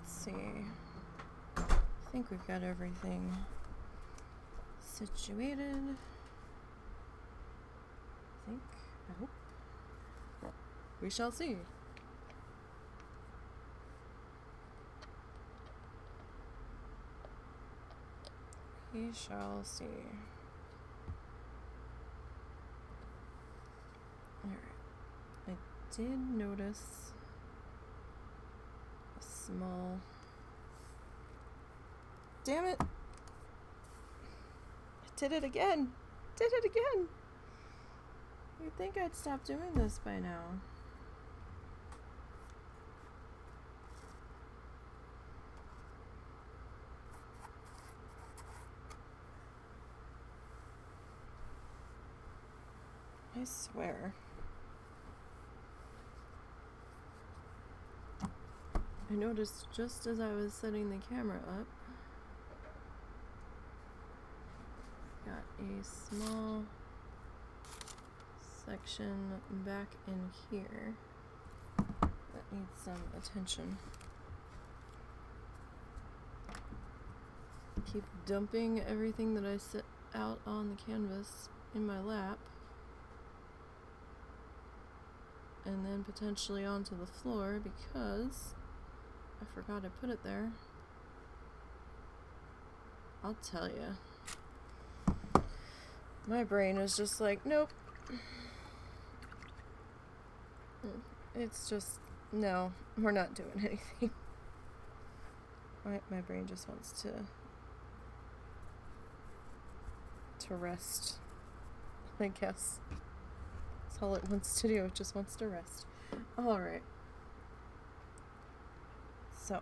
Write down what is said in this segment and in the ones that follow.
let's see. I think we've got everything situated. I hope. We shall see. We shall see. Alright. I did notice a small... Damn it! I did it again! Did it again! You'd think I'd stop doing this by now. I swear. I noticed just as I was setting the camera up, got a small section back in here that needs some attention. Keep dumping everything that I set out on the canvas in my lap and then potentially onto the floor because I forgot I put it there. I'll tell you. My brain is just like, nope. It's just, no, we're not doing anything. My brain just wants to rest, I guess. That's all it wants to do. It just wants to rest. Alright. So,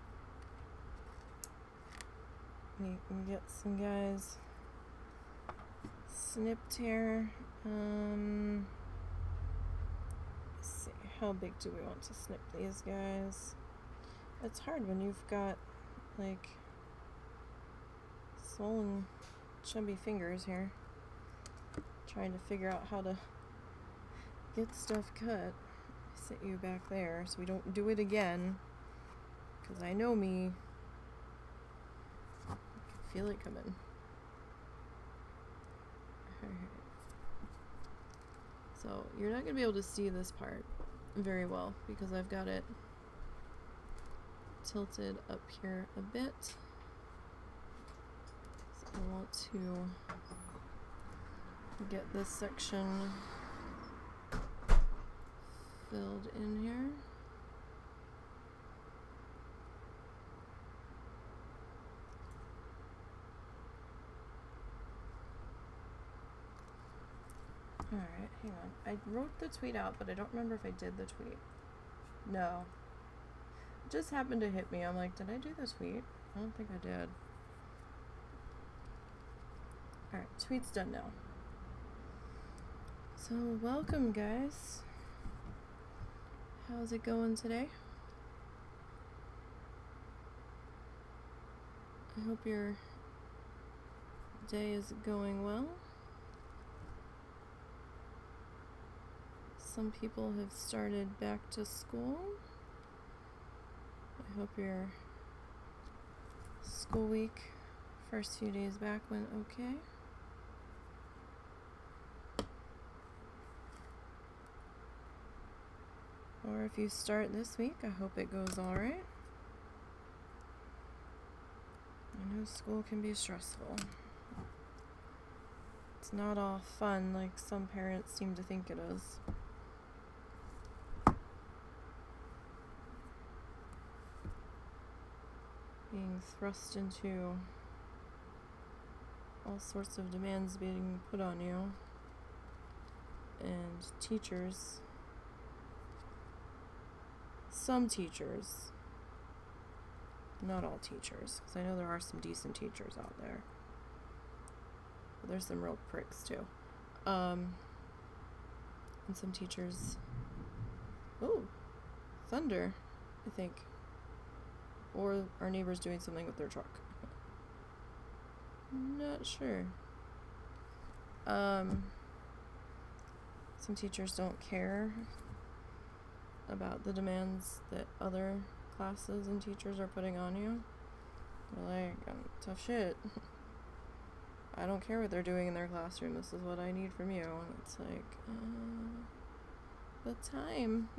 we can get some guys snipped here. Let's see, how big do we want to snip these guys? It's hard when you've got, like, swollen, chubby fingers here. Trying to figure out how to get stuff cut. Sit you back there so we don't do it again. Because I know me. I can feel it coming. Alright. So, you're not going to be able to see this part very well because I've got it tilted up here a bit. So I want to get this section filled in here. Alright, hang on. I wrote the tweet out, but I don't remember if I did the tweet. No. It just happened to hit me. I'm like, did I do the tweet? I don't think I did. Alright, tweet's done now. So, welcome, guys. How's it going today? I hope your day is going well. Some people have started back to school. I hope your school week, first few days back, went okay. Or if you start this week, I hope it goes alright. I know school can be stressful. It's not all fun like some parents seem to think it is. Being thrust into all sorts of demands being put on you, and teachers, some teachers, not all teachers, because I know there are some decent teachers out there, but there's some real pricks too, and some teachers, ooh, thunder, I think. Or our neighbor's doing something with their truck. Not sure. Some teachers don't care about the demands that other classes and teachers are putting on you. They're like, tough shit. I don't care what they're doing in their classroom. This is what I need from you. And it's like, the time.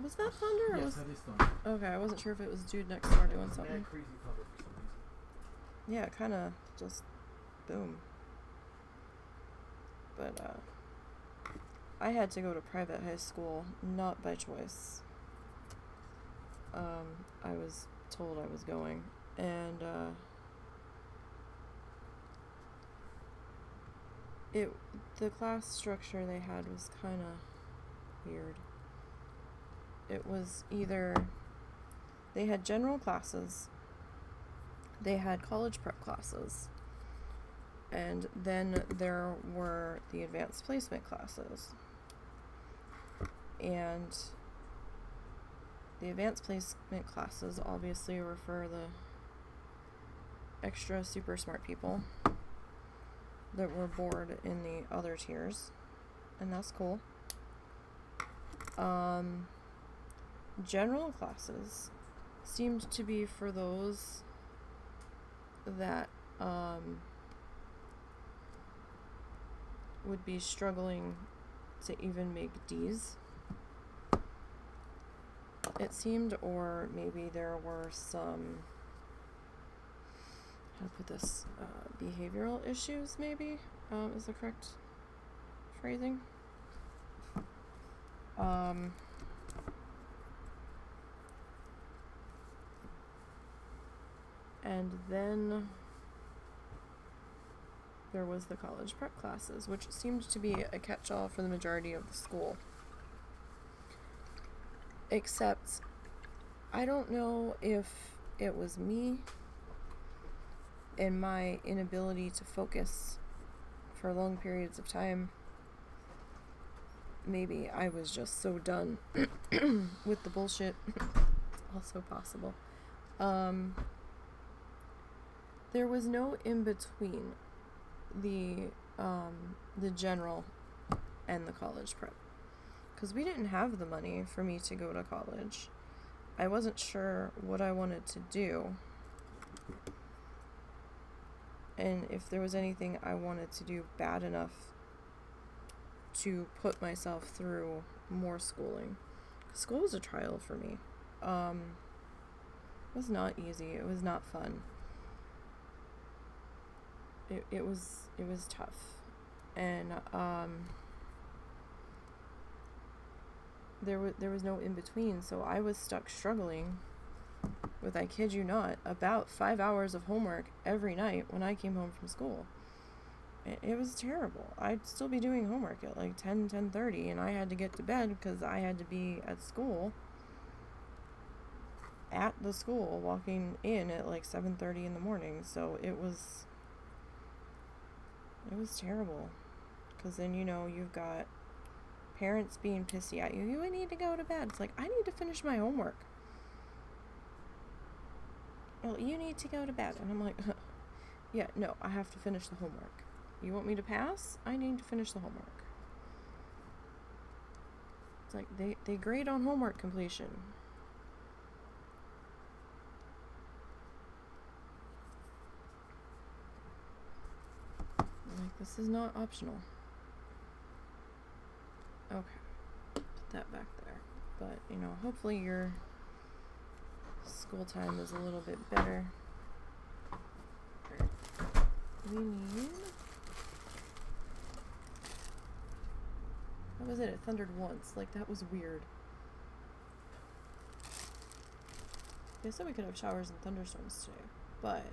Was that thunder? Or Yes, that is thunder. Okay, I wasn't sure if it was dude next door doing something. Mad crazy thunder for some reason. Yeah, it kind of just boom. But I had to go to private high school, not by choice. I was told I was going, and the class structure they had was kind of weird. It was either they had general classes, they had college prep classes, and then there were the advanced placement classes. And the advanced placement classes obviously were for the extra super smart people that were bored in the other tiers, and that's cool. General classes seemed to be for those that would be struggling to even make D's, it seemed, or maybe there were some, how to put this, behavioral issues, maybe, is the correct phrasing. And then there was the college prep classes, which seemed to be a catch-all for the majority of the school. Except, I don't know if it was me and my inability to focus for long periods of time. Maybe I was just so done with the bullshit. Also possible. There was no in-between the general and the college prep, because we didn't have the money for me to go to college. I wasn't sure what I wanted to do, and if there was anything I wanted to do bad enough to put myself through more schooling. School was a trial for me. It was not easy. It was not fun. It was tough, and there was no in between, so I was stuck struggling with, I kid you not, about 5 hours of homework every night when I came home from school. It was terrible. I'd still be doing homework at like 10:30, and I had to get to bed because I had to be at school. At the school, walking in at like 7:30 in the morning, so it was terrible, because then, you know, you've got parents being pissy at you. You need to go to bed. It's like, I need to finish my homework. Well, you need to go to bed. And I'm like, yeah, no, I have to finish the homework. You want me to pass? I need to finish the homework. It's like, they grade on homework completion. Like, this is not optional. Okay, put that back there. But, you know, hopefully your school time is a little bit better. We need... That was it. It thundered once. Like, that was weird. They said we could have showers and thunderstorms today, but...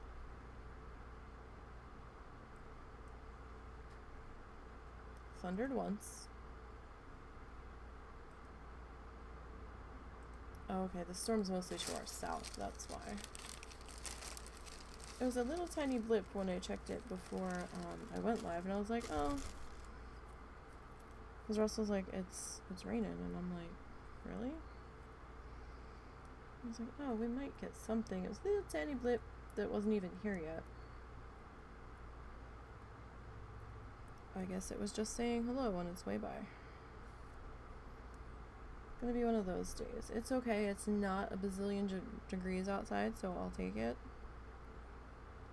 Thundered once. Oh, okay, the storm's mostly to our south, that's why. It was a little tiny blip when I checked it before I went live, and I was like, oh. Because Russell's like, it's raining, and I'm like, really? I was like, oh, we might get something. It was a little tiny blip that wasn't even here yet. I guess it was just saying hello on its way by. Gonna be one of those days. It's okay. It's not a bazillion degrees outside, so I'll take it.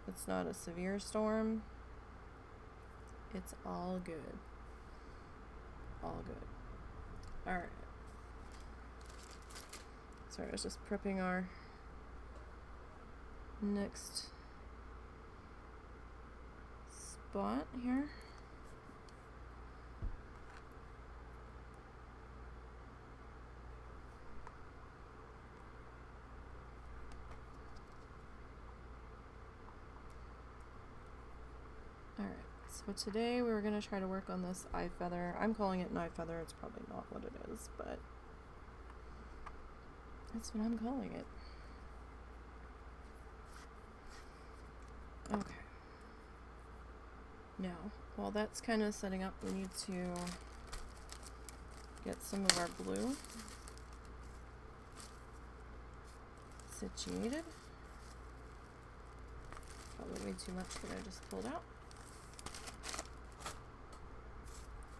It's not a severe storm. It's all good. All good. Alright. Sorry, I was just prepping our next spot here. Alright, so today we were going to try to work on this eye feather. I'm calling it an eye feather. It's probably not what it is, but that's what I'm calling it. Okay. Now, while that's kind of setting up, we need to get some of our blue situated. Probably way too much that I just pulled out.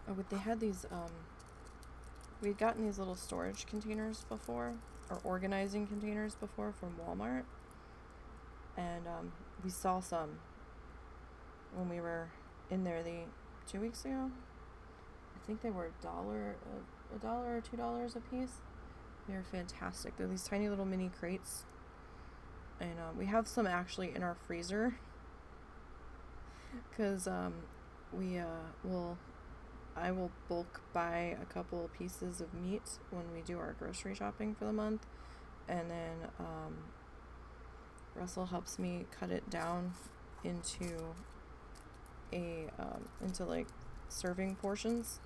Oh, but they had these, we'd gotten these little storage containers before, or organizing containers before from Walmart. And, we saw some when we were in there 2 weeks ago. I think they were $1 or $2 a piece. They're fantastic. They're these tiny little mini crates. And, we have some actually in our freezer. Because, I will bulk buy a couple pieces of meat when we do our grocery shopping for the month, and then Russell helps me cut it down into into like serving portions,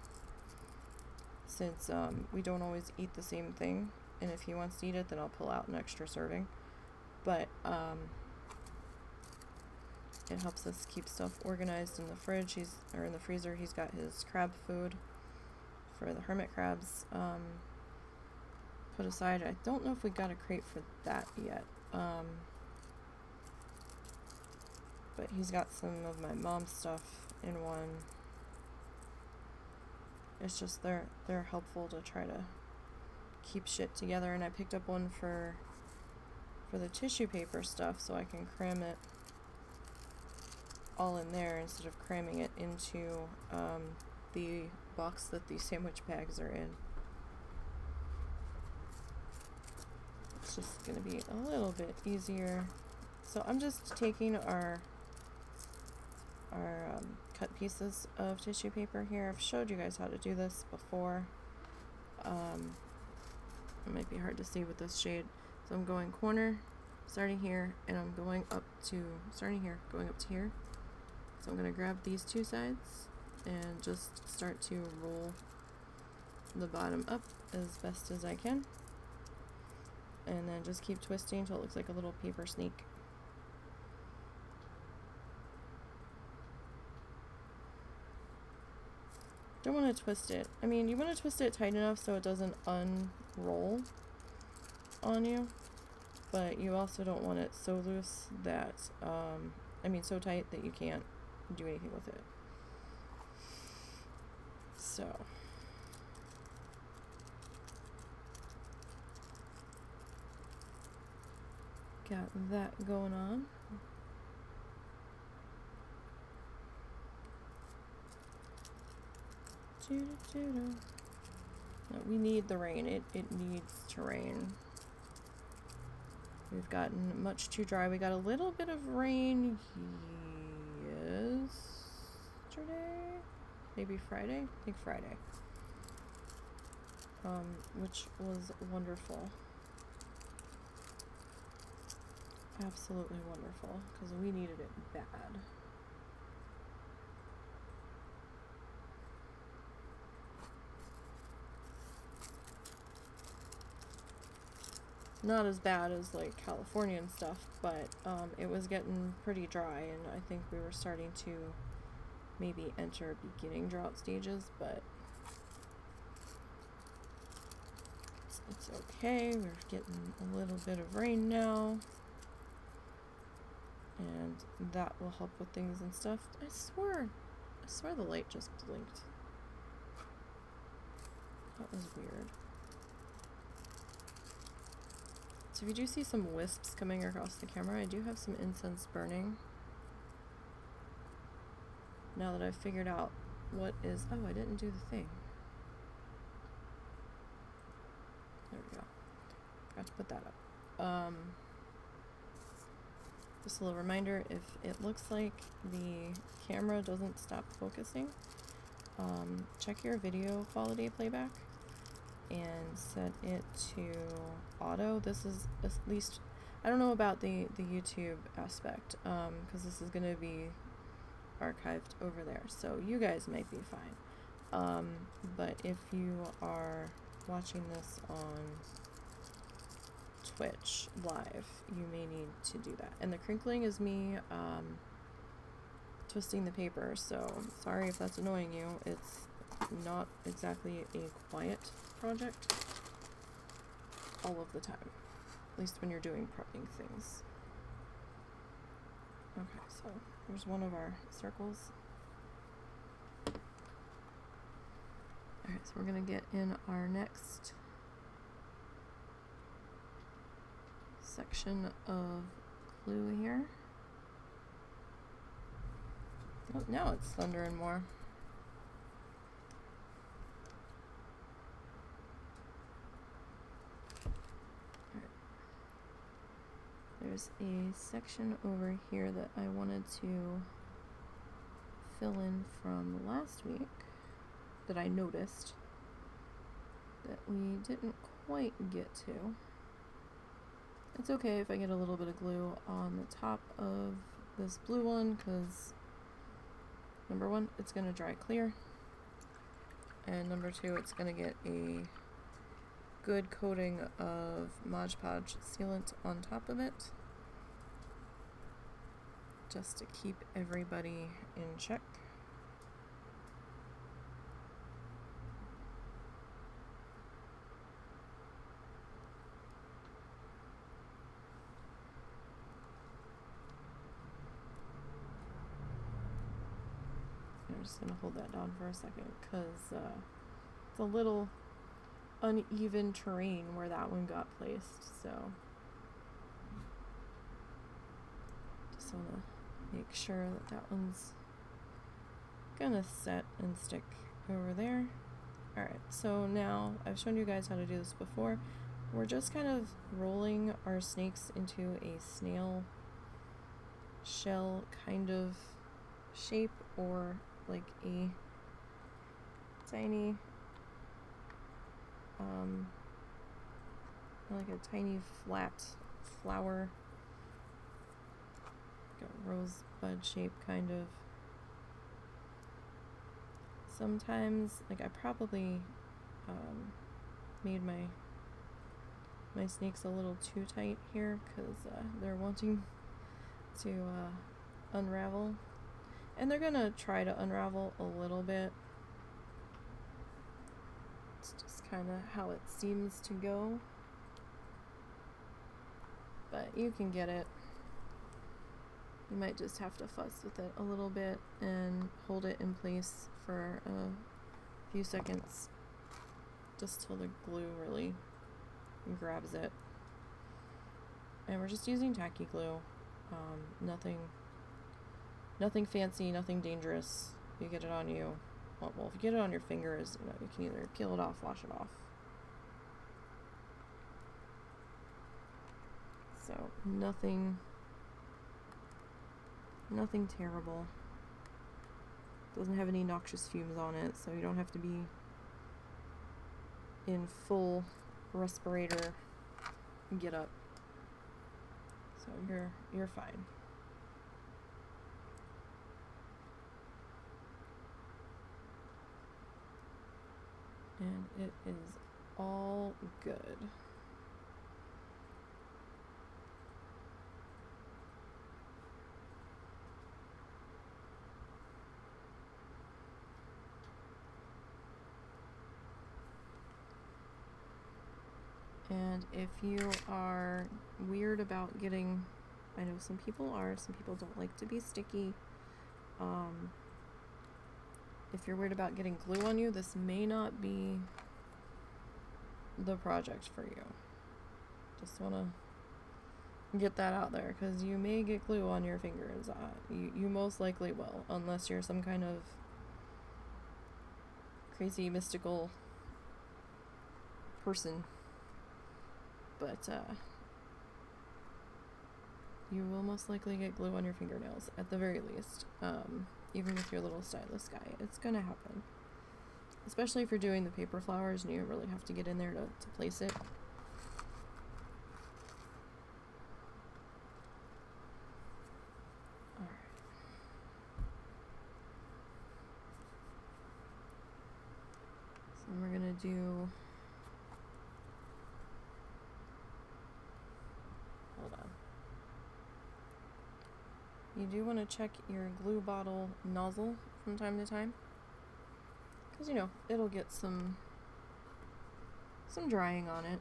since we don't always eat the same thing, and if he wants to eat it, then I'll pull out an extra serving. But it helps us keep stuff organized in the fridge. Or in the freezer. He's got his crab food for the hermit crabs put aside. I don't know if we got a crate for that yet. But he's got some of my mom's stuff in one. It's just they're helpful to try to keep shit together, and I picked up one for the tissue paper stuff so I can cram it all in there instead of cramming it into the box that the sandwich bags are in. It's just going to be a little bit easier. So I'm just taking our cut pieces of tissue paper here. I've showed you guys how to do this before. It might be hard to see with this shade. So I'm going corner, starting here, and I'm going up to, starting here, going up to here. So I'm going to grab these two sides and just start to roll the bottom up as best as I can. And then just keep twisting until it looks like a little paper snake. Don't want to twist it. I mean, you want to twist it tight enough so it doesn't unroll on you. But you also don't want it so loose that, so tight that you can't do anything with it. So got that going on. No, we need the rain. It needs to rain. We've gotten much too dry. We got a little bit of rain yesterday, maybe Friday. I think Friday. Which was wonderful. Absolutely wonderful, because we needed it bad. Not as bad as like California and stuff, but it was getting pretty dry, and I think we were starting to maybe enter beginning drought stages, but it's okay. We're getting a little bit of rain now, and that will help with things and stuff. I swear the light just blinked. That was weird. So if you do see some wisps coming across the camera, I do have some incense burning. Now that I've figured out what is... Oh, I didn't do the thing. There we go. Forgot to put that up. Just a little reminder, if it looks like the camera doesn't stop focusing, check your video quality playback and set it to auto. This is at least, I don't know about the YouTube aspect, because this is going to be archived over there, so you guys might be fine. But if you are watching this on Twitch live, you may need to do that. And the crinkling is me twisting the paper, so sorry if that's annoying you. It's not exactly a quiet project all of the time, at least when you're doing prepping things. Okay, so here's one of our circles. Alright, so we're gonna get in our next section of glue here. Oh, now it's thundering more. Alright. There's a section over here that I wanted to fill in from last week that I noticed that we didn't quite get to. It's okay if I get a little bit of glue on the top of this blue one, because number one, it's going to dry clear, and number two, it's going to get a good coating of Mod Podge sealant on top of it, just to keep everybody in check. I'm just going to hold that down for a second, because it's a little uneven terrain where that one got placed, so just want to make sure that that one's going to set and stick over there. Alright, so now I've shown you guys how to do this before. We're just kind of rolling our snakes into a snail shell kind of shape, or like a tiny, like a tiny flat flower, like a rosebud shape kind of. Sometimes, like, I probably made my snakes a little too tight here, because they're wanting to unravel. And they're gonna try to unravel a little bit. It's just kind of how it seems to go. But you can get it. You might just have to fuss with it a little bit and hold it in place for a few seconds, just till the glue really grabs it. And we're just using tacky glue. Nothing fancy, nothing dangerous. You get it on you. Well, if you get it on your fingers, you know, you can either peel it off, wash it off. So nothing terrible. Doesn't have any noxious fumes on it, so you don't have to be in full respirator get up. So you're fine. And it is all good. And if you are weird about getting, I know some people are, some people don't like to be sticky. If you're worried about getting glue on you, this may not be the project for you. Just want to get that out there, because you may get glue on your fingers. You most likely will, unless you're some kind of crazy mystical person. But you will most likely get glue on your fingernails, at the very least. Even with your little stylus guy, it's gonna happen. Especially if you're doing the paper flowers and you really have to get in there to place it. And we're gonna do, hold on. You do want to check your glue bottle nozzle from time to time, because you know it'll get some drying on it.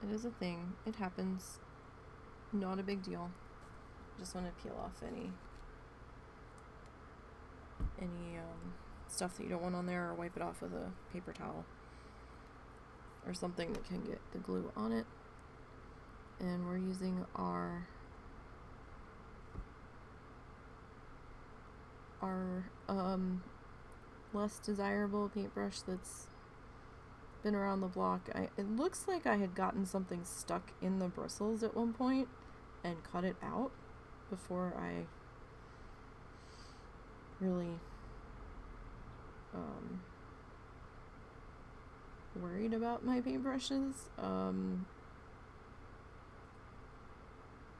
It is a thing. It happens. Not a big deal. Just want to peel off any stuff that you don't want on there, or wipe it off with a paper towel or something that can get the glue on it. And we're using our less desirable paintbrush that's been around the block. It looks like I had gotten something stuck in the bristles at one point and cut it out before I really worried about my paintbrushes.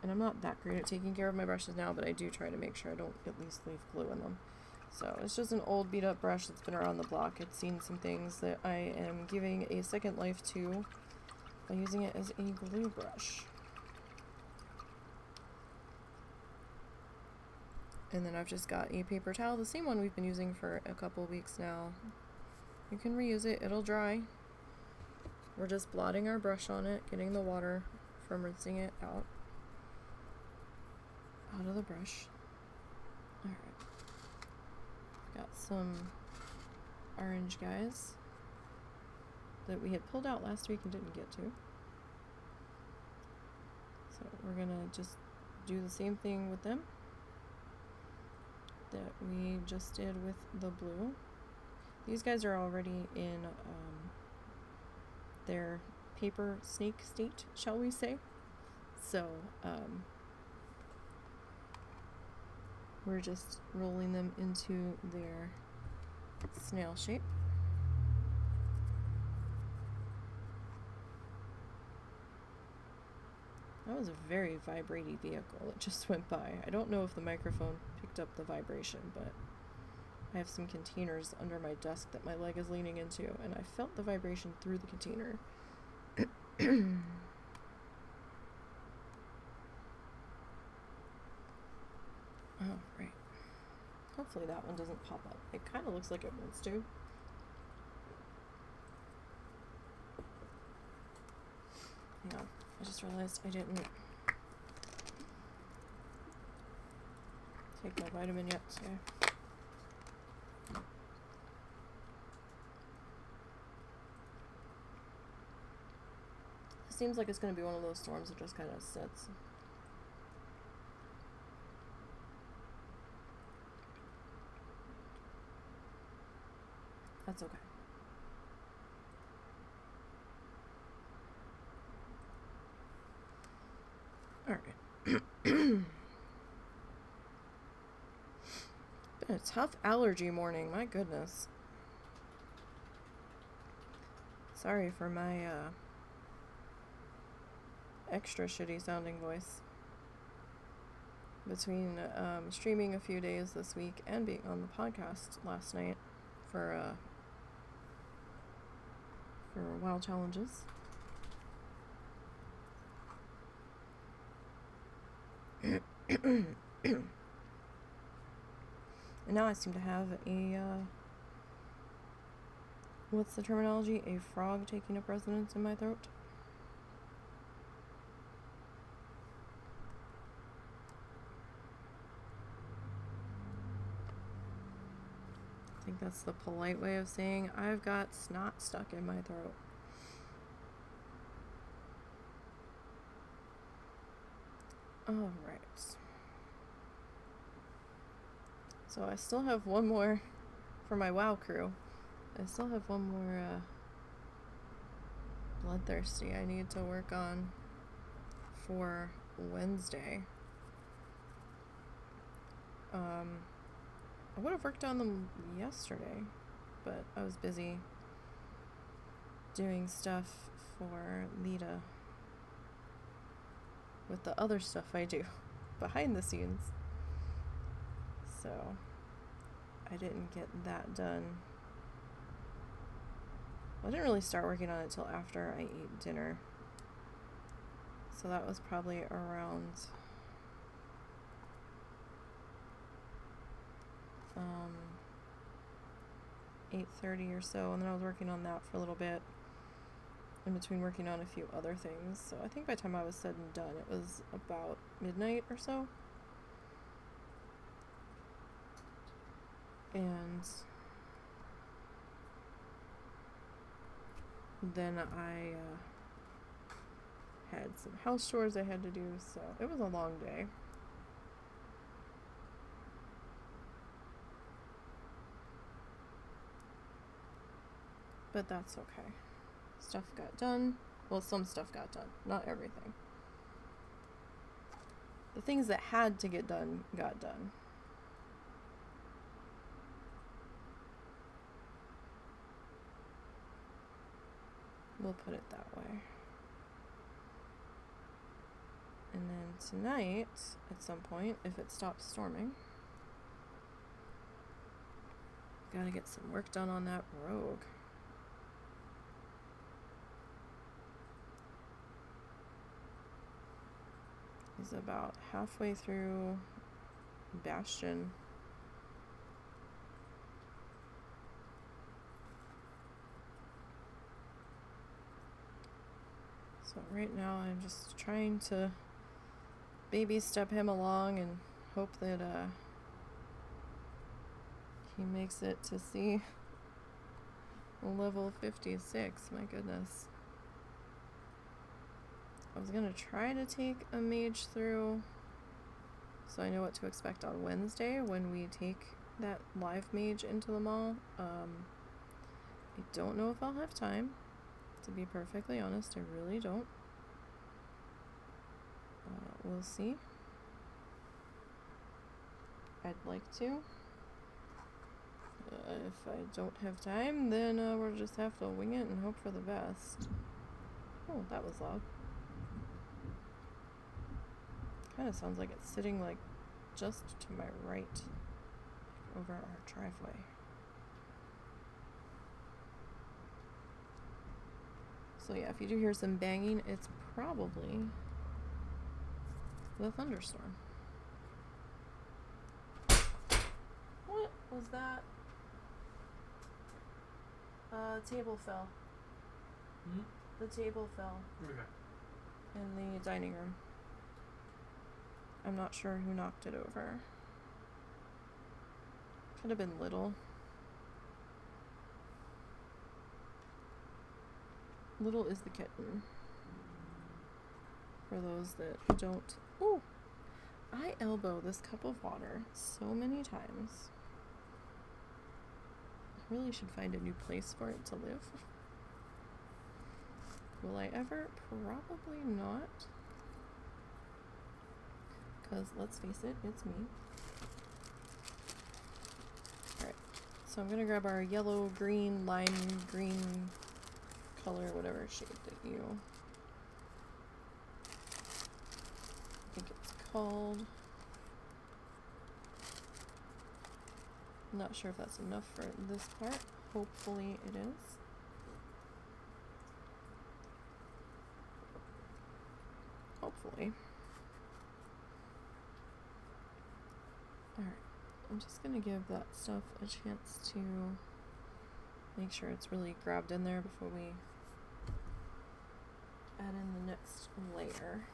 And I'm not that great at taking care of my brushes now, but I do try to make sure I don't at least leave glue in them. So it's just an old beat up brush that's been around the block. It's seen some things that I am giving a second life to by using it as a glue brush. And then I've just got a paper towel, the same one we've been using for a couple weeks now. You can reuse it, it'll dry. We're just blotting our brush on it, getting the water from rinsing it out of the brush. Alright. Got some orange guys that we had pulled out last week and didn't get to. So we're gonna just do the same thing with them that we just did with the blue. These guys are already in their paper snake state, shall we say. So we're just rolling them into their snail shape. That was a very vibrating vehicle that just went by. I don't know if the microphone picked up the vibration, but I have some containers under my desk that my leg is leaning into, and I felt the vibration through the container. Oh, right. Hopefully that one doesn't pop up. It kind of looks like it wants to. Hang on. I just realized I didn't take my vitamin yet today. It seems like it's going to be one of those storms that just kind of sits. That's okay. Alright. Been a tough allergy morning, my goodness. Sorry for my extra shitty sounding voice. Between streaming a few days this week and being on the podcast last night for WoW challenges. And now I seem to have a what's the terminology? A frog taking up residence in my throat. I think think that's the polite way of saying I've got snot stuck in my throat. All right. So I still have one more for my WoW crew. I still have one more Bloodthirsty I need to work on for Wednesday. I would have worked on them yesterday, but I was busy doing stuff for Lita with the other stuff I do behind the scenes. So I didn't get that done. I didn't really start working on it till after I ate dinner. So that was probably around 8:30 or so, and then I was working on that for a little bit in between working on a few other things. So I think by the time I was said and done, it was about midnight or so. And then I had some house chores I had to do, so it was a long day. But that's okay. Stuff got done. Well, some stuff got done. Not everything. The things that had to get done got done. We'll put it that way. And then tonight, at some point, if it stops storming, gotta get some work done on that rogue. He's about halfway through Bastion. So right now I'm just trying to baby step him along and hope that he makes it to see level 56. My goodness. I was gonna try to take a mage through so I know what to expect on Wednesday when we take that live mage into the mall. I don't know if I'll have time, to be perfectly honest. I really don't. We'll see. I'd like to. If I don't have time, then we'll just have to wing it and hope for the best. Oh, that was loud. Kind of sounds like it's sitting like just to my right over our driveway. So yeah, if you do hear some banging, it's probably the thunderstorm. What was that? The table fell. Hmm? The table fell Okay. in the dining room. I'm not sure who knocked it over. Could have been Little. Little is the kitten. For those that don't... Ooh! I elbow this cup of water so many times. I really should find a new place for it to live. Will I ever? Probably not. Because, let's face it, it's me. Alright, so I'm going to grab our yellow, green, lime green color, whatever shade that you... I think it's called. I'm not sure if that's enough for this part. Hopefully it is. Hopefully. Alright, I'm just gonna give that stuff a chance to make sure it's really grabbed in there before we add in the next layer.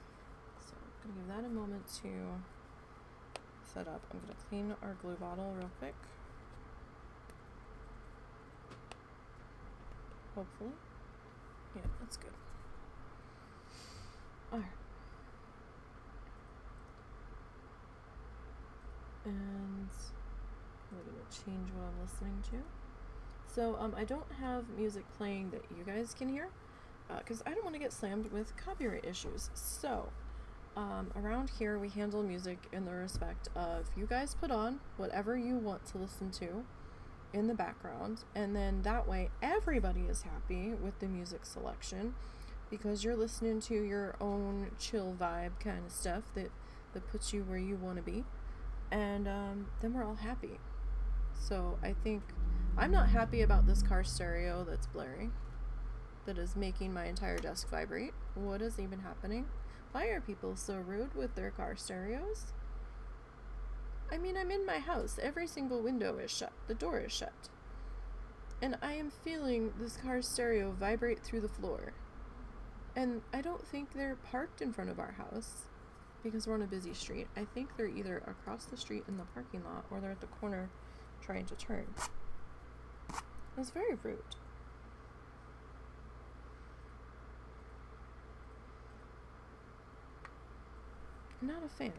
So I'm gonna give that a moment to set up. I'm gonna clean our glue bottle real quick. Hopefully. Yeah, that's good. Alright. And I'm going to change what I'm listening to. So, I don't have music playing that you guys can hear, because I don't want to get slammed with copyright issues. So, around here we handle music in the respect of you guys put on whatever you want to listen to in the background, and then that way everybody is happy with the music selection because you're listening to your own chill vibe kind of stuff that puts you where you want to be, and then we're all happy. So I think I'm not happy about this car stereo that's blaring, that is making my entire desk vibrate. What is even happening? Why are people so rude with their car stereos? I mean, I'm in my house. Every single window is shut. The door is shut. And I am feeling this car stereo vibrate through the floor. And I don't think they're parked in front of our house because we're on a busy street. I think they're either across the street in the parking lot or they're at the corner trying to turn. That's very rude. I'm not a fan.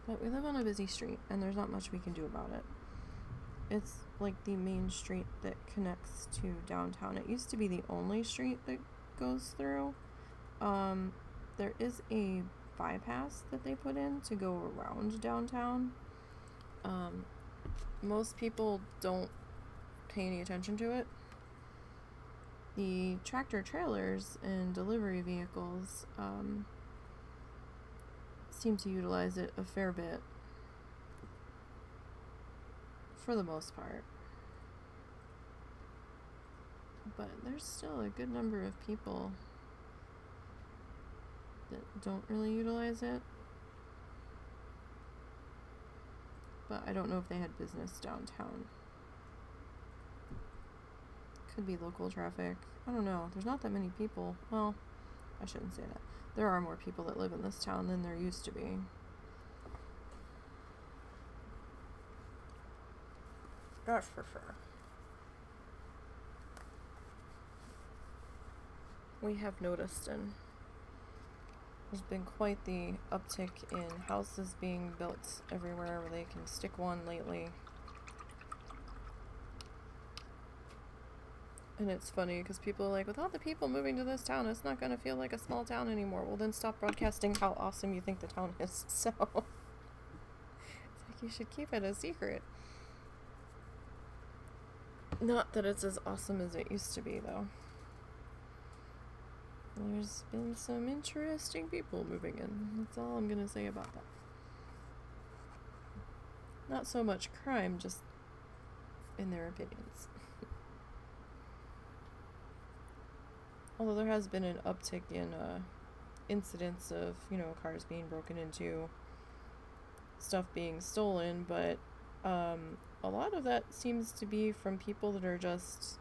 But we live on a busy street, and there's not much we can do about it. It's like the main street that connects to downtown. It used to be the only street that goes through. There is a bypass that they put in to go around downtown. Most people don't pay any attention to it. The tractor trailers and delivery vehicles, seem to utilize it a fair bit, for the most part. But there's still a good number of people that don't really utilize it. But I don't know if they had business downtown. Could be local traffic. I don't know. There's not that many people. Well, I shouldn't say that. There are more people that live in this town than there used to be. That's for sure. We have noticed, and there's been quite the uptick in houses being built everywhere where they can stick one lately. And it's funny because people are like, with all the people moving to this town, it's not going to feel like a small town anymore. Well, then stop broadcasting how awesome you think the town is. So, it's like you should keep it a secret. Not that it's as awesome as it used to be, though. There's been some interesting people moving in. That's all I'm going to say about that. Not so much crime, just in their opinions. Although there has been an uptick in incidents of, cars being broken into, stuff being stolen, but a lot of that seems to be from people that are just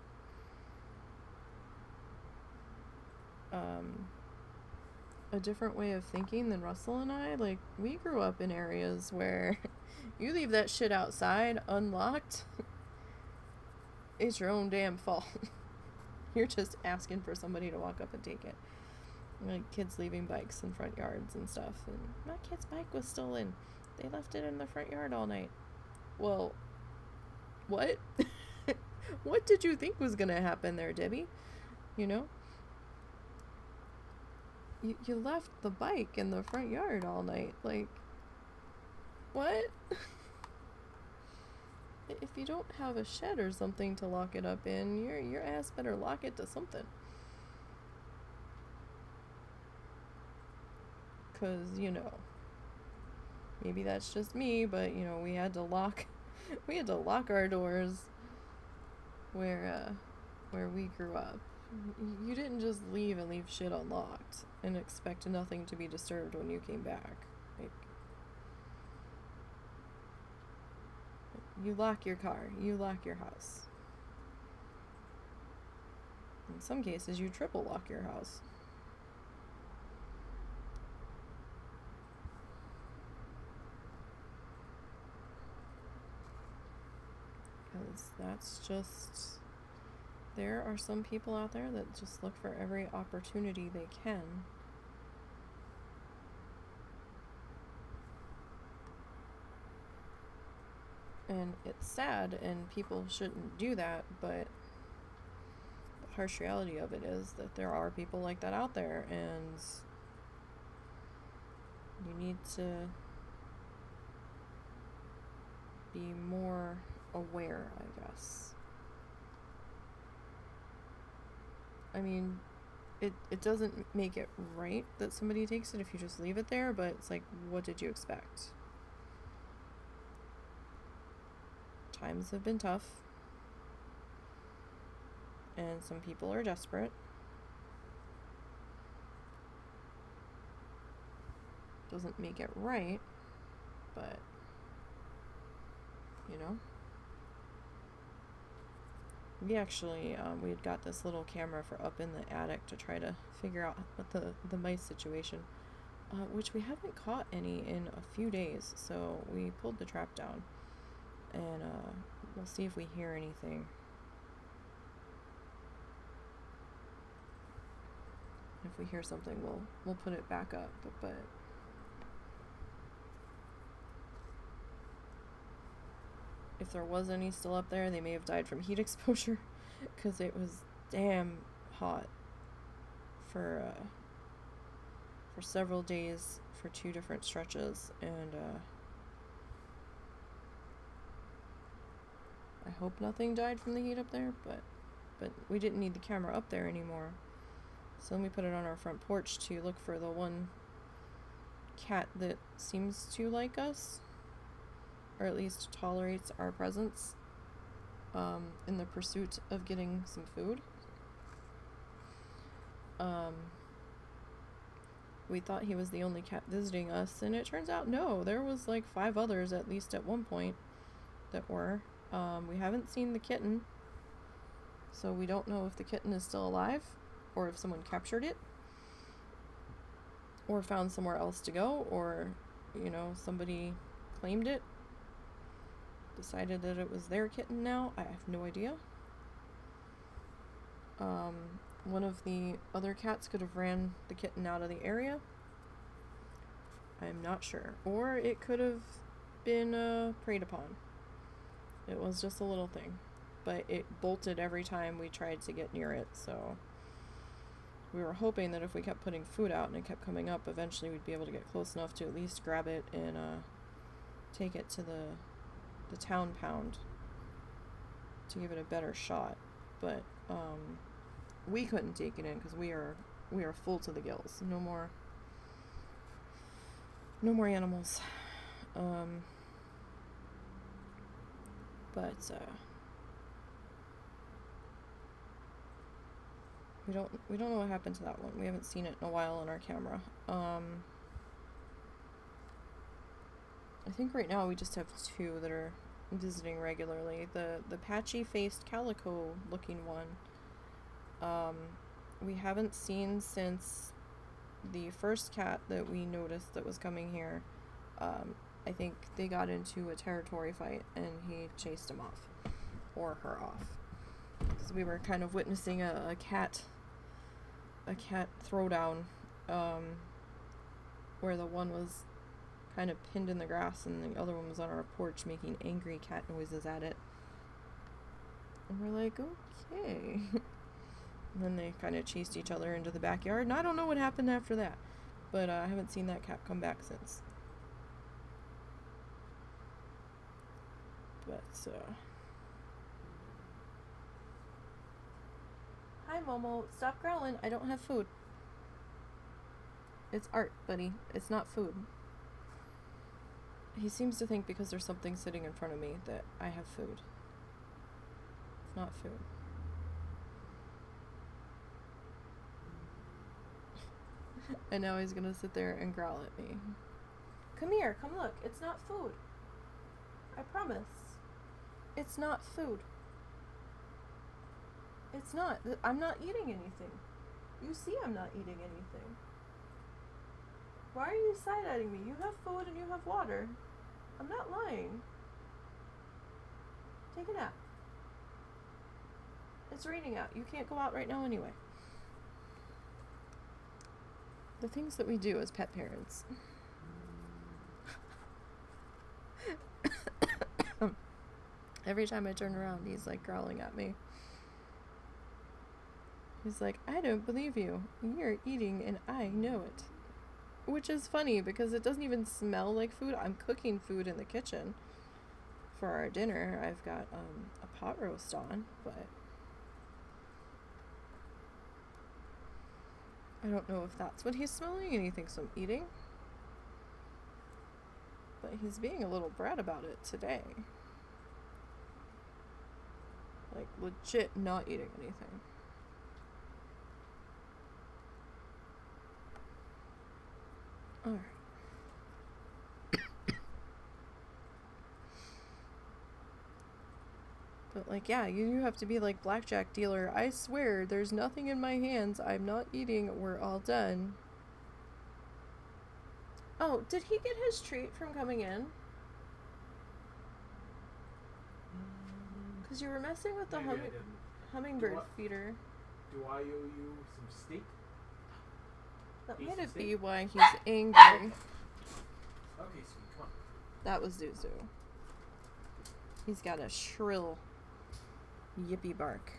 a different way of thinking than Russell and I. Like, we grew up in areas where you leave that shit outside unlocked, it's your own damn fault. You're just asking for somebody to walk up and take it. Like kids leaving bikes in front yards and stuff. And my kid's bike was stolen. They left it in the front yard all night. Well, what? What did you think was going to happen there, Debbie? You left the bike in the front yard all night. Like, what? If you don't have a shed or something to lock it up in, your ass better lock it to something. 'Cause, maybe that's just me, but, we had to lock our doors where we grew up. You didn't just leave shit unlocked and expect nothing to be disturbed when you came back. Like, you lock your car, you lock your house. In some cases, you triple lock your house. Because that's just there are some people out there that just look for every opportunity they can. And it's sad, and people shouldn't do that, but the harsh reality of it is that there are people like that out there, and you need to be more aware, I guess. I mean, it doesn't make it right that somebody takes it if you just leave it there, but it's like, what did you expect? Times have been tough, and some people are desperate. Doesn't make it right, but, you know. We actually, we had got this little camera for up in the attic to try to figure out what the mice situation, which we haven't caught any in a few days, so we pulled the trap down, and we'll see if we hear anything. If we hear something, we'll put it back up, but if there was any still up there, they may have died from heat exposure, because it was damn hot for several days, for 2 different stretches, and I hope nothing died from the heat up there, but we didn't need the camera up there anymore, so then we put it on our front porch to look for the one cat that seems to like us, or at least tolerates our presence, in the pursuit of getting some food. We thought he was the only cat visiting us, and it turns out no, there was like 5 others at least at one point that were. We haven't seen the kitten, so we don't know if the kitten is still alive, or if someone captured it, or found somewhere else to go, or, you know, somebody claimed it, decided that it was their kitten now. I have no idea. One of the other cats could have ran the kitten out of the area. I'm not sure. Or it could have been preyed upon. It was just a little thing. But it bolted every time we tried to get near it, so we were hoping that if we kept putting food out and it kept coming up, eventually we'd be able to get close enough to at least grab it and take it to the town pound to give it a better shot. But we couldn't take it in because we are full to the gills. No more animals. But we don't know what happened to that one. We haven't seen it in a while on our camera. I think right now we just have 2 that are visiting regularly. The patchy-faced calico-looking one, we haven't seen since the first cat that we noticed that was coming here. I think they got into a territory fight and he chased him off, or her off. So we were kind of witnessing a cat throwdown, where the one was kind of pinned in the grass and the other one was on our porch making angry cat noises at it. And we're like, okay. And then they kind of chased each other into the backyard, and I don't know what happened after that. But I haven't seen that cat come back since. But, hi, Momo. Stop growling. I don't have food. It's art, buddy. It's not food. He seems to think because there's something sitting in front of me that I have food. It's not food. And now he's gonna sit there and growl at me. Come here, come look. It's not food. I promise. It's not food. It's not. I'm not eating anything. You see I'm not eating anything. Why are you side-eyeing me? You have food and you have water. I'm not lying. Take a nap. It's raining out. You can't go out right now anyway. The things that we do as pet parents. Every time I turn around, he's like growling at me. He's like, I don't believe you. You're eating and I know it. Which is funny because it doesn't even smell like food. I'm cooking food in the kitchen for our dinner. I've got a pot roast on, but I don't know if that's what he's smelling and he thinks I'm eating. But he's being a little brat about it today. Like, legit not eating anything. Alright. But, like, yeah, you have to be like blackjack dealer. I swear, there's nothing in my hands. I'm not eating. We're all done. Oh, did he get his treat from coming in? Because you were messing with the hummingbird feeder. Do I owe you some steak? That Piece might of it steak? be why he's angry. Okay, sweet, come on. That was Zuzu. He's got a shrill yippy bark.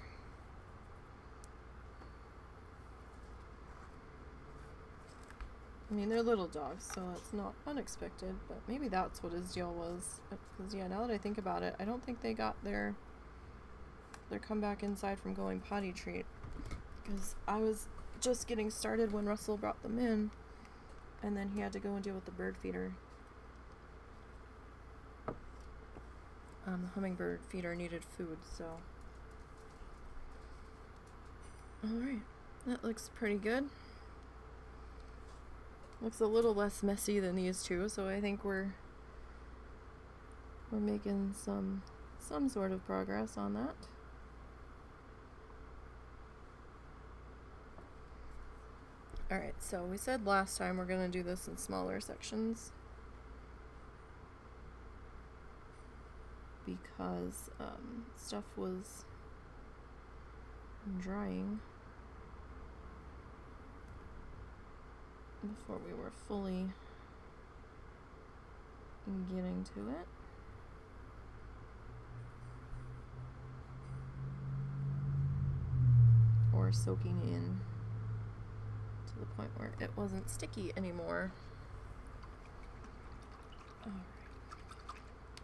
I mean, they're little dogs, so it's not unexpected, but maybe that's what his deal was. Because, yeah, now that I think about it, I don't think they got their comeback inside from going potty treat. Because I was just getting started when Russell brought them in, and then he had to go and deal with the bird feeder. The hummingbird feeder needed food, so. Alright, that looks pretty good. Looks a little less messy than these two, so I think we're making some sort of progress on that. Alright, so we said last time we're going to do this in smaller sections because stuff was drying before we were fully getting to it. Or soaking in to the point where it wasn't sticky anymore. Alright.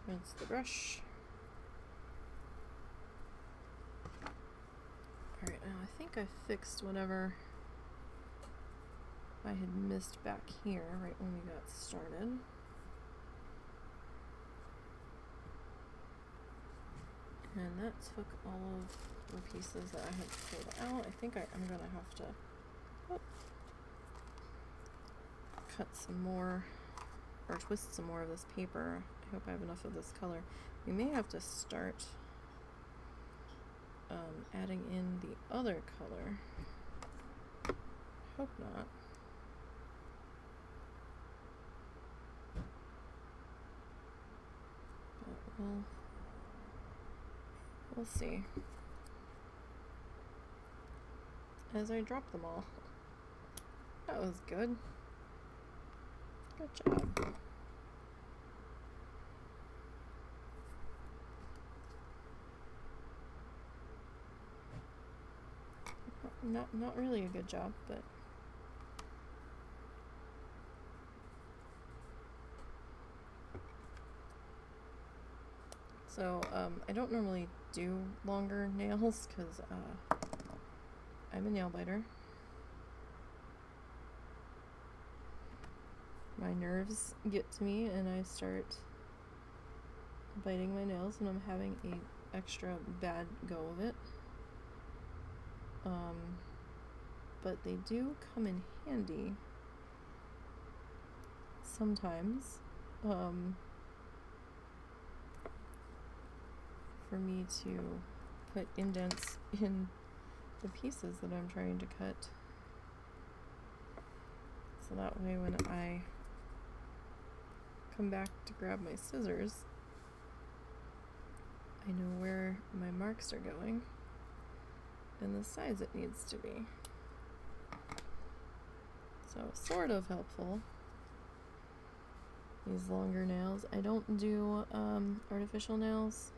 Rinse the brush. Alright, now I think I fixed whatever I had missed back here right when we got started. And that took all of the pieces that I had pulled out. I think I'm gonna have to cut some more or twist some more of this paper. I hope I have enough of this color. We may have to start adding in the other color. Hope not. But we'll see. As I drop them all. That was good. Good job. Not really a good job, but so I don't normally do longer nails because I'm a nail biter. My nerves get to me and I start biting my nails and I'm having a extra bad go of it. But they do come in handy sometimes for me to put indents in the pieces that I'm trying to cut. So that way when I come back to grab my scissors, I know where my marks are going. in the size it needs to be. So sort of helpful. These longer nails. I don't do artificial nails.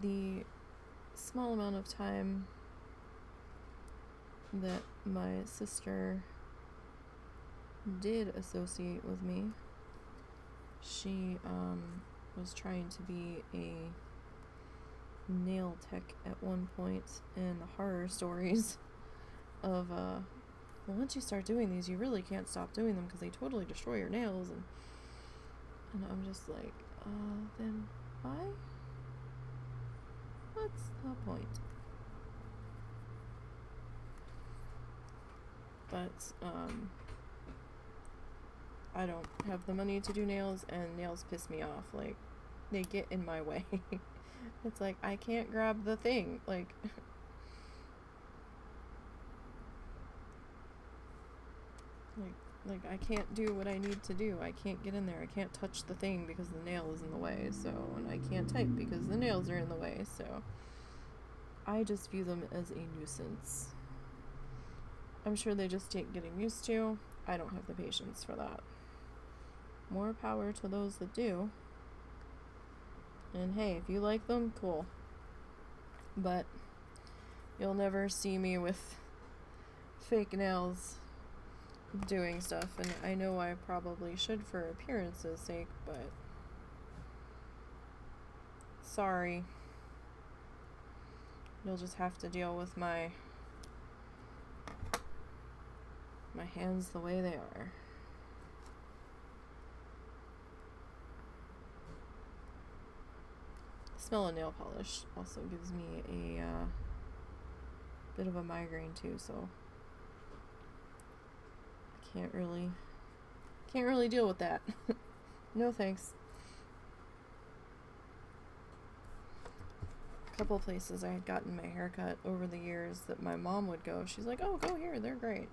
The small amount of time that my sister did associate with me, she was trying to be a nail tech at one point, and the horror stories of well, once you start doing these, you really can't stop doing them because they totally destroy your nails, and I'm just like, then why? What's the point? But I don't have the money to do nails, and nails piss me off. Like, they get in my way. It's like, I can't grab the thing. Like, like I can't do what I need to do. I can't get in there. I can't touch the thing because the nail is in the way. So, and I can't type because the nails are in the way. So, I just view them as a nuisance. I'm sure they just take getting used to. I don't have the patience for that. More power to those that do. And hey, if you like them, cool. But you'll never see me with fake nails doing stuff. And I know I probably should for appearance's sake, but sorry. You'll just have to deal with my hands the way they are. Smell of nail polish also gives me a bit of a migraine too, so I can't really deal with that. No thanks. A couple places I had gotten my hair cut over the years that my mom would go. She's like, "Oh, go here, they're great."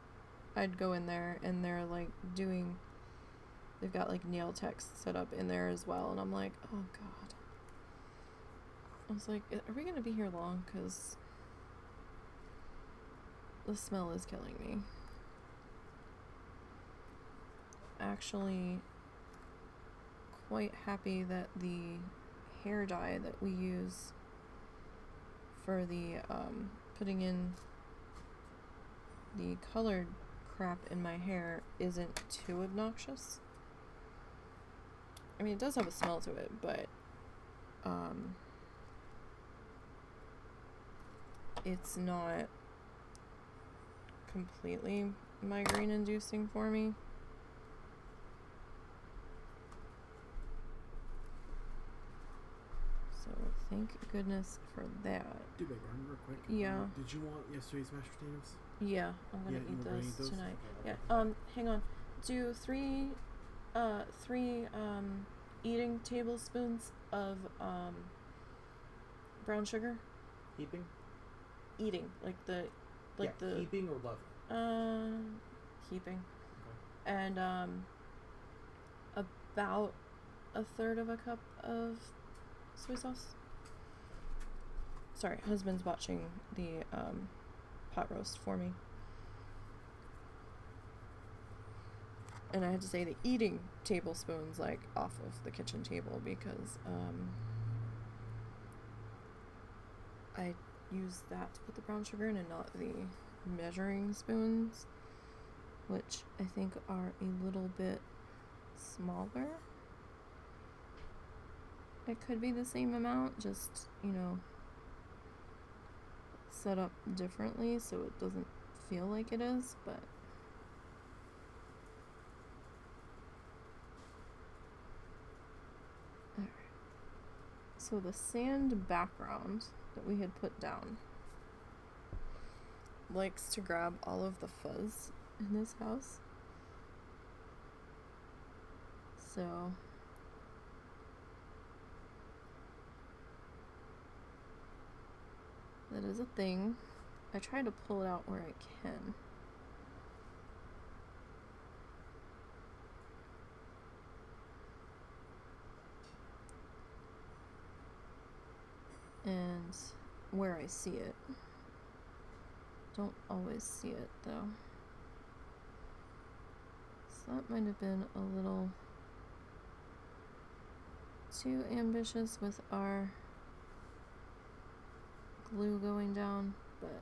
I'd go in there and they're like they've got like nail techs set up in there as well, and I'm like, oh god. I was like, are we gonna be here long? Because the smell is killing me. Actually, quite happy that the hair dye that we use for the putting in the colored crap in my hair isn't too obnoxious. I mean, it does have a smell to it, but it's not completely migraine inducing for me. So thank goodness for that. Do they run real quick? Yeah. Did you want yesterday's mashed potatoes? Yeah, I'm gonna eat those tonight. Okay, Yeah. Hang on. Do three eating tablespoons of brown sugar. Heaping? Eating, the heaping or level? Heaping. Okay. And about a third of a cup of soy sauce. Sorry, husband's watching the pot roast for me. And I had to say the eating tablespoons like off of the kitchen table because I use that to put the brown sugar in and not the measuring spoons, which I think are a little bit smaller. It could be the same amount, just, set up differently so it doesn't feel like it is, but alright. So the sand background that we had put down likes to grab all of the fuzz in this house. So that is a thing. I try to pull it out where I can. And where I see it. Don't always see it though. So that might have been a little too ambitious with our glue going down, but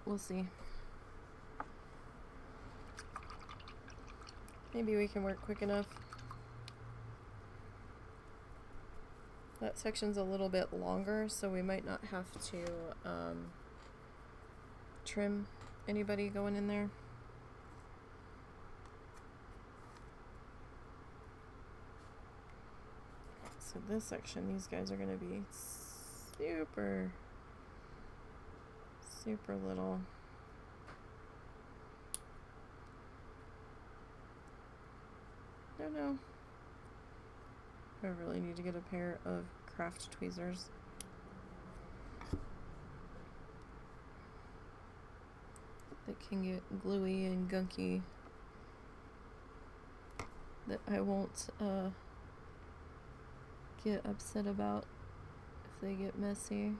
we'll see. Maybe we can work quick enough. That section's a little bit longer, so we might not have to trim anybody going in there. So this section, these guys are going to be super little. Don't know. I really need to get a pair of craft tweezers. That can get gluey and gunky. That I won't get upset about if they get messy.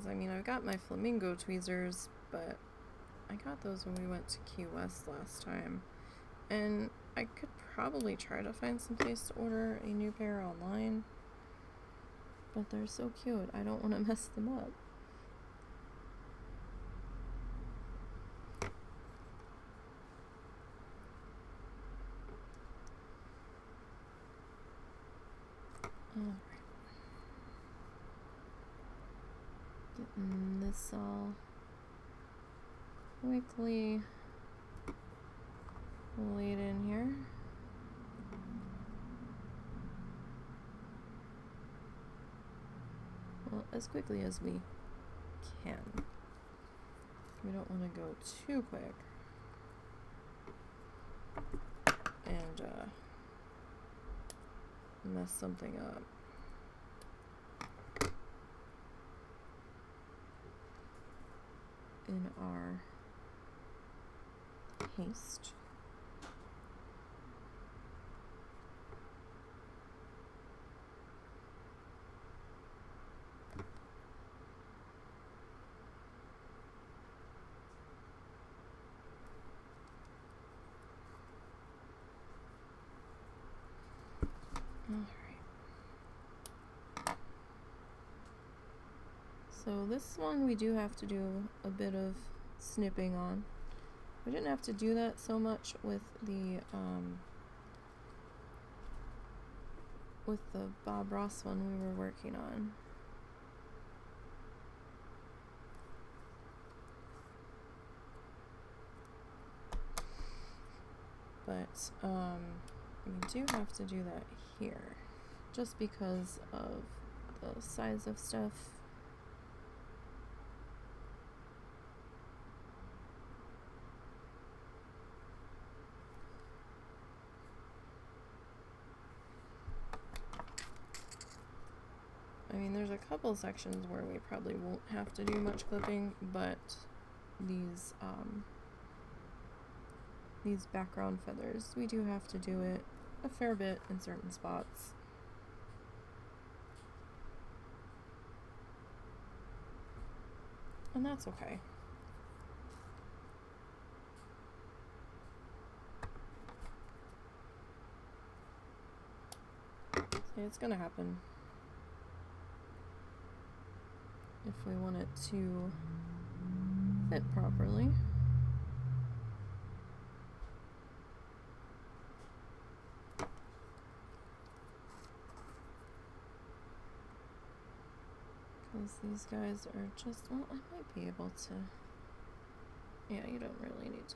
I mean, I've got my flamingo tweezers, but I got those when we went to Key West last time. And I could probably try to find some place to order a new pair online. But they're so cute, I don't want to mess them up. Alright. Getting this all quickly laid in here. Well, as quickly as we can. We don't want to go too quick and mess something up. In our paste. So this one we do have to do a bit of snipping on. We didn't have to do that so much with the Bob Ross one we were working on. But we do have to do that here, just because of the size of stuff. I mean, there's a couple sections where we probably won't have to do much clipping, but these background feathers, we do have to do it a fair bit in certain spots. And that's okay. See, it's gonna happen. If we want it to fit properly. Because these guys are just, well, I might be able to, yeah, you don't really need to.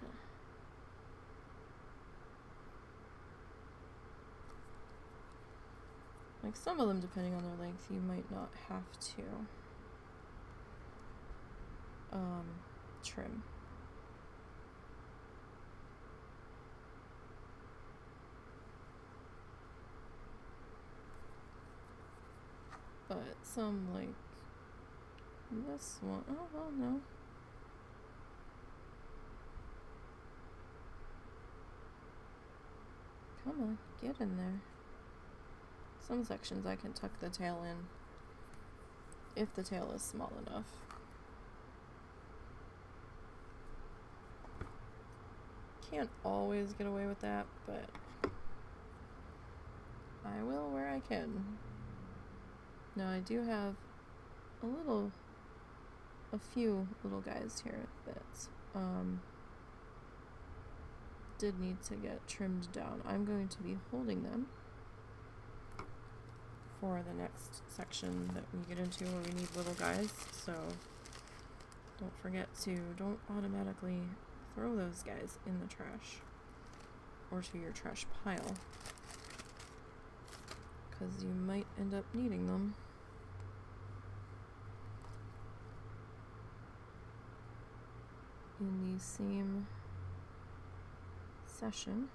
Like some of them, depending on their length, you might not have to trim. But some, like, this one, oh, well, no. Come on, get in there. Some sections I can tuck the tail in if the tail is small enough. Can't always get away with that, but I will where I can. Now I do have a few little guys here that did need to get trimmed down. I'm going to be holding them for the next section that we get into where we need little guys, so don't automatically throw those guys in the trash or to your trash pile, because you might end up needing them. In the same session.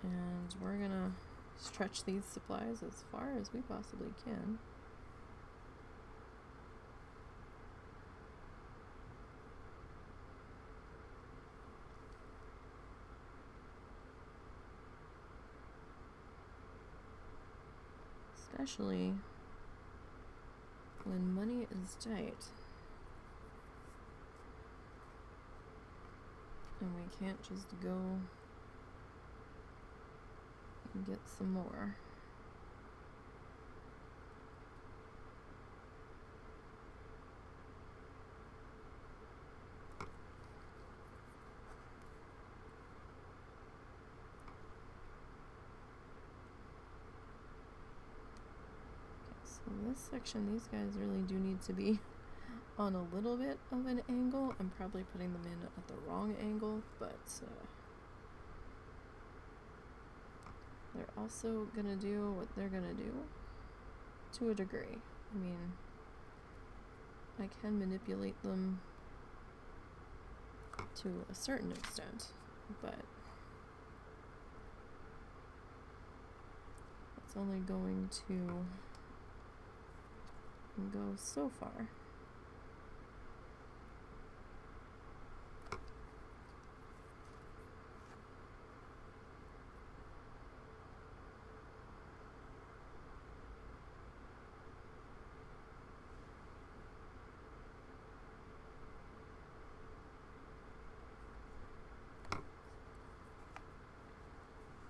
And we're gonna stretch these supplies as far as we possibly can. Especially when money is tight. And we can't just go and get some more. So this section, these guys really do need to be on a little bit of an angle. I'm probably putting them in at the wrong angle, but they're also gonna do what they're gonna do to a degree. I mean, I can manipulate them to a certain extent, but it's only going to go so far.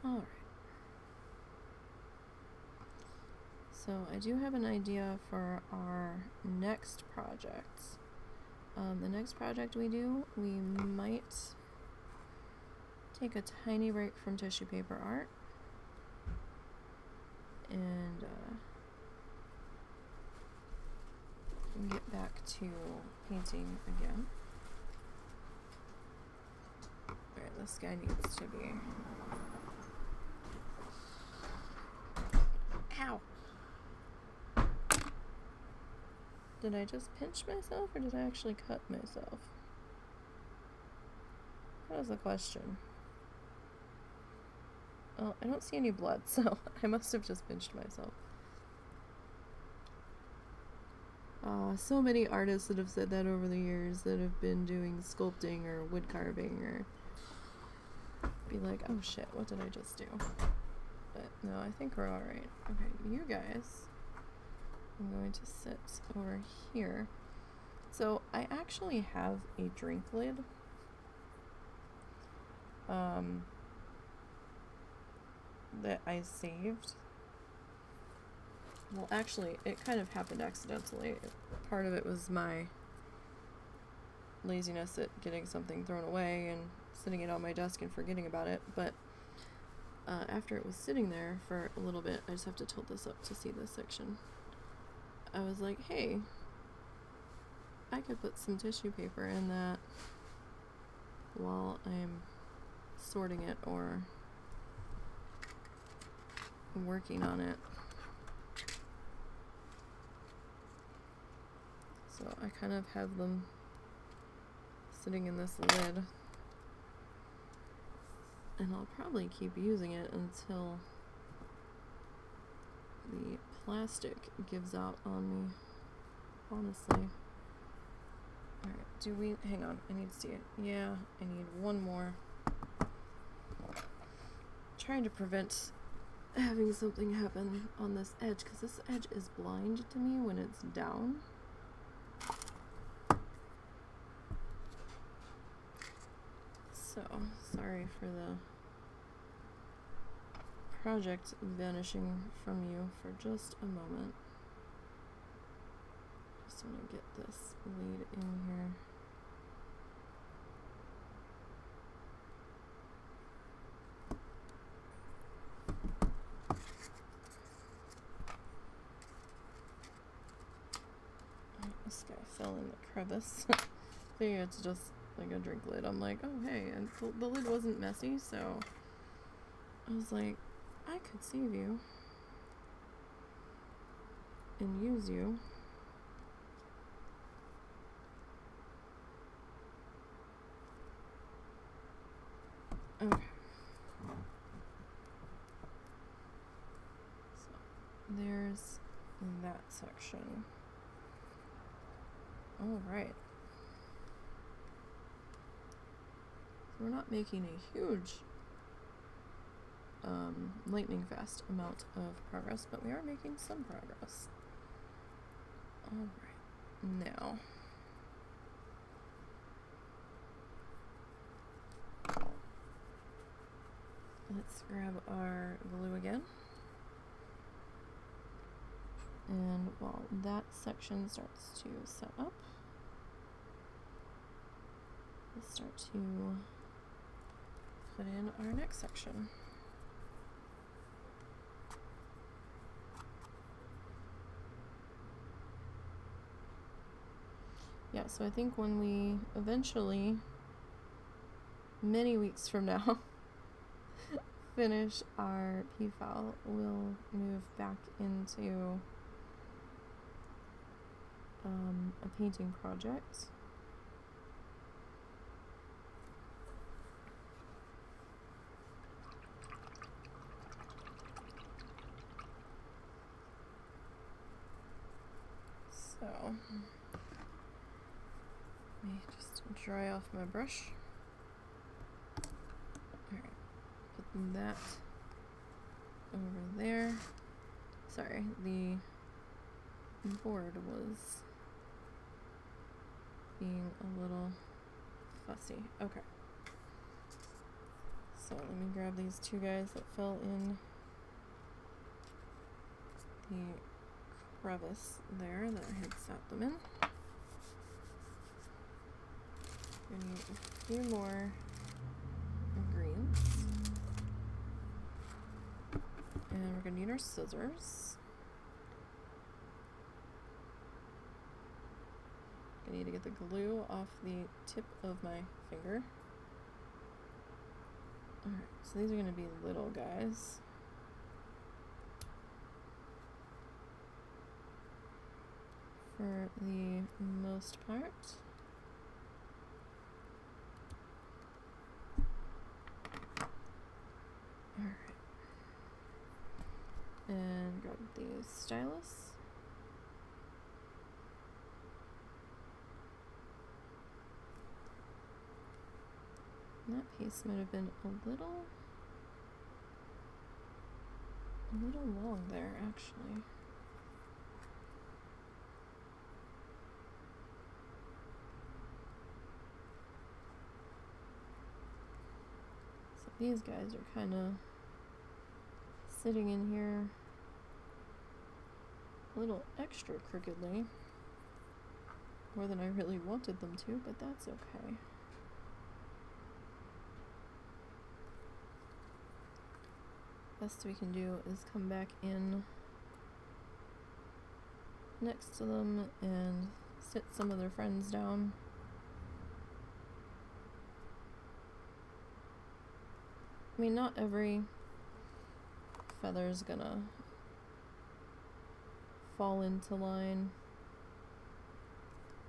Alright. So I do have an idea for our next project. The next project we do, we might take a tiny break from tissue paper art and get back to painting again. Alright, this guy needs to be... Ow! Did I just pinch myself or did I actually cut myself? That was the question. Well, I don't see any blood, so I must have just pinched myself. So many artists that have said that over the years that have been doing sculpting or wood carving or be like, oh shit, what did I just do? But no, I think we're alright. Okay, you guys, I'm going to sit over here. So I actually have a drink lid. That I saved. Well, actually, it kind of happened accidentally. Part of it was my laziness at getting something thrown away and sitting it on my desk and forgetting about it, but after it was sitting there for a little bit, I just have to tilt this up to see this section. I was like, hey, I could put some tissue paper in that while I'm sorting it or working on it. So I kind of have them sitting in this lid. And I'll probably keep using it until the plastic gives out on me, honestly. Alright, hang on, I need to see it. Yeah, I need one more. Trying to prevent having something happen on this edge, because this edge is blind to me when it's down. So, sorry for the project vanishing from you for just a moment. Just want to get this lead in here. This guy fell in the crevice. I think it's just like a drink lid. I'm like, oh hey, and the lid wasn't messy, so I was like, I could save you and use you. Okay. So there's that section. All right. So we're not making a huge lightning fast amount of progress, but we are making some progress. All right. Now, let's grab our glue again. And while that section starts to set up, we'll start to put in our next section. Yeah, so I think when we eventually, many weeks from now, finish our Peafowl, we'll move back into a painting project. So, let me just dry off my brush. Alright, put that over there. Sorry, the board was being a little fussy. Okay. So let me grab these two guys that fell in the crevice there that I had sat them in. We're gonna need a few more greens. And we're gonna need our scissors. I need to get the glue off the tip of my finger. Alright, so these are going to be little guys. For the most part. Alright. And grab the stylus. That piece might have been a little long there, actually. So these guys are kind of sitting in here a little extra crookedly, more than I really wanted them to, but that's okay. Best we can do is come back in next to them and sit some of their friends down. I mean, not every feather's gonna fall into line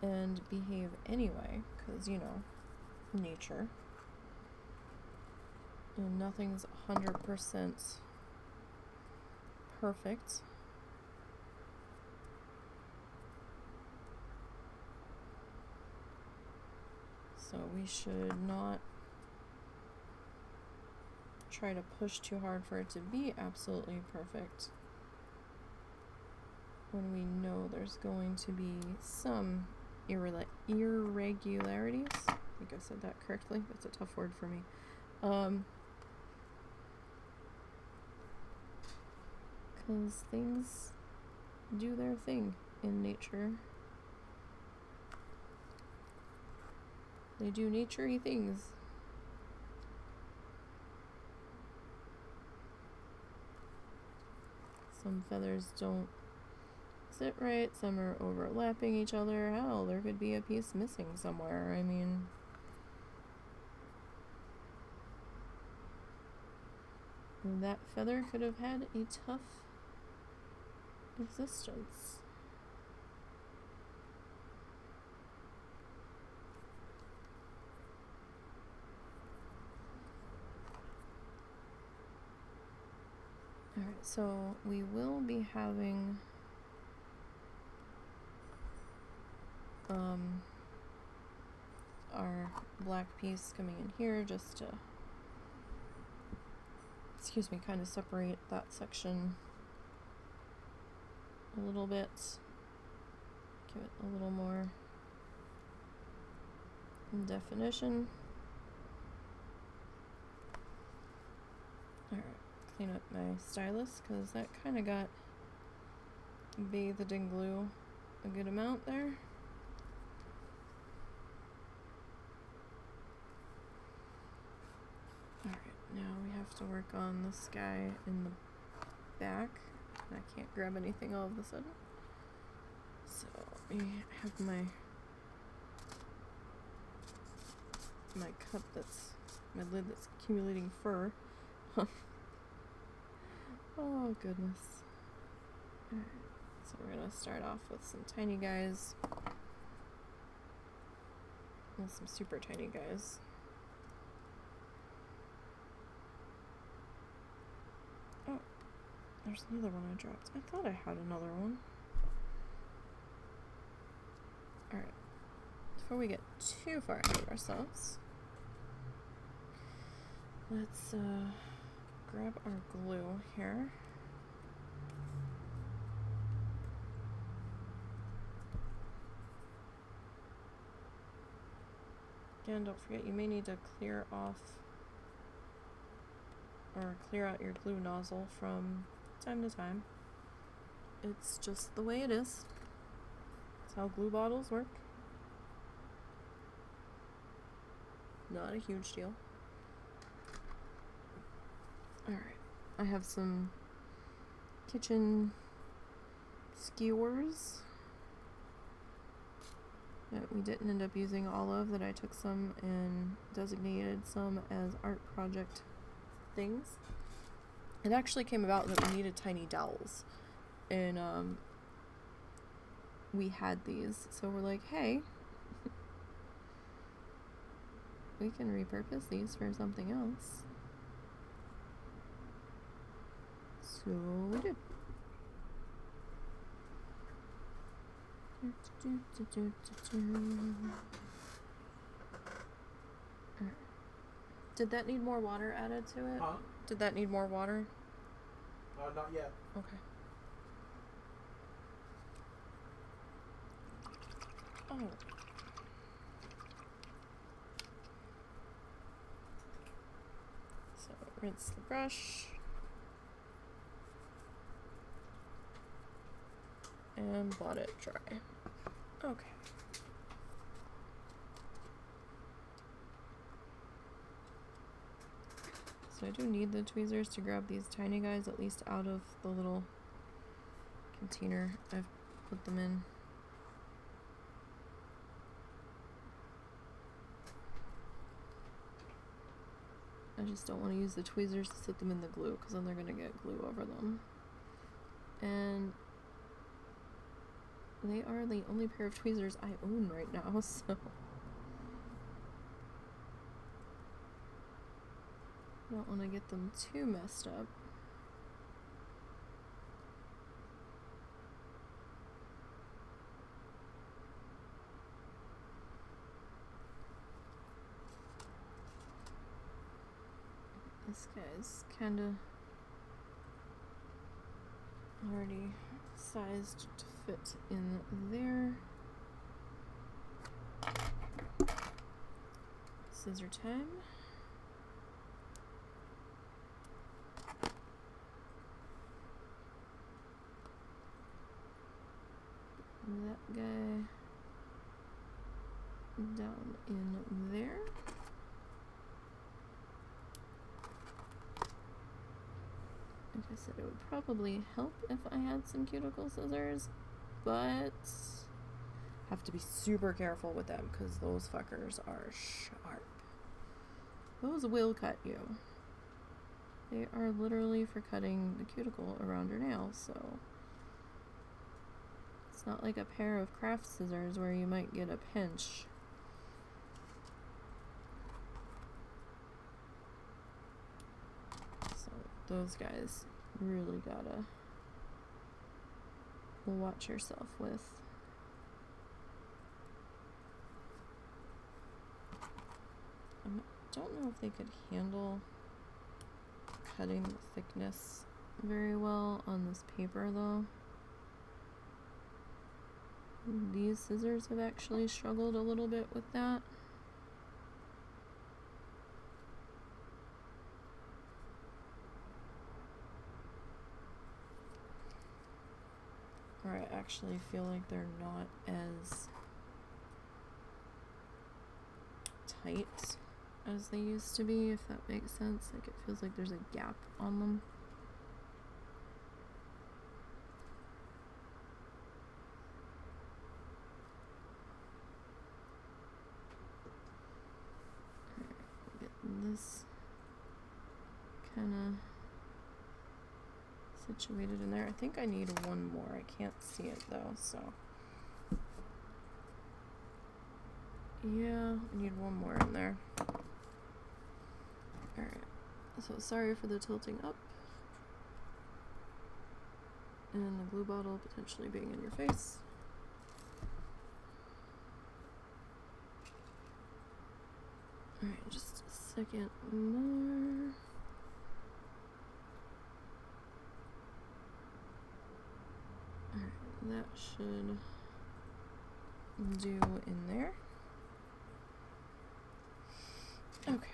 and behave anyway, because, you know, nature. And nothing's 100% perfect. So we should not try to push too hard for it to be absolutely perfect when we know there's going to be some irregularities. I think I said that correctly. That's a tough word for me. Because things do their thing in nature. They do nature-y things. Some feathers don't sit right, some are overlapping each other. Hell, there could be a piece missing somewhere. I mean, that feather could have had a tough existence. Alright, so we will be having our black piece coming in here just to, excuse me, kind of separate that section a little bit, give it a little more definition. Alright, clean up my stylus because that kind of got bathed in glue a good amount there. Alright, now we have to work on this guy in the back. I can't grab anything all of a sudden. So we have my cup that's, my lid that's accumulating fur. Oh goodness. Alright, so we're gonna start off with some tiny guys. And some super tiny guys. Oh, there's another one I dropped. I thought I had another one. Alright, before we get too far ahead of ourselves, let's grab our glue here. Again, don't forget you may need to clear off or clear out your glue nozzle from time to time. It's just the way it is. That's how glue bottles work. Not a huge deal. Alright, I have some kitchen skewers that we didn't end up using all of, that I took some and designated some as art project things. It actually came about that we needed tiny dowels, and we had these, so we're like, hey, we can repurpose these for something else. So we did. Did that need more water added to it? Huh? Did that need more water? Not yet. Okay. Oh. So rinse the brush. And let it dry. Okay. So I do need the tweezers to grab these tiny guys at least out of the little container I've put them in. I just don't want to use the tweezers to set them in the glue because then they're going to get glue over them. And they are the only pair of tweezers I own right now, so. Don't want to get them too messed up. This guy's kind of already sized to fit in there. Scissor time. That guy down in there. Like I said, it would probably help if I had some cuticle scissors, but have to be super careful with them because those fuckers are sharp. Those will cut you. They are literally for cutting the cuticle around your nail, so it's not like a pair of craft scissors where you might get a pinch. So those guys really gotta watch yourself with. I don't know if they could handle cutting the thickness very well on this paper though. These scissors have actually struggled a little bit with that. Or I actually feel like they're not as tight as they used to be, if that makes sense. Like it feels like there's a gap on them. This kind of situated in there. I think I need one more. I can't see it though, so yeah, I need one more in there. Alright, so sorry for the tilting up and the glue bottle potentially being in your face. Alright, just a second more. Alright, that should do in there. Okay.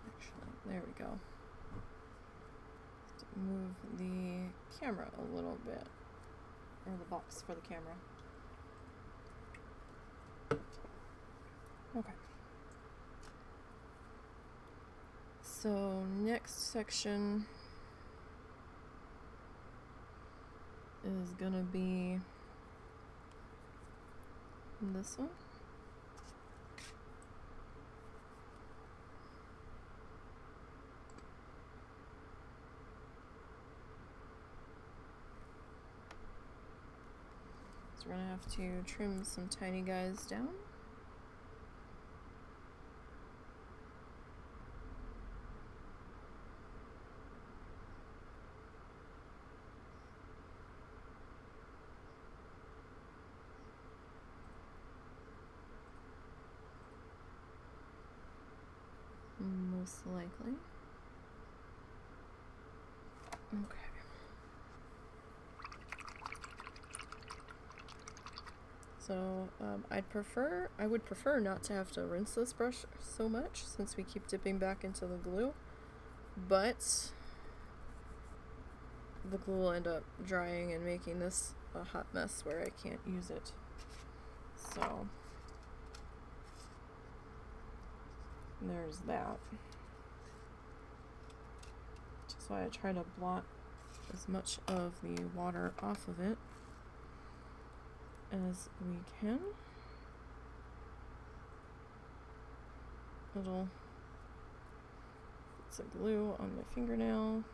Actually, there we go. Move the camera a little bit, or the box for the camera. Okay. So next section is gonna be this one. We're gonna have to trim some tiny guys down. Most likely. Okay. So I would prefer not to have to rinse this brush so much since we keep dipping back into the glue, but the glue will end up drying and making this a hot mess where I can't use it. So there's that. Which is why I try to blot as much of the water off of it as we can. Little bits of glue on my fingernail.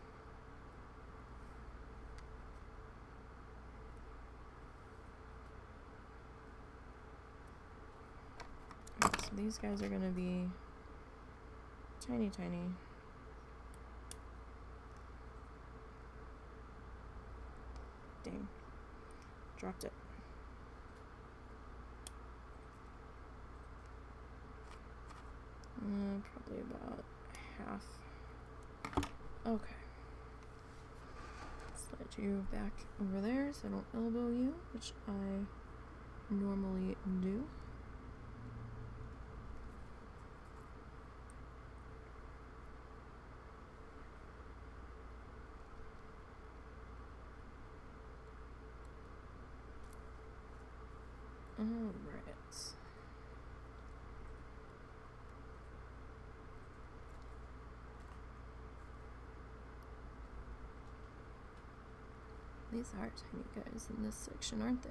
these guys are gonna be tiny, tiny. Dang. Dropped it. Probably about half. Okay. Slide you back over there so I don't elbow you, which I normally do. Alright. These are tiny guys in this section, aren't they?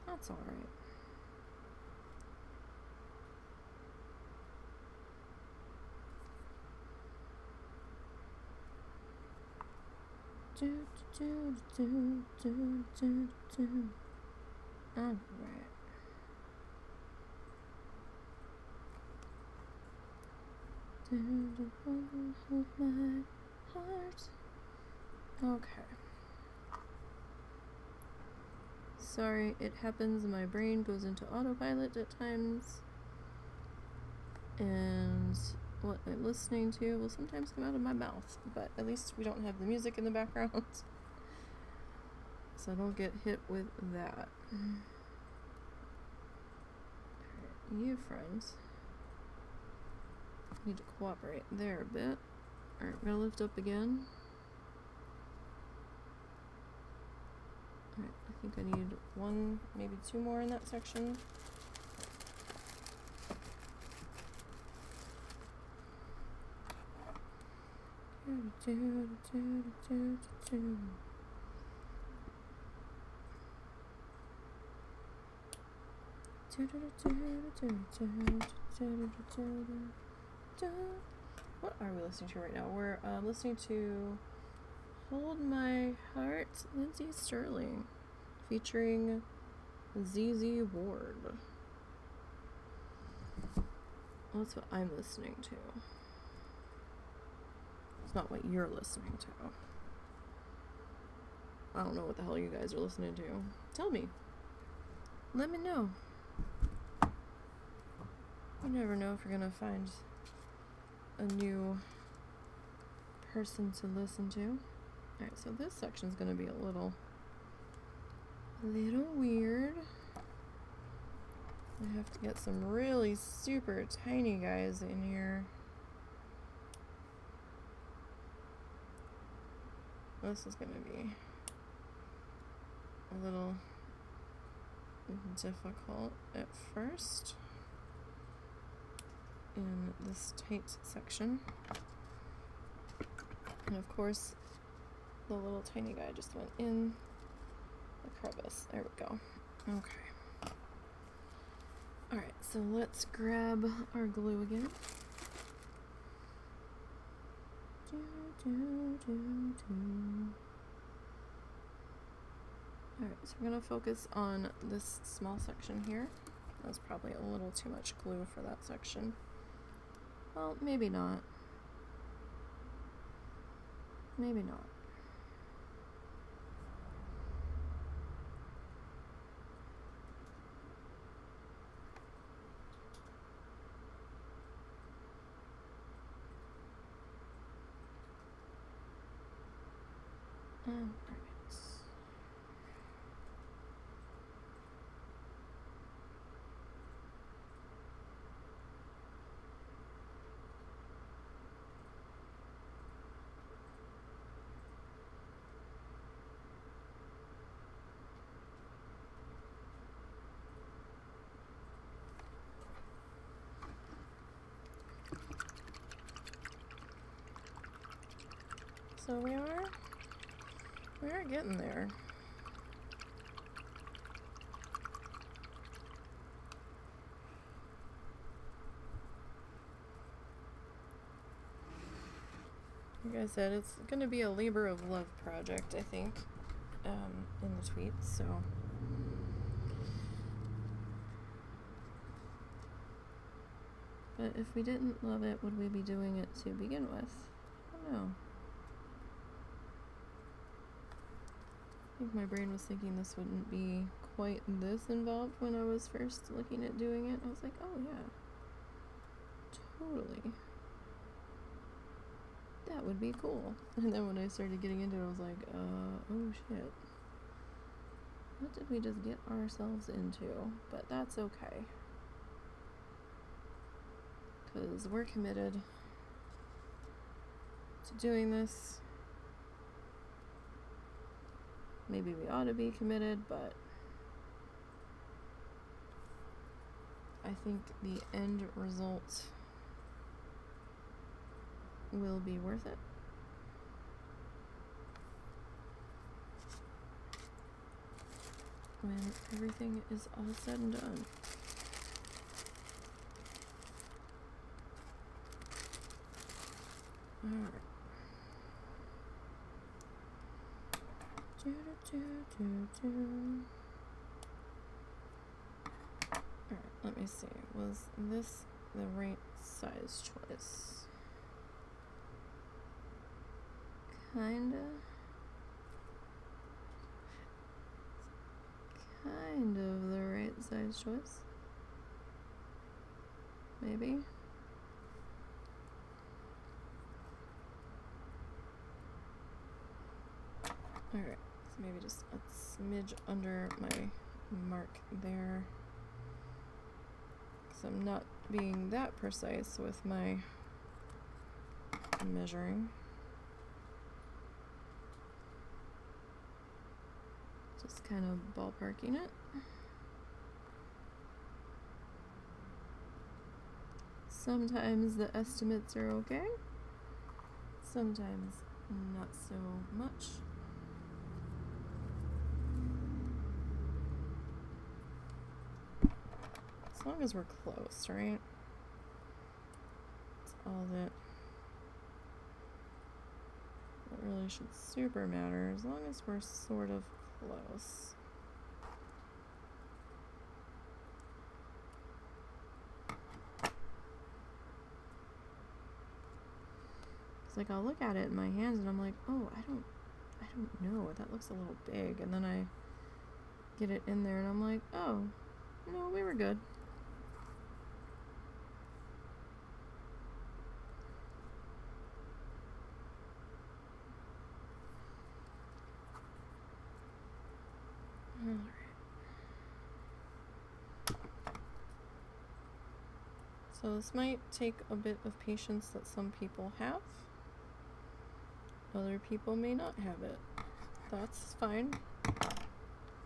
That's alright. Alright. My heart. Okay. Sorry, it happens. My brain goes into autopilot at times. And what I'm listening to will sometimes come out of my mouth. But at least we don't have the music in the background. So I don't get hit with that. Alright, you friends need to cooperate there a bit. Alright, we're gonna lift up again. Alright, I think I need one, maybe two more in that section. What are we listening to right now? We're listening to Hold My Heart, Lindsay Sterling, featuring ZZ Ward. That's what I'm listening to. It's not what you're listening to. I don't know what the hell you guys are listening to. Tell me. Let me know. You never know if you're gonna find a new person to listen to. Alright, so this section's gonna be a little weird. I have to get some really super tiny guys in here. This is gonna be a little difficult at first in this tight section. And of course, the little tiny guy just went in the crevice. There we go. Okay. Alright, so let's grab our glue again. Alright, so we're going to focus on this small section here. That was probably a little too much glue for that section. Well, maybe not. Maybe not. Alright. So we are getting there. Like I said, it's going to be a labor of love project, I think, in the tweets, so But if we didn't love it, would we be doing it to begin with? I don't know. I think my brain was thinking this wouldn't be quite this involved when I was first looking at doing it. I was like, oh yeah, totally. That would be cool. And then when I started getting into it, I was like, oh shit. What did we just get ourselves into? But that's okay. Because we're committed to doing this. Maybe we ought to be committed, but I think the end result will be worth it. When everything is all said and done. Alright. Alright, let me see. Was this the right size choice? Kind of the right size choice. Maybe. Alright, so maybe just a smidge under my mark there. Because I'm not being that precise with my measuring. Just kind of ballparking it. Sometimes the estimates are okay. Sometimes not so much. As long as we're close, right? That's all that really should super matter, as long as we're sort of close. It's like I'll look at it in my hands and I'm like, oh, I don't know, that looks a little big, and then I get it in there and I'm like, oh, no, we were good. Alright. So this might take a bit of patience that some people have. Other people may not have it. That's fine.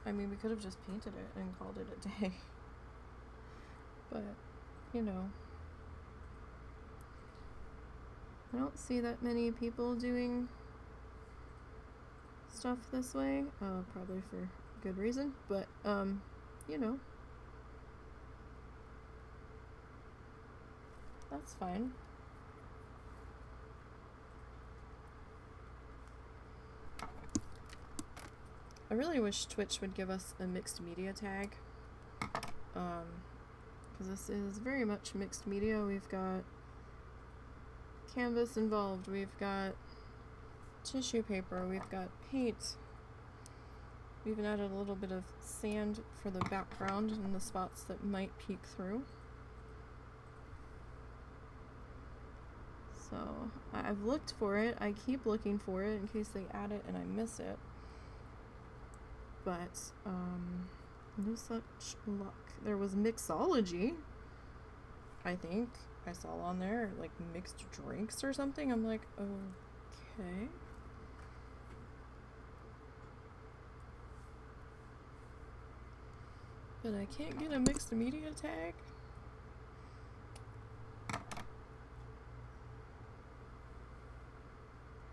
I mean, we could have just painted it and called it a day. But, you know. I don't see that many people doing stuff this way. Probably for good reason. But, you know. That's fine. I really wish Twitch would give us a mixed media tag. Because this is very much mixed media. We've got canvas involved, we've got tissue paper, we've got paint. We even added a little bit of sand for the background in the spots that might peek through. So, I've looked for it. I keep looking for it in case they add it and I miss it. But, no such luck. There was mixology, I think. I saw on there, like, mixed drinks or something. I'm like, okay. But I can't get a mixed media tag. I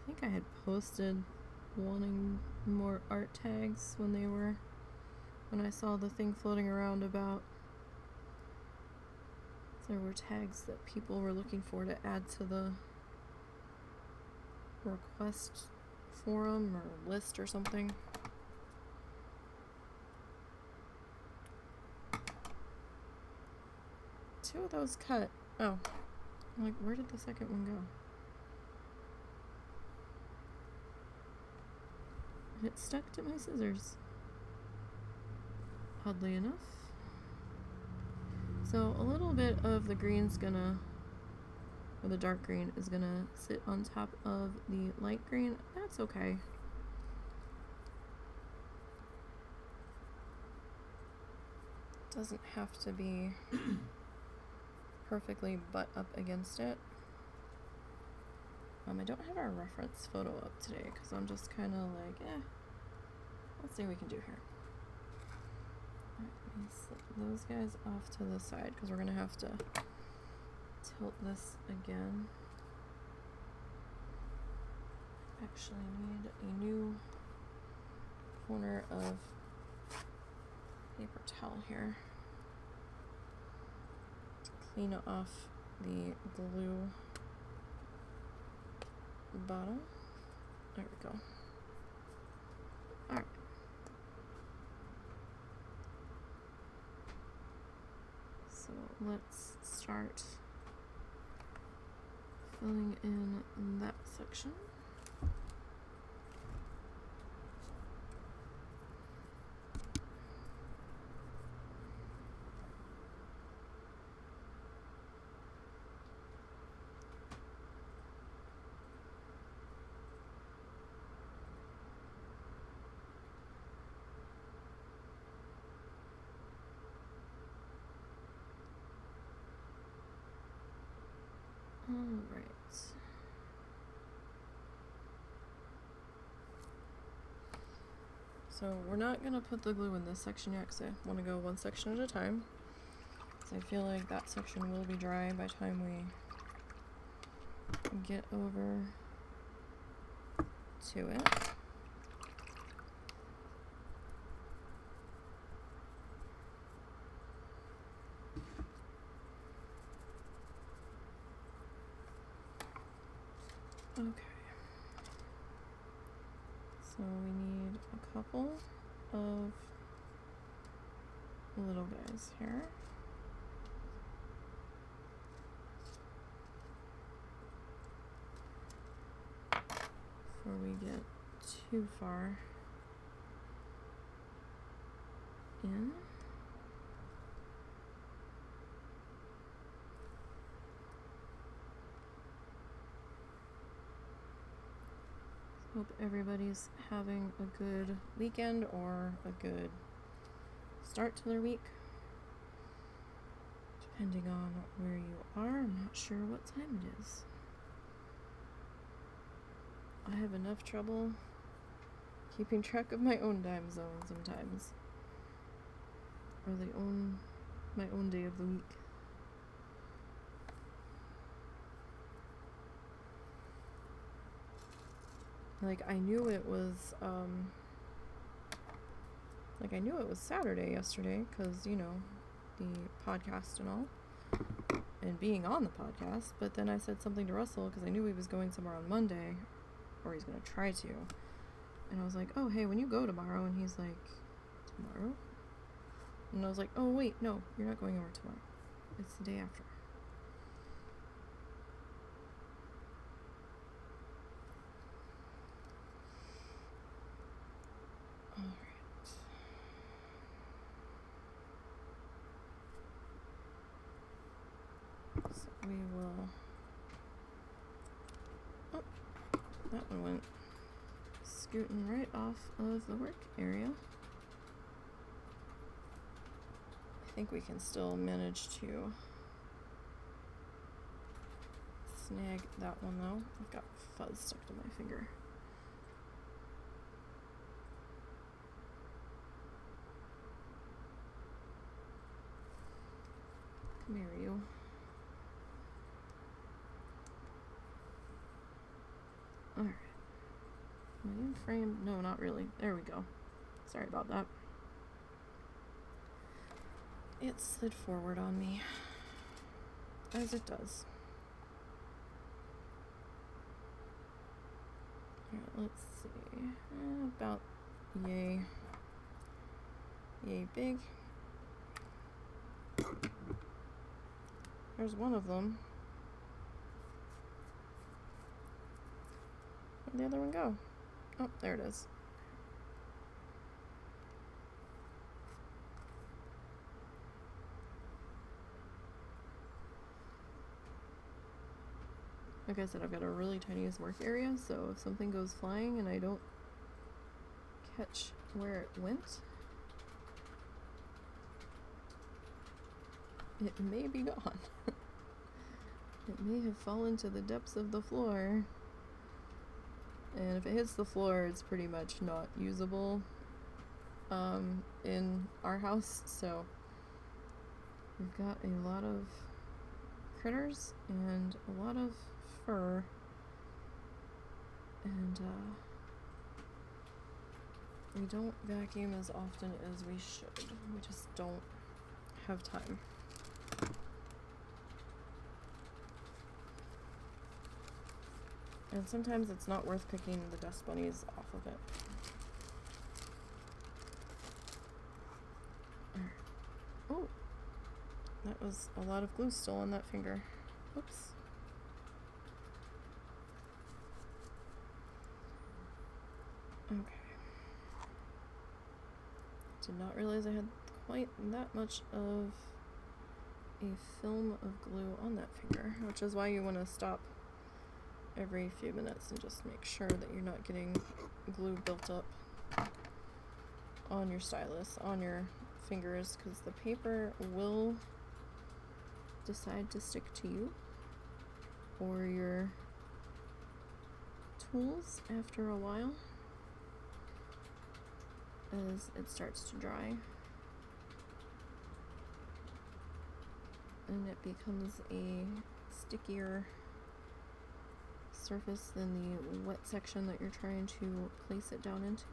think I had posted wanting more art tags when I saw the thing floating around about there were tags that people were looking for to add to the request forum or list or something. Two of those cut Oh. I'm like, where did the second one go? It stuck to my scissors. Oddly enough. So a little bit of the green's gonna, or the dark green is gonna sit on top of the light green. That's okay. Doesn't have to be perfectly butt up against it. I don't have our reference photo up today because I'm just kind of like, let's see what we can do here. Alright, let me slip those guys off to the side because we're going to have to tilt this again. Actually need a new corner of paper towel here to clean off the glue bottom. There we go. Alright. So let's start filling in that section. Alright. So we're not going to put the glue in this section yet because I want to go one section at a time. So I feel like that section will be dry by the time we get over to it. Okay, so we need a couple of little guys here. Before we get too far in. Hope everybody's having a good weekend or a good start to their week. Depending on where you are, I'm not sure what time it is. I have enough trouble keeping track of my own time zone sometimes. Or my own day of the week. Like, I knew it was Saturday yesterday, because, you know, the podcast and all, and being on the podcast, but then I said something to Russell, because I knew he was going somewhere on Monday, or he's going to try to, and I was like, oh, hey, when you go tomorrow, and he's like, tomorrow? And I was like, oh, wait, no, you're not going over tomorrow, it's the day after. We will, oh, that one went scooting right off of the work area. I think we can still manage to snag that one though. I've got fuzz stuck to my finger. Come here, you. Alright. Am I in frame? No, not really. There we go. Sorry about that. It slid forward on me. As it does. Alright, let's see. About yay big. There's one of them. Where'd the other one go? Oh, there it is. Like I said, I've got a really tiny work area, so if something goes flying and I don't catch where it went, it may be gone. It may have fallen to the depths of the floor. And if it hits the floor, it's pretty much not usable in our house. So we've got a lot of critters and a lot of fur. And we don't vacuum as often as we should. We just don't have time. And sometimes it's not worth picking the dust bunnies off of it. Oh, that was a lot of glue still on that finger. Oops. Okay. Did not realize I had quite that much of a film of glue on that finger, which is why you want to stop every few minutes and just make sure that you're not getting glue built up on your stylus, on your fingers, because the paper will decide to stick to you or your tools after a while as it starts to dry, and it becomes a stickier surface than the wet section that you're trying to place it down into.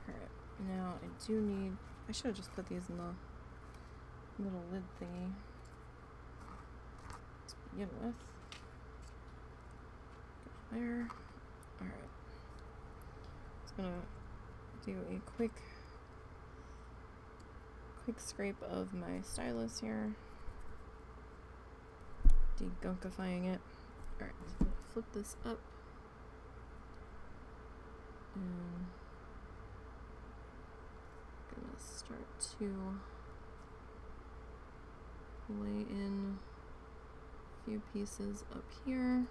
Alright, now I do need, I should have just put these in the little lid thingy begin with. Go there. Alright. Just gonna do a quick scrape of my stylus here. Degunkifying it. Alright, so I'm gonna flip this up. And I'm gonna start to lay in few pieces up here.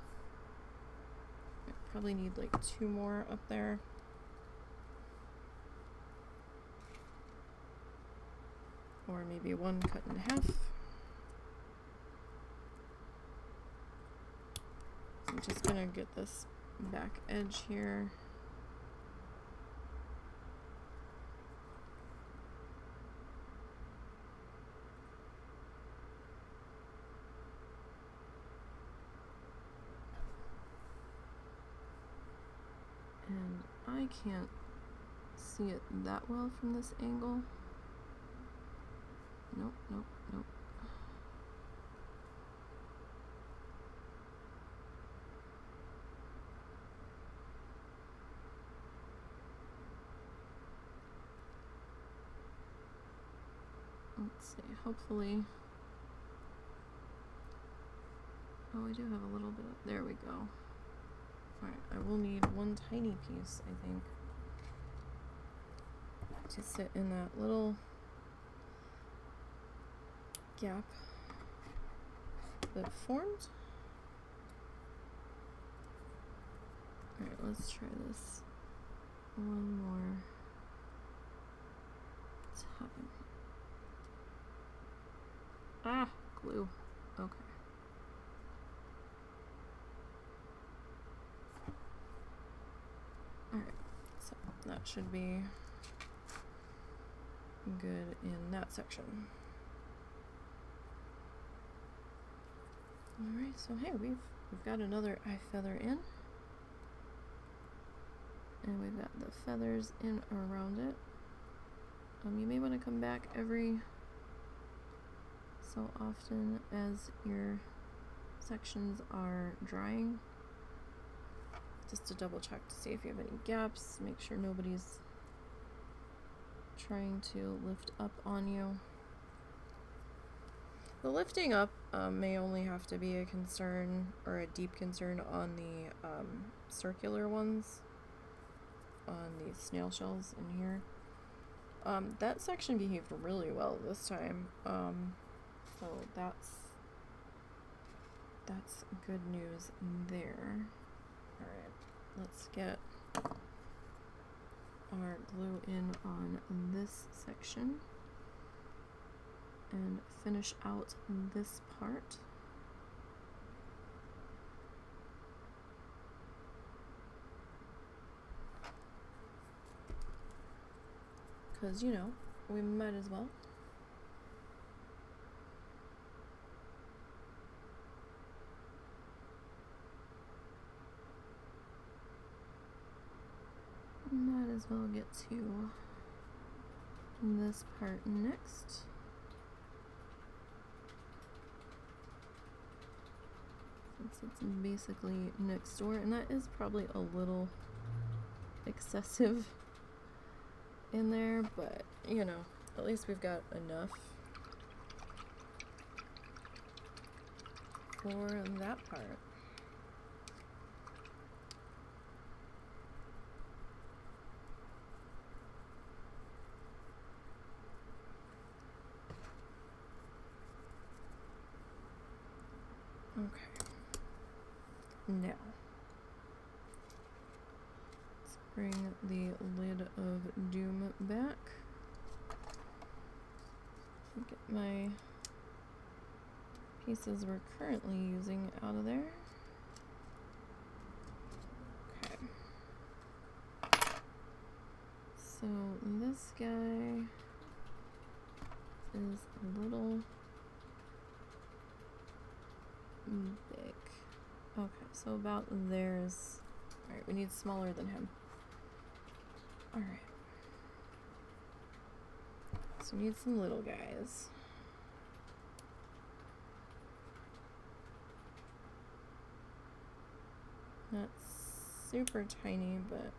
I probably need like 2 more up there. Or maybe 1 cut in half. I'm just gonna get this back edge here. And I can't see it that well from this angle. Nope, nope, nope. Let's see, hopefully. Oh, I do have a little bit of, there we go. Alright, I will need 1 tiny piece, I think, to sit in that little gap that formed. Alright, let's try this 1 more time. Ah, glue. Okay. Alright, so that should be good in that section. Alright, so hey, we've got another eye feather in. And we've got the feathers in around it. You may want to come back every so often as your sections are drying, just to double check to see if you have any gaps, make sure nobody's trying to lift up on you. The lifting up may only have to be a concern or a deep concern on the circular ones, on the snail shells in here. That section behaved really well this time, so that's good news there. Alright, let's get our glue in on this section and finish out this part. Because, you know, we might as well. Might as well get to this part next. Since it's basically next door, and that is probably a little excessive in there, but you know, at least we've got enough for that part. Okay. Now, let's bring the lid of Doom back. Get my pieces we're currently using out of there. Okay. So this guy is a little big. Okay, so about there's... Alright, we need smaller than him. Alright. So we need some little guys. Not super tiny, but...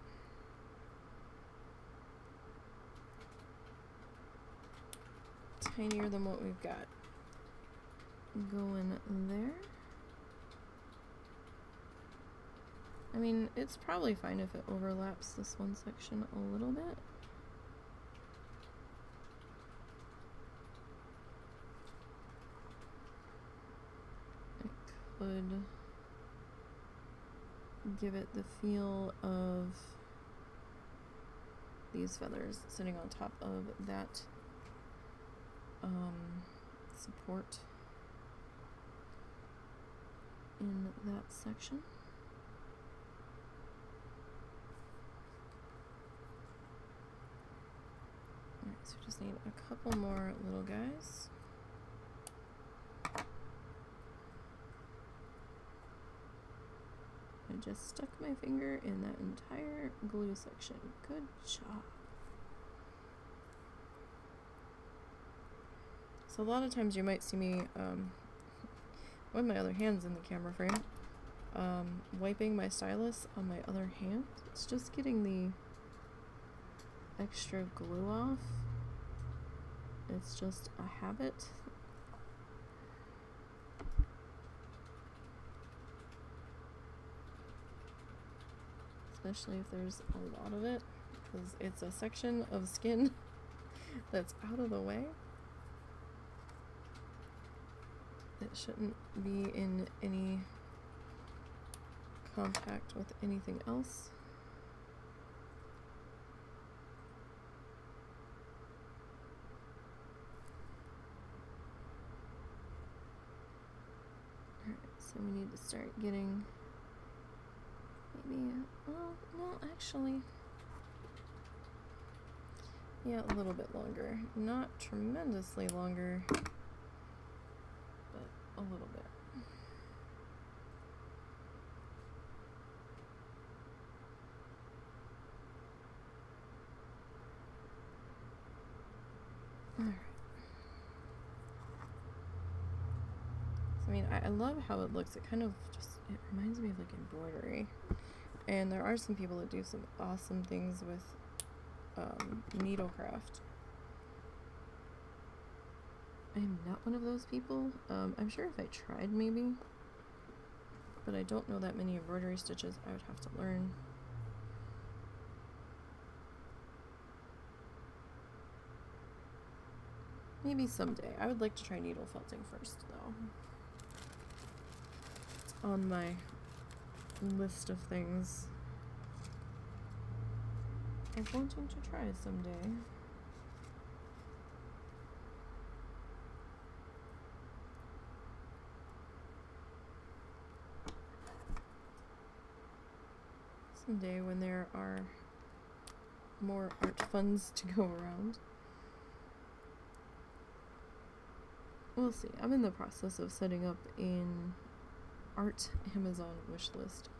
tinier than what we've got going there. I mean, it's probably fine if it overlaps this one section a little bit. It could give it the feel of these feathers sitting on top of that support in that section. Alright, so we just need a couple more little guys. I just stuck my finger in that entire glue section. Good job. So a lot of times you might see me, with my other hand's in the camera frame, wiping my stylus on my other hand. It's just getting the extra glue off. It's just a habit. Especially if there's a lot of it, because it's a section of skin that's out of the way. It shouldn't be in any contact with anything else. Alright, so we need to start getting maybe, well, no, actually, yeah, a little bit longer. Not tremendously longer, a little bit. Alright. So, I mean, I love how it looks. It kind of just, it reminds me of like embroidery. And there are some people that do some awesome things with needlecraft. I am not one of those people. I'm sure if I tried, maybe. But I don't know that many embroidery stitches I would have to learn. Maybe someday. I would like to try needle felting first, though. It's on my list of things I'm wanting to try someday. Someday when there are more art funds to go around. We'll see. I'm in the process of setting up an art Amazon wish list.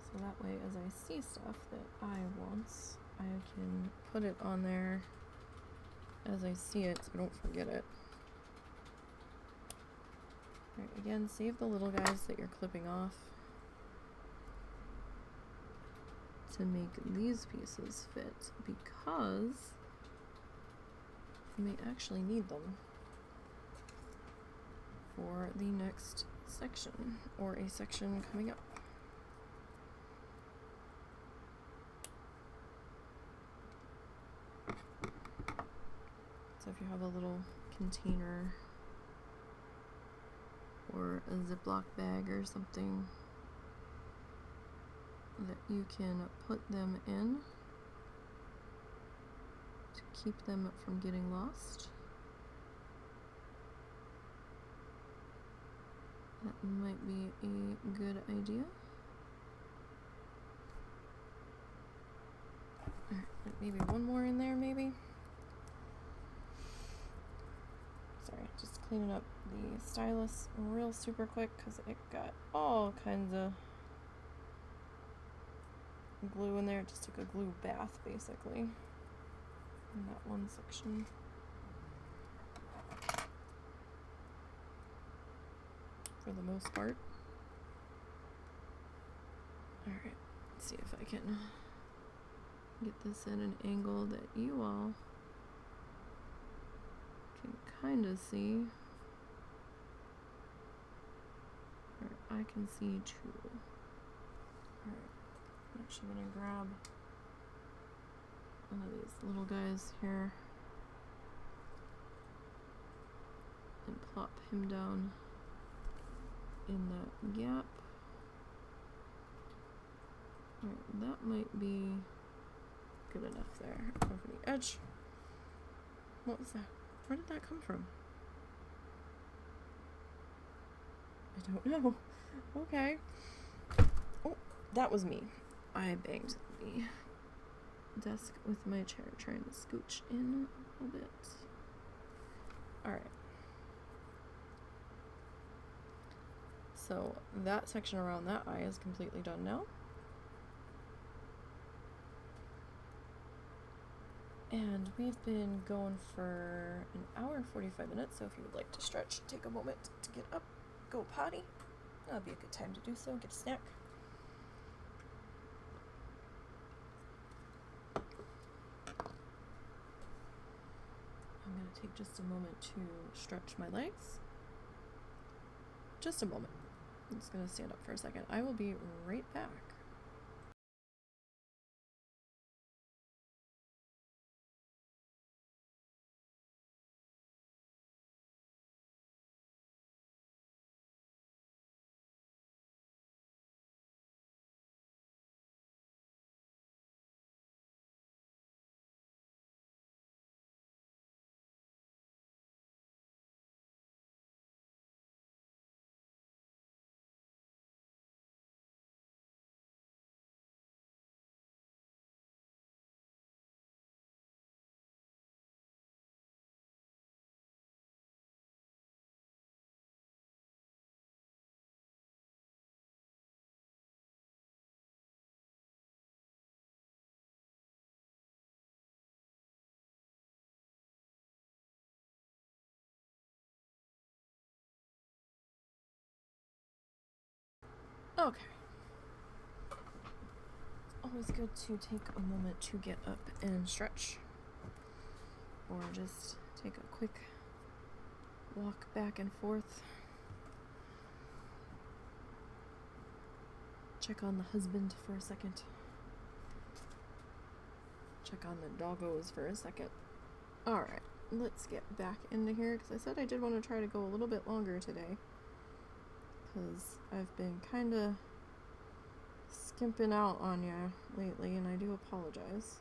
So that way, as I see stuff that I want, I can put it on there as I see it so I don't forget it. Alright, again, save the little guys that you're clipping off to make these pieces fit, because you may actually need them for the next section, or a section coming up. So if you have a little container or a Ziploc bag or something that you can put them in to keep them from getting lost, that might be a good idea. Alright, maybe one more in there, maybe? Sorry, just cleaning up the stylus real super quick because it got all kinds of glue in there. It just took a glue bath basically in that one section. For the most part. Alright, let's see if I can get this at an angle that you all can kind of see, or I can see too. Alright, I'm actually gonna grab one of these little guys here and plop him down in that gap. Alright, that might be good enough there. Over the edge. What was that? Where did that come from? I don't know. Okay. Oh, that was me. I banged the desk with my chair, trying to scooch in a little bit. Alright. So that section around that eye is completely done now. And we've been going for an hour and 45 minutes, so if you would like to stretch, take a moment to get up, go potty. That'll be a good time to do so, get a snack. I'm going to take just a moment to stretch my legs. Just a moment. I'm just going to stand up for a second. I will be right back. Okay. Always good to take a moment to get up and stretch, or just take a quick walk back and forth. Check on the husband for a second. Check on the doggos for a second. Alright, let's get back into here, because I said I did want to try to go a little bit longer today, because I've been kind of skimping out on ya lately, and I do apologize.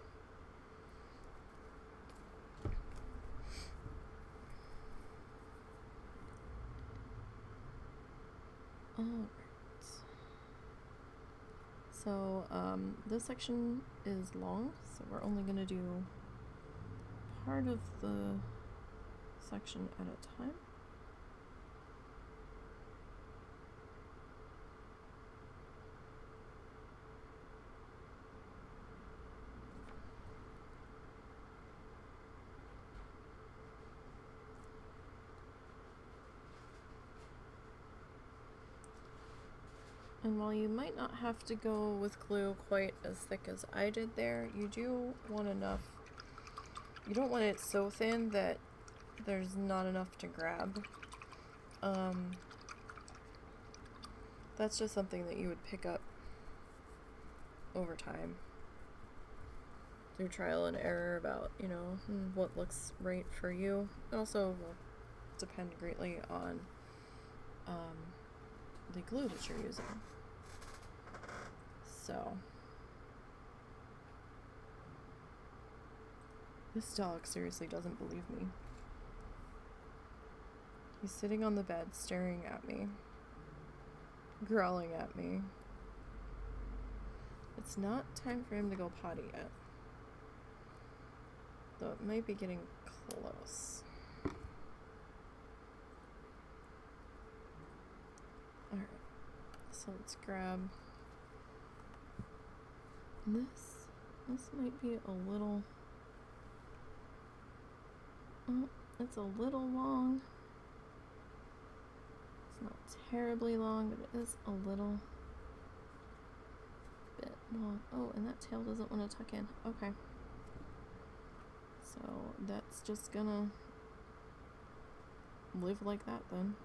Alright. So, this section is long, so we're only going to do part of the section at a time. And while you might not have to go with glue quite as thick as I did there, you do want enough. You don't want it so thin that there's not enough to grab. That's just something that you would pick up over time through trial and error about, you know, what looks right for you. It also will depend greatly on the glue that you're using. So, this dog seriously doesn't believe me. He's sitting on the bed staring at me, growling at me. It's not time for him to go potty yet, though it might be getting close. Alright, so let's grab this. This might be a little, it's a little long. It's not terribly long, but it is a little bit long. Oh, and that tail doesn't want to tuck in. Okay. So that's just gonna live like that then.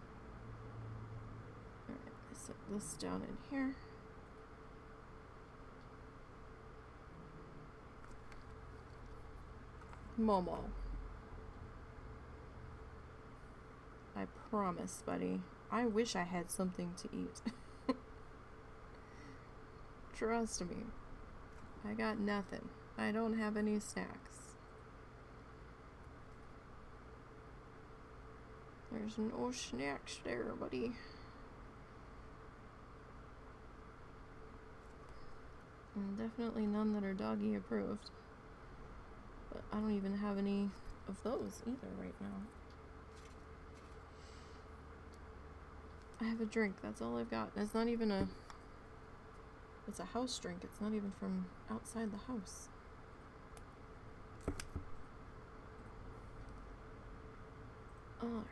Alright, I set this down in here. Momo. I promise, buddy. I wish I had something to eat. Trust me. I got nothing. I don't have any snacks. There's no snacks there, buddy. And definitely none that are doggy approved. But I don't even have any of those either right now. I have a drink, that's all I've got. It's not even a... It's a house drink, it's not even from outside the house. Alright.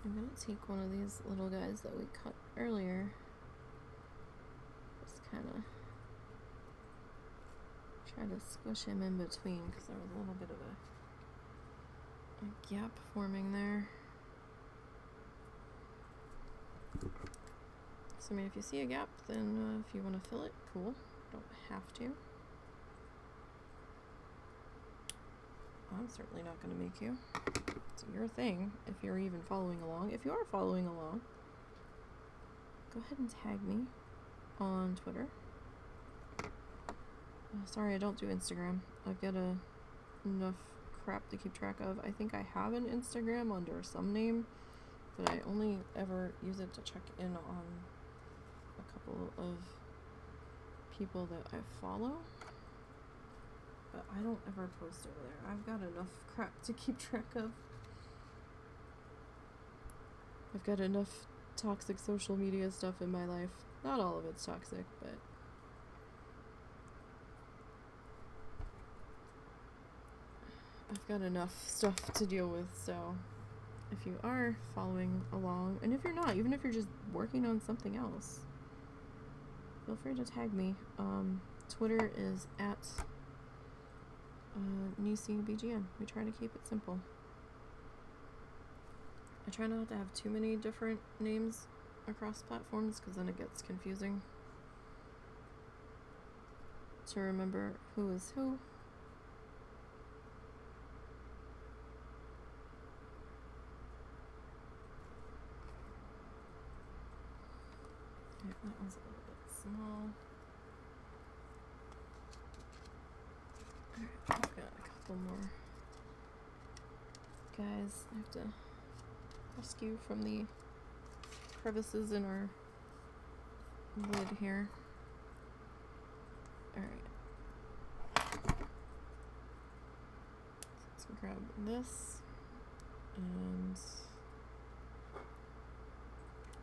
I'm gonna take one of these little guys that we cut earlier. Just kind of try to squish him in between because there was a little bit of a gap forming there. So I mean, if you see a gap, then if you want to fill it, cool. Don't have to. I'm certainly not going to make you. It's your thing, if you're even following along. If you are following along, go ahead and tag me on Twitter. Sorry, I don't do Instagram. I've got enough crap to keep track of. I think I have an Instagram under some name, but I only ever use it to check in on a couple of people that I follow. But I don't ever post over there. I've got enough crap to keep track of. I've got enough toxic social media stuff in my life. Not all of it's toxic, but I've got enough stuff to deal with, so if you are following along, and if you're not, even if you're just working on something else, feel free to tag me. Twitter is at NisiBGN. We try to keep it simple. I try not to have too many different names across platforms because then it gets confusing to remember who is who. Yeah, that one's a little bit small. Alright, I've got a couple more guys I have to rescue from the crevices in our lid here. Alright. Let's grab this and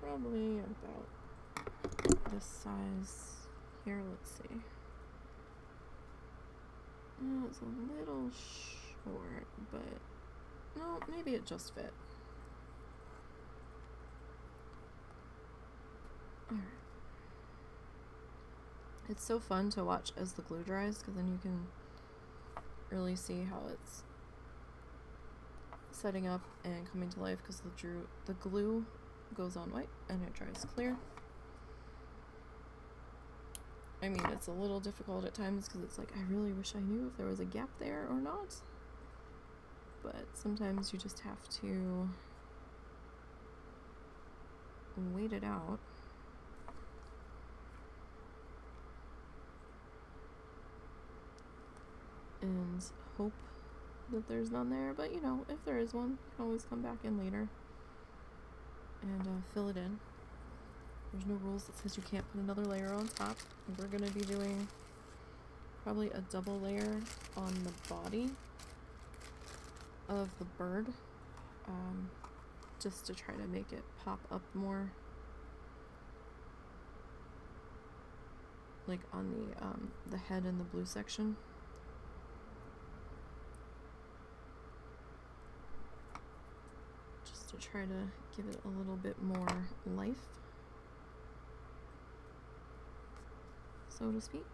probably about this size here. Let's see. Oh, it's a little short, but no, maybe it just fit. Alright. It's so fun to watch as the glue dries, because then you can really see how it's setting up and coming to life, because the glue goes on white and it dries clear. I mean, it's a little difficult at times because it's like, I really wish I knew if there was a gap there or not. But sometimes you just have to wait it out. And hope that there's none there. But, you know, if there is one, you can always come back in later and fill it in. There's no rules that says you can't put another layer on top. We're going to be doing probably a double layer on the body of the bird, just to try to make it pop up more, like on the head and the blue section. Just to try to give it a little bit more life, so to speak.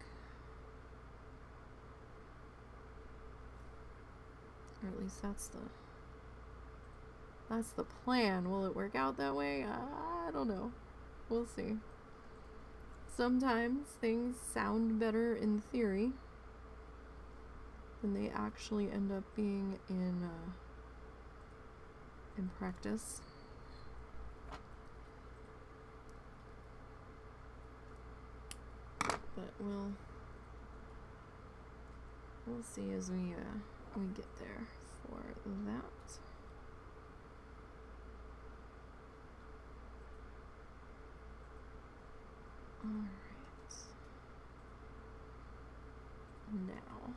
Or at least that's the plan. Will it work out that way? I don't know. We'll see. Sometimes things sound better in theory than they actually end up being in practice. But we'll see as we get there for that. Alright. Now,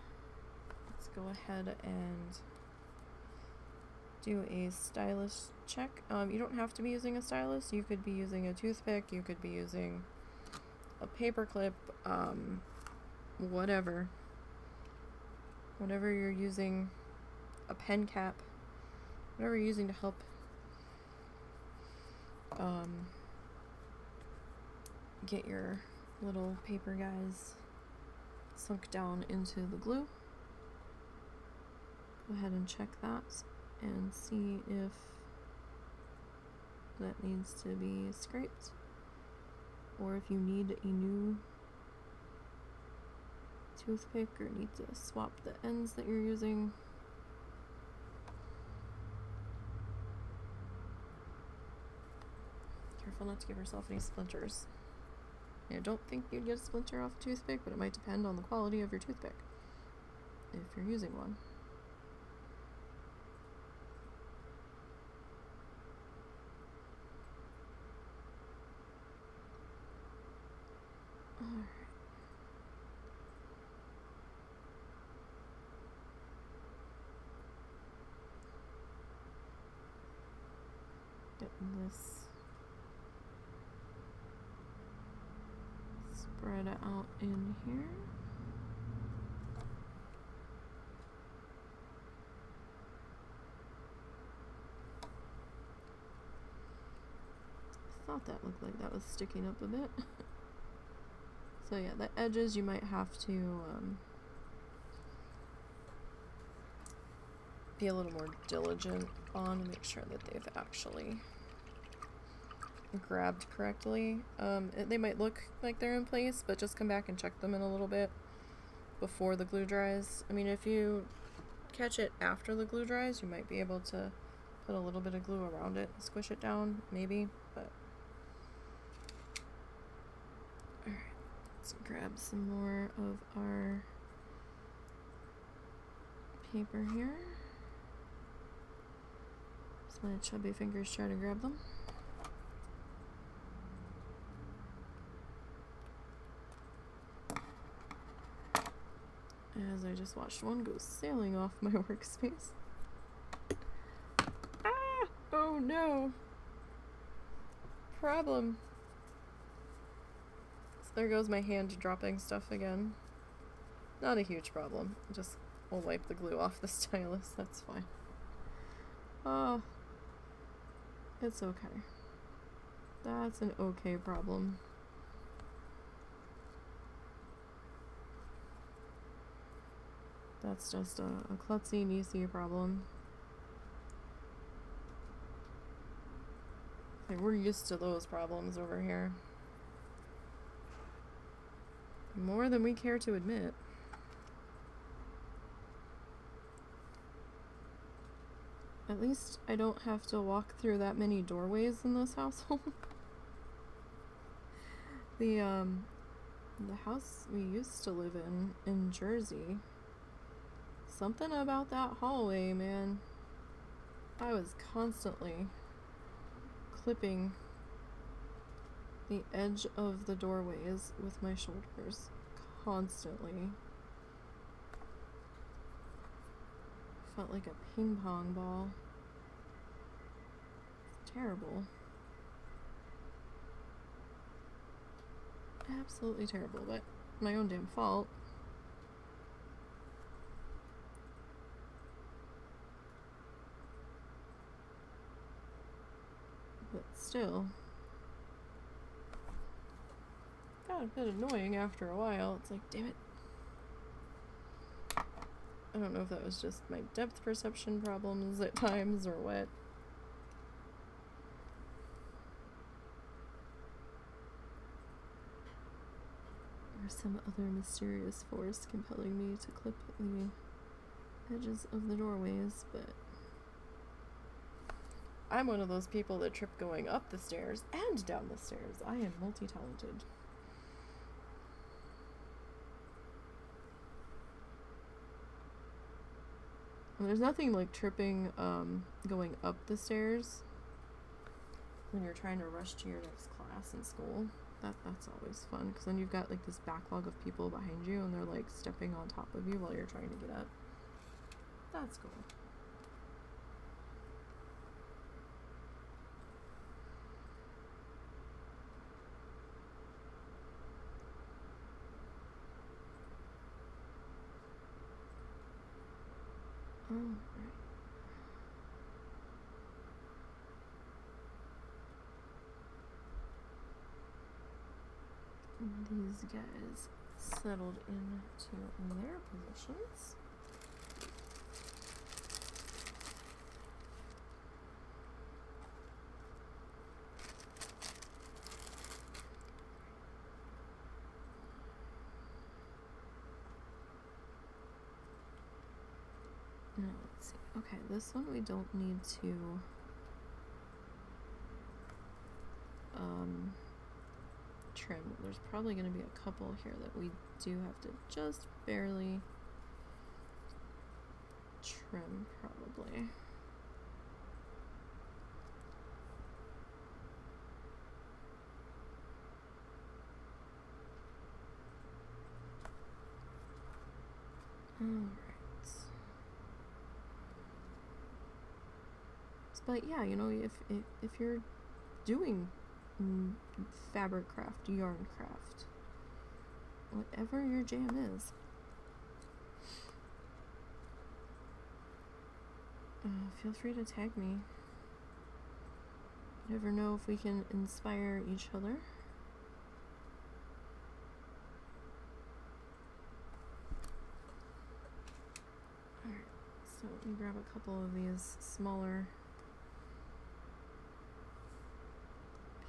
let's go ahead and do a stylus check. You don't have to be using a stylus. You could be using a toothpick. You could be using a paper clip. Whatever you're using, a pen cap, whatever you're using to help get your little paper guys sunk down into the glue. Go ahead and check that and see if that needs to be scraped, or if you need a new toothpick or need to swap the ends that you're using. Careful not to give yourself any splinters. I don't think you'd get a splinter off a toothpick, but it might depend on the quality of your toothpick if you're using one. Alright. Get this spread out in here. I thought that looked like that was sticking up a bit. So yeah, the edges you might have to be a little more diligent on and make sure that they've actually grabbed correctly. They might look like they're in place, but just come back and check them in a little bit before the glue dries. I mean, if you catch it after the glue dries, you might be able to put a little bit of glue around it and squish it down, maybe, but alright, let's grab some more of our paper here. Just my chubby fingers try to grab them. As I just watched one go sailing off my workspace. Ah! Oh no! Problem. So there goes my hand dropping stuff again. Not a huge problem. Just will wipe the glue off the stylus. That's fine. Oh. It's okay. That's an okay problem. That's just a klutzy, neesy problem. Like, we're used to those problems over here. More than we care to admit. At least I don't have to walk through that many doorways in this household. The house we used to live in Jersey, something about that hallway, man. I was constantly clipping the edge of the doorways with my shoulders. Constantly. Felt like a ping pong ball. It's terrible. Absolutely terrible, but my own damn fault. But still, got a bit annoying after a while. It's like, damn it. I don't know if that was just my depth perception problems at times or what. Or some other mysterious force compelling me to clip the edges of the doorways, but I'm one of those people that trip going up the stairs and down the stairs. I am multi-talented. And there's nothing like tripping going up the stairs when you're trying to rush to your next class in school. That's always fun, because then you've got like this backlog of people behind you and they're like stepping on top of you while you're trying to get up. That's cool. Alright. These guys settled into their positions. Now let's see. Okay, this one we don't need to trim. There's probably going to be a couple here that we do have to just barely trim, probably. Alright. But yeah, you know, if you're doing fabric craft, yarn craft, whatever your jam is. Feel free to tag me. You never know if we can inspire each other. Alright, so let me grab a couple of these smaller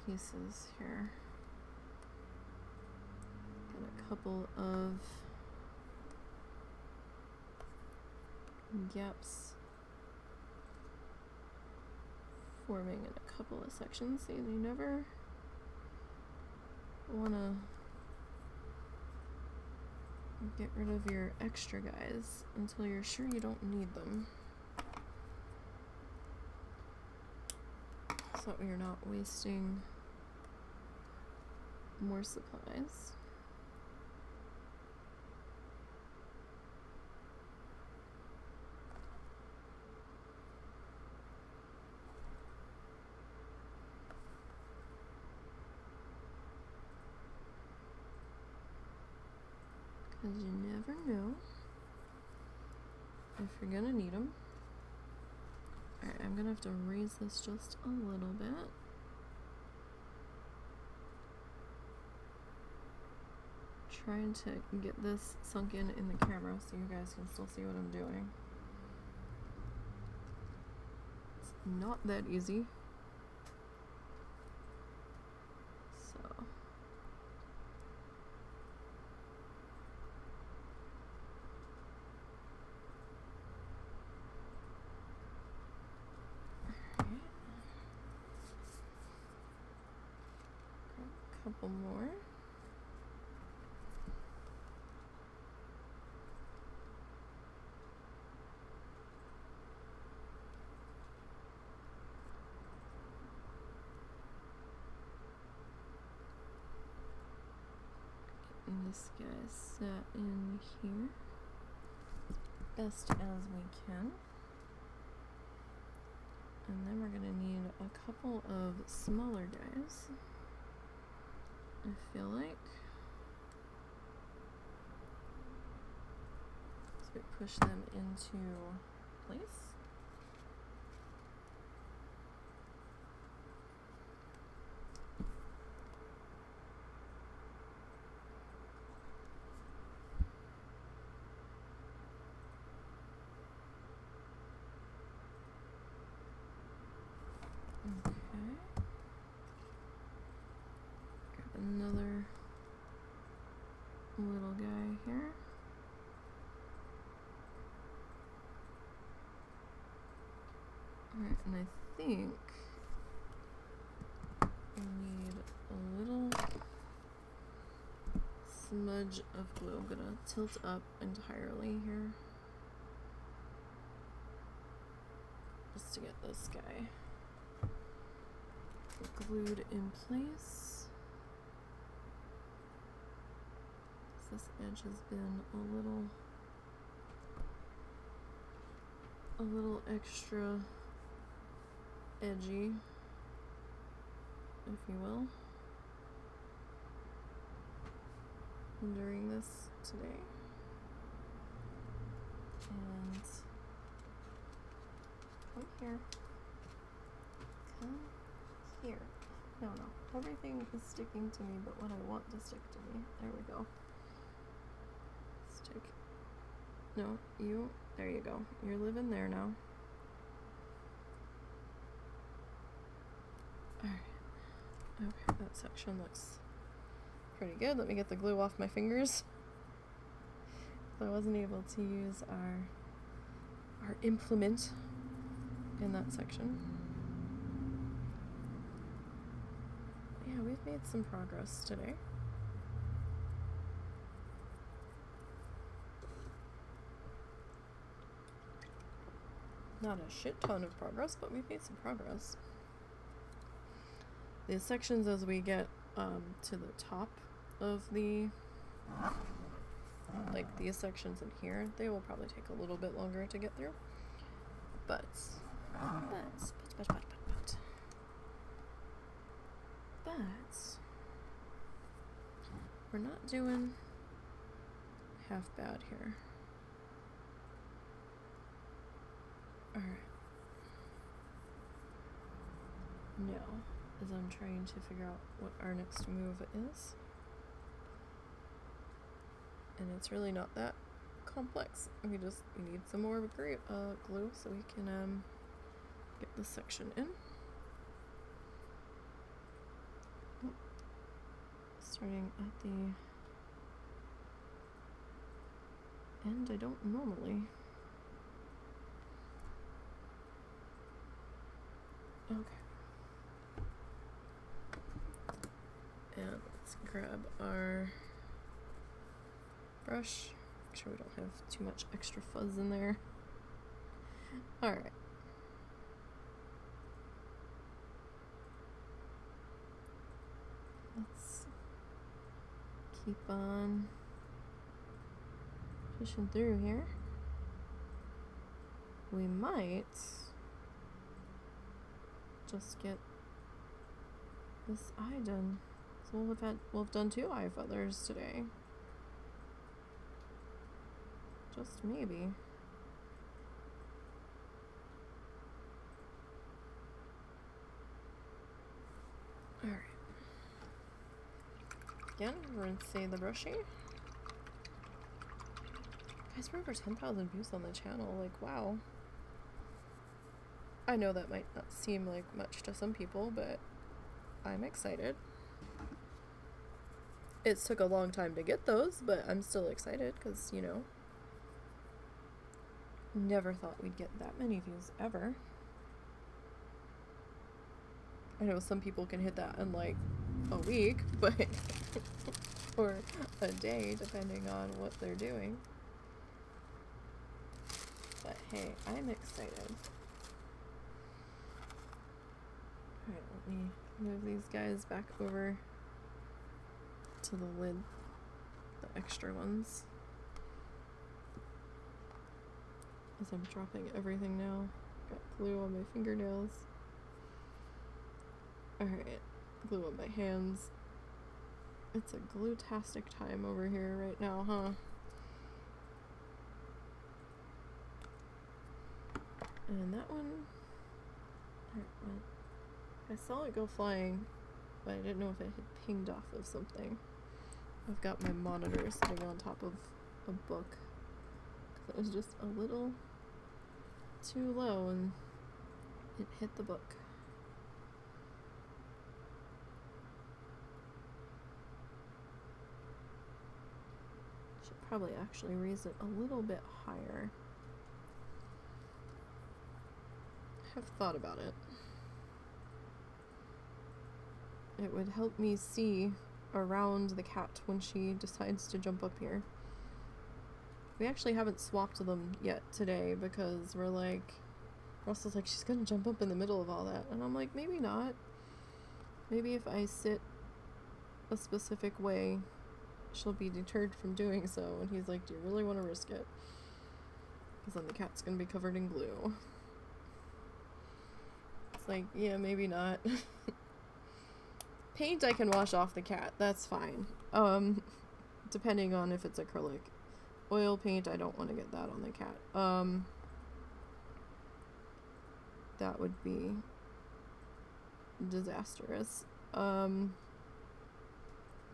pieces here. Got a couple of gaps forming in a couple of sections. See, you never want to get rid of your extra guys until you're sure you don't need them, so that you're not wasting more supplies. Because you never know if you're gonna need them. Alright, I'm gonna have to raise this just a little bit. Trying to get this sunk in the camera so you guys can still see what I'm doing. It's not that easy. So couple more. Getting this guy set in here best as we can. And then we're gonna need a couple of smaller guys, I feel like. So we push them into place. Okay. Grab another little guy here. Alright, and I think we need a little smudge of glue. I'm gonna tilt up entirely here just to get this guy glued in place. This edge has been a little extra edgy, if you will, during this today. And come here. Come here. No, everything is sticking to me but what I want to stick to me. There we go. Stick. No, you. There you go. You're living there now. Alright. Okay, that section looks pretty good. Let me get the glue off my fingers. So I wasn't able to use our implement in that section. Yeah, we've made some progress today. Not a shit ton of progress, but we've made some progress. These sections, as we get to the top of the, like these sections in here, they will probably take a little bit longer to get through. But But we're not doing half bad here. Alright. Now, as I'm trying to figure out what our next move is, and it's really not that complex. We need some more glue so we can get this section in. Oh, starting at the end, I don't normally. Okay. And let's grab our brush. Make sure we don't have too much extra fuzz in there. Alright. Let's keep on pushing through here. We might just get this eye done. So we'll have done 2 eye feathers today. Just maybe. Alright. Again, rinsing the brushy. Guys, we're over 10,000 views on the channel. Like, wow. I know that might not seem like much to some people, but I'm excited. It took a long time to get those, but I'm still excited because, you know, never thought we'd get that many views ever. I know some people can hit that in like a week, but or a day, depending on what they're doing. But hey, I'm excited. Alright, let me move these guys back over to the lid, the extra ones. As I'm dropping everything now. Got glue on my fingernails. Alright, glue on my hands. It's a glue-tastic time over here right now, huh? And that one, I saw it go flying, but I didn't know if it had pinged off of something. I've got my monitor sitting on top of a book, because it was just a little too low and it hit the book. Should probably actually raise it a little bit higher. Have thought about it. It would help me see around the cat when she decides to jump up here. We actually haven't swapped them yet today because we're like, Russell's like, she's gonna jump up in the middle of all that. And I'm like, maybe not. Maybe if I sit a specific way, she'll be deterred from doing so. And he's like, do you really want to risk it? Because then the cat's gonna be covered in glue. It's like, yeah, maybe not. Paint I can wash off the cat, that's fine. Depending on if it's acrylic. Oil paint, I don't want to get that on the cat. That would be disastrous.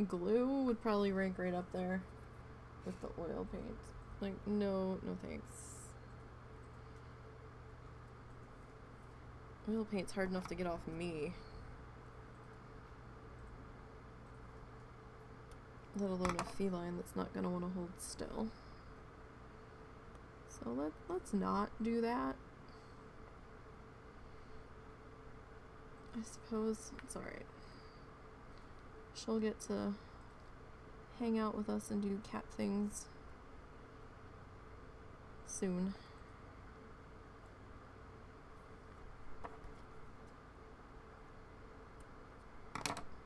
Glue would probably rank right up there with the oil paint. Like, no thanks. Oil paint's hard enough to get off me. Let alone a feline that's not gonna want to hold still. So let's not do that. I suppose it's alright. She'll get to hang out with us and do cat things soon.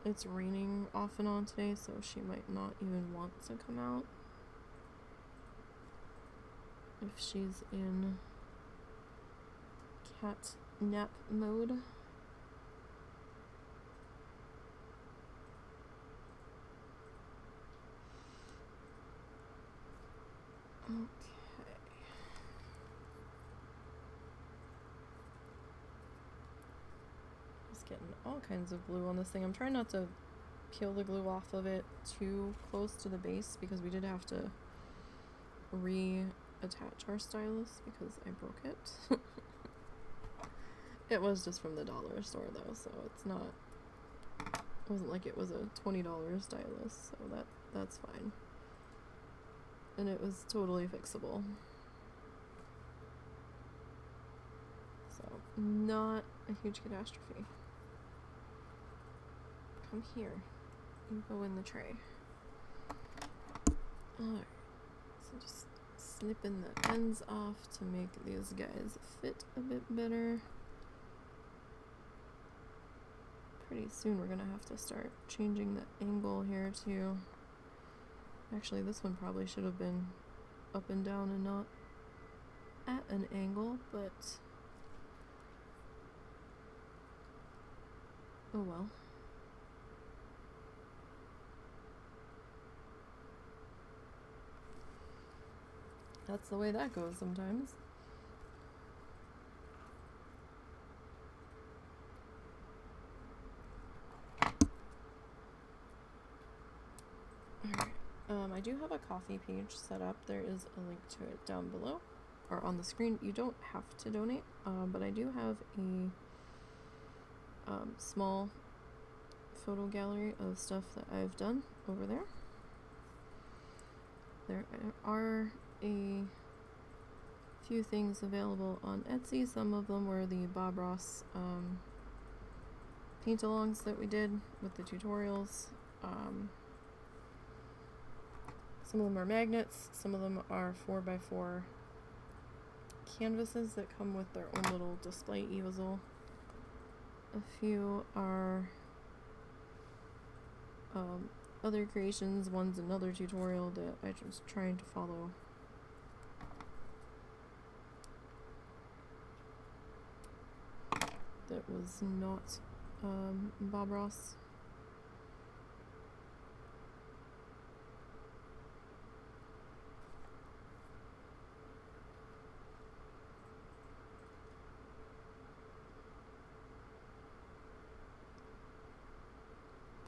It's raining off and on today, so she might not even want to come out if she's in cat nap mode. getting all kinds of glue on this thing. I'm trying not to peel the glue off of it too close to the base because we did have to reattach our stylus because I broke it. It was just from the dollar store though, so it's not, it wasn't like it was a $20 stylus, so that's fine. And it was totally fixable. So, not a huge catastrophe. Come here. You go in the tray. Alright. So just snipping the ends off to make these guys fit a bit better. Pretty soon we're gonna have to start changing the angle here too. Actually, this one probably should have been up and down and not at an angle, but oh well. That's the way that goes sometimes. Alright, I do have a Kofi page set up. There is a link to it down below, or on the screen. You don't have to donate, but I do have a small photo gallery of stuff that I've done over there. There are a few things available on Etsy. Some of them were the Bob Ross paint-alongs that we did with the tutorials. Some of them are magnets, some of them are 4x4 canvases that come with their own little display easel. A few are other creations. One's another tutorial that I just trying to follow. That was not Bob Ross.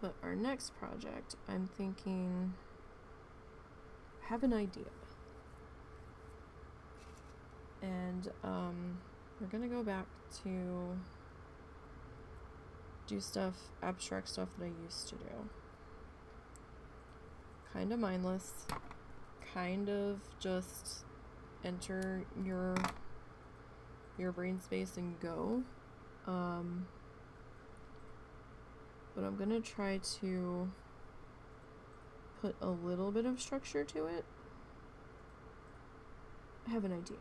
But our next project, I'm thinking, I have an idea. And we're gonna go back to do stuff, abstract stuff that I used to do. Kind of mindless, kind of just enter your brain space and go. But I'm gonna try to put a little bit of structure to it. I have an idea.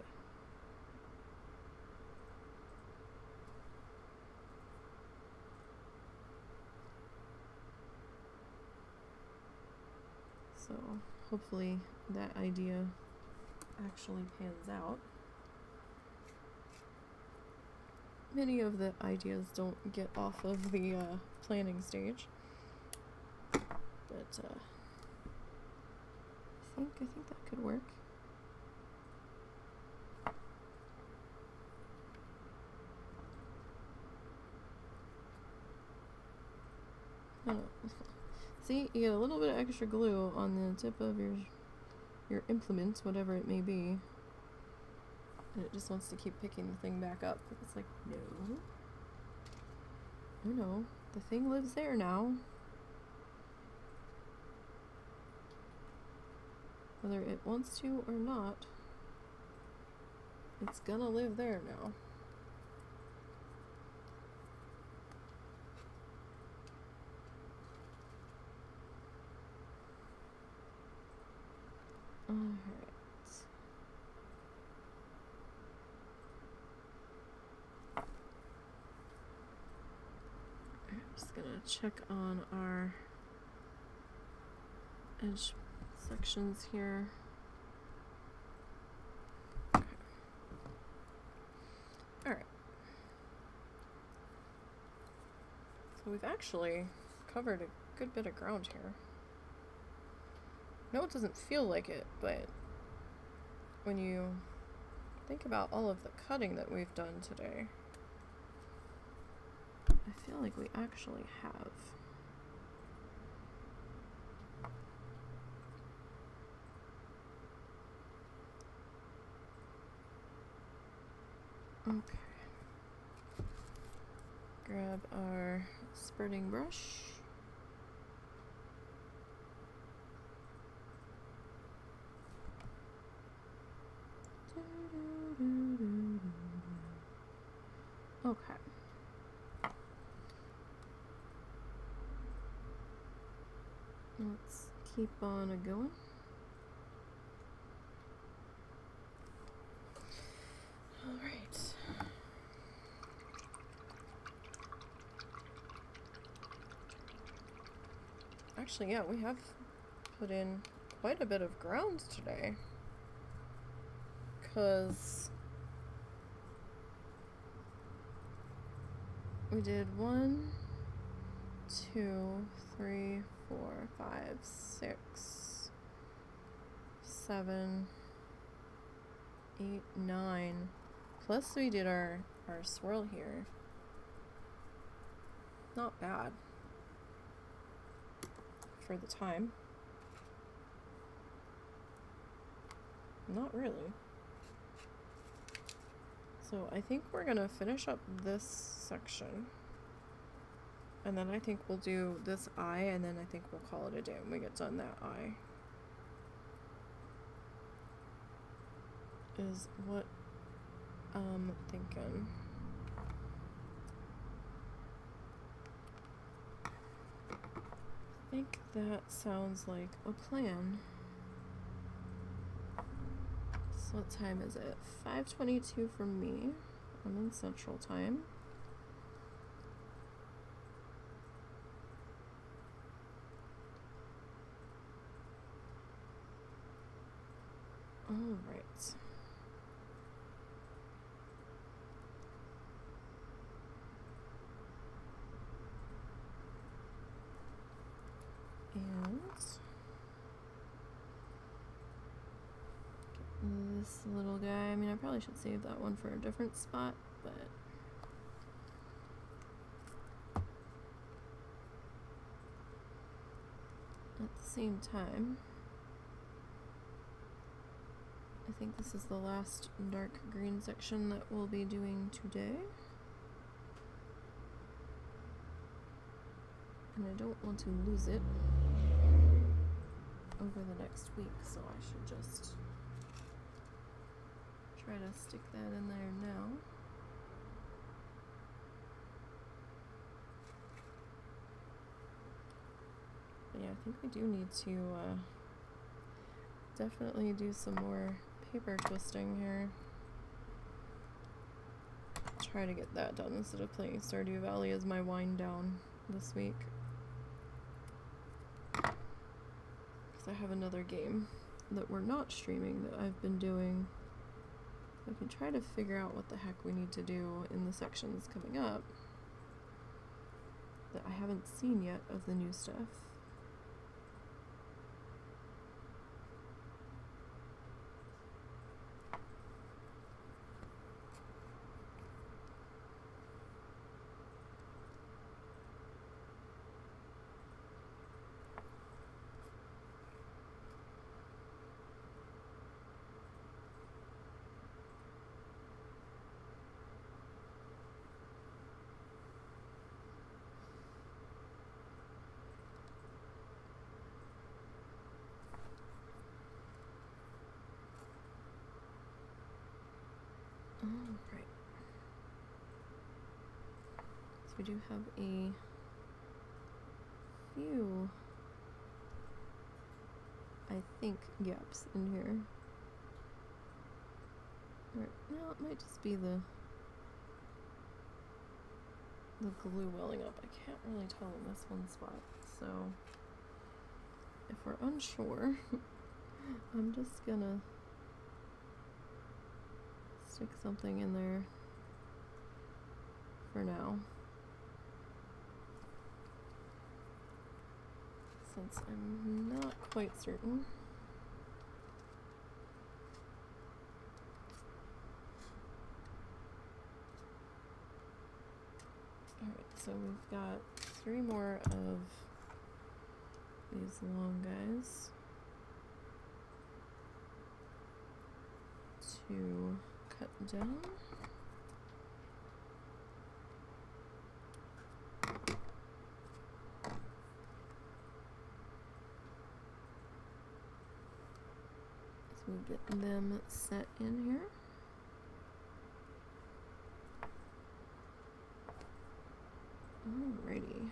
So hopefully that idea actually pans out. Many of the ideas don't get off of the planning stage, but I think that could work. Oh. See, you get a little bit of extra glue on the tip of your implement, whatever it may be. And it just wants to keep picking the thing back up. It's like, no. No, the thing lives there now. Whether it wants to or not, it's gonna live there now. Alright. I'm just gonna check on our edge sections here. Okay. Alright. So we've actually covered a good bit of ground here. No, it doesn't feel like it, but when you think about all of the cutting that we've done today, I feel like we actually have. Okay. Grab our spreading brush. Okay. Let's keep on going. All right. Actually, yeah, we have put in quite a bit of ground today. 'Cause we did 1, 2, 3, 4, 5, 6, 7, 8, 9. Plus we did our swirl here. Not bad for the time. Not really. So I think we're gonna finish up this section. And then I think we'll do this eye, and then I think we'll call it a day when we get done that eye. Is what I'm thinking. I think that sounds like a plan. So what time is it? 5:22 for me. I'm in Central Time. All right. And this little guy, I mean, I probably should save that one for a different spot, but at the same time, I think this is the last dark green section that we'll be doing today. And I don't want to lose it over the next week, so I should just try to stick that in there now. But yeah, I think we do need to definitely do some more paper twisting here. Try to get that done instead of playing Stardew Valley as my wind down this week. Because I have another game that we're not streaming that I've been doing. I can try to figure out what the heck we need to do in the sections coming up that I haven't seen yet of the new stuff. Right. So we do have a few, I think, gaps in here. Or, no, it might just be the glue welling up. I can't really tell in this one spot. So if we're unsure, I'm just gonna stick something in there for now, since I'm not quite certain. Alright, so we've got 3 more of these long guys to cut down. So we get them set in here. Alrighty.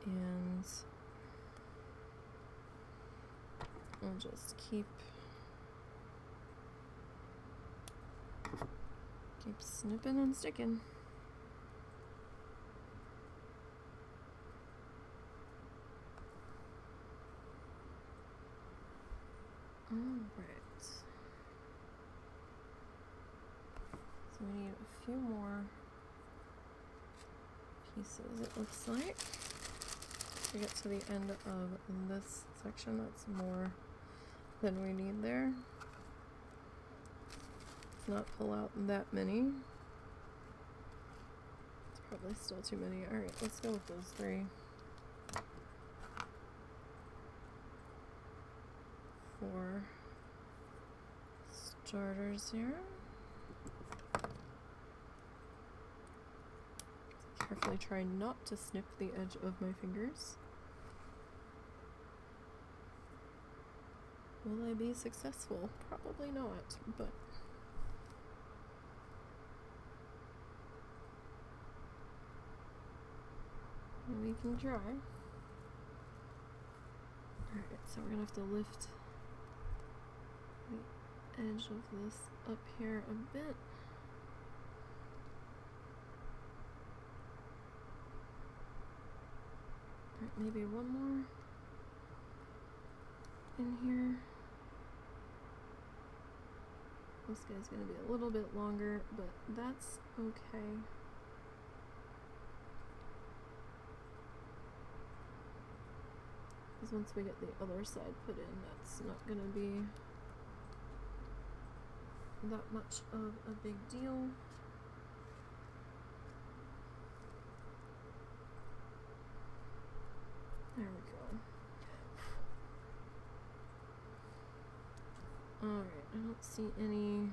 And I'll just keep snipping and sticking. All right. So we need a few more pieces, it looks like. To get to the end of this section, that's more than we need there. Let's not pull out that many. It's probably still too many. Alright, let's go with those 3. 4 starters here. Carefully try not to snip the edge of my fingers. Will I be successful? Probably not, but we can try. Alright, so we're gonna have to lift the edge of this up here a bit. Alright, maybe one more in here. This guy's gonna be a little bit longer, but that's okay. Because once we get the other side put in, that's not gonna be that much of a big deal. There we go. Alright, I don't see any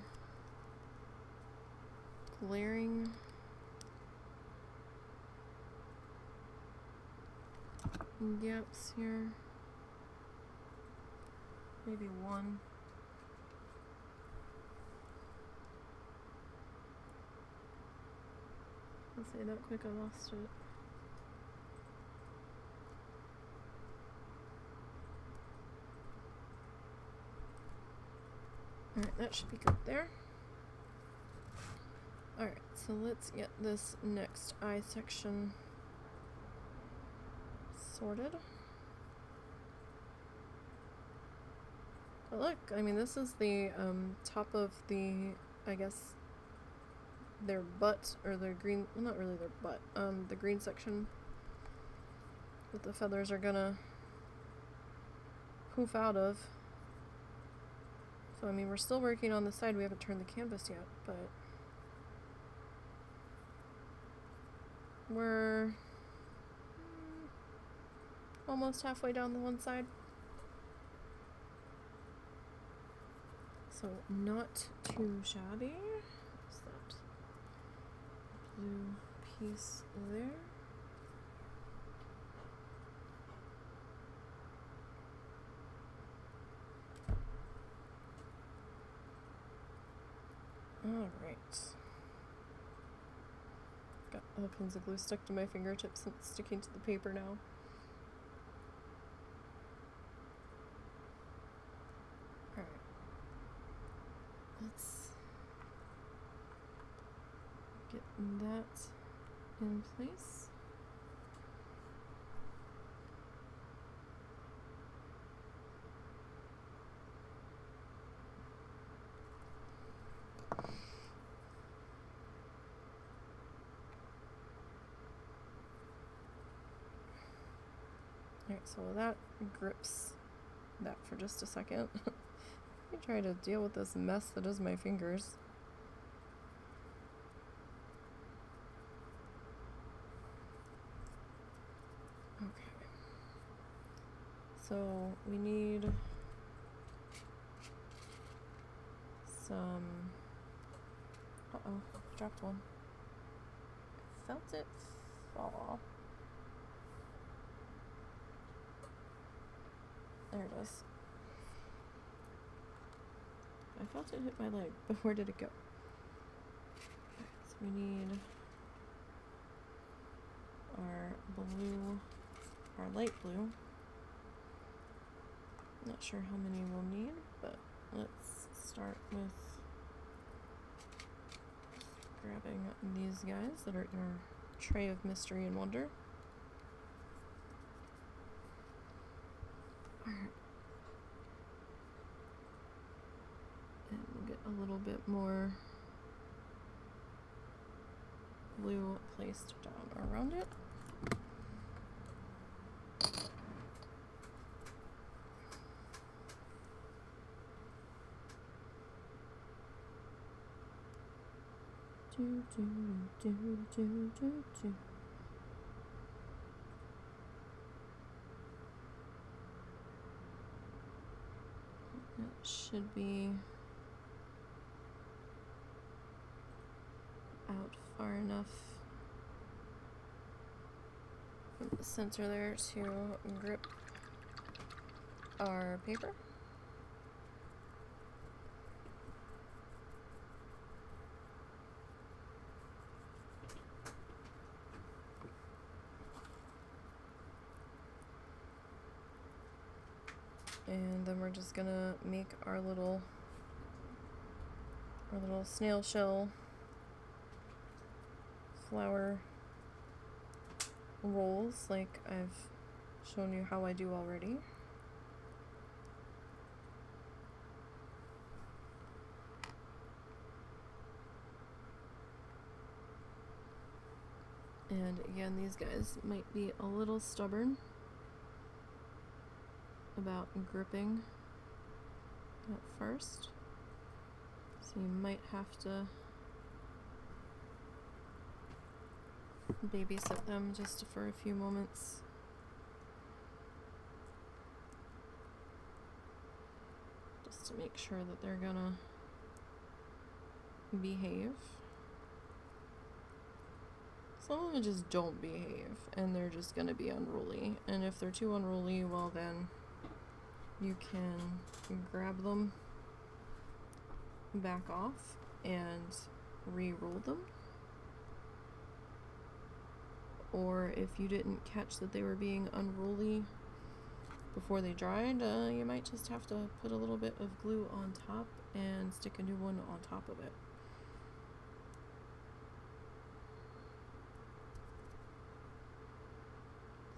glaring gaps here. Maybe one. I'll say that quick I lost it. Alright, that should be good there. Alright, so let's get this next eye section sorted. But look, I mean, this is the top of the, I guess, their butt, or their green, well, not really their butt, the green section that the feathers are gonna poof out of. So, I mean, we're still working on the side. We haven't turned the canvas yet, but we're almost halfway down the one side. So, not too shabby. What's that blue piece there? Alright. Got all kinds of glue stuck to my fingertips and sticking to the paper now. Alright. Let's get that in place. Alright, so that grips that for just a second. Let me try to deal with this mess that is my fingers. Okay. So we need some... Uh-oh, dropped one. Felt it fall. There it is. I felt it hit my leg, but where did it go? Okay, so we need our blue, our light blue. Not sure how many we'll need, but let's start with grabbing these guys that are in our tray of mystery and wonder. Alright. And we'll get a little bit more glue placed down around it. That should be out far enough from the center there to grip our paper. And then we're just gonna make our little snail shell flower rolls like I've shown you how I do already. And again, these guys might be a little stubborn about gripping at first, so you might have to babysit them just for a few moments. Just to make sure that they're gonna behave. Some of them just don't behave and they're just gonna be unruly, and if they're too unruly, well then you can grab them, back off, and re-roll them. Or if you didn't catch that they were being unruly before they dried, you might just have to put a little bit of glue on top and stick a new one on top of it.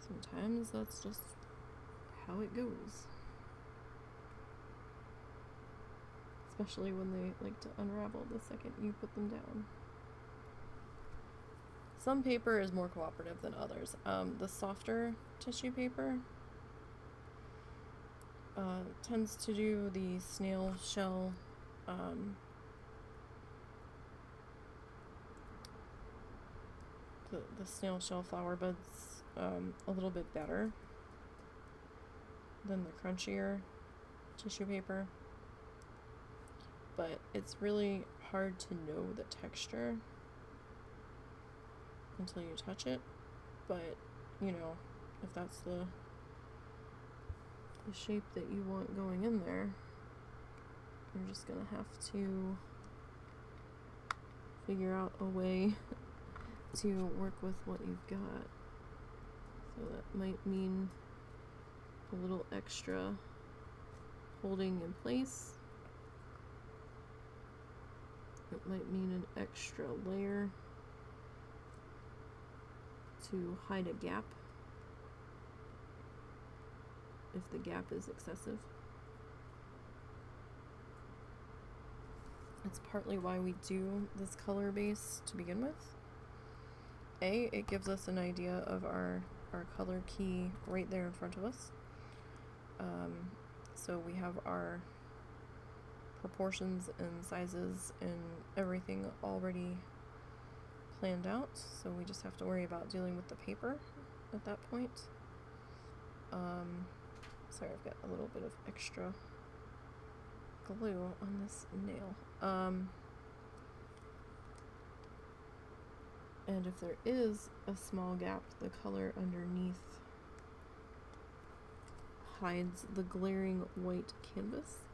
Sometimes that's just how it goes. Especially when they like to unravel the second you put them down. Some paper is more cooperative than others. The softer tissue paper tends to do the snail shell the snail shell flower buds a little bit better than the crunchier tissue paper. But it's really hard to know the texture until you touch it. But, you know, if that's the shape that you want going in there, you're just gonna have to figure out a way to work with what you've got. So that might mean a little extra holding in place. It might mean an extra layer to hide a gap if the gap is excessive. It's partly why we do this color base to begin with. A, it gives us an idea of our our color key right there in front of us. So we have our proportions and sizes and everything already planned out, so we just have to worry about dealing with the paper at that point. Sorry, I've got a little bit of extra glue on this nail. And if there is a small gap, the color underneath hides the glaring white canvas.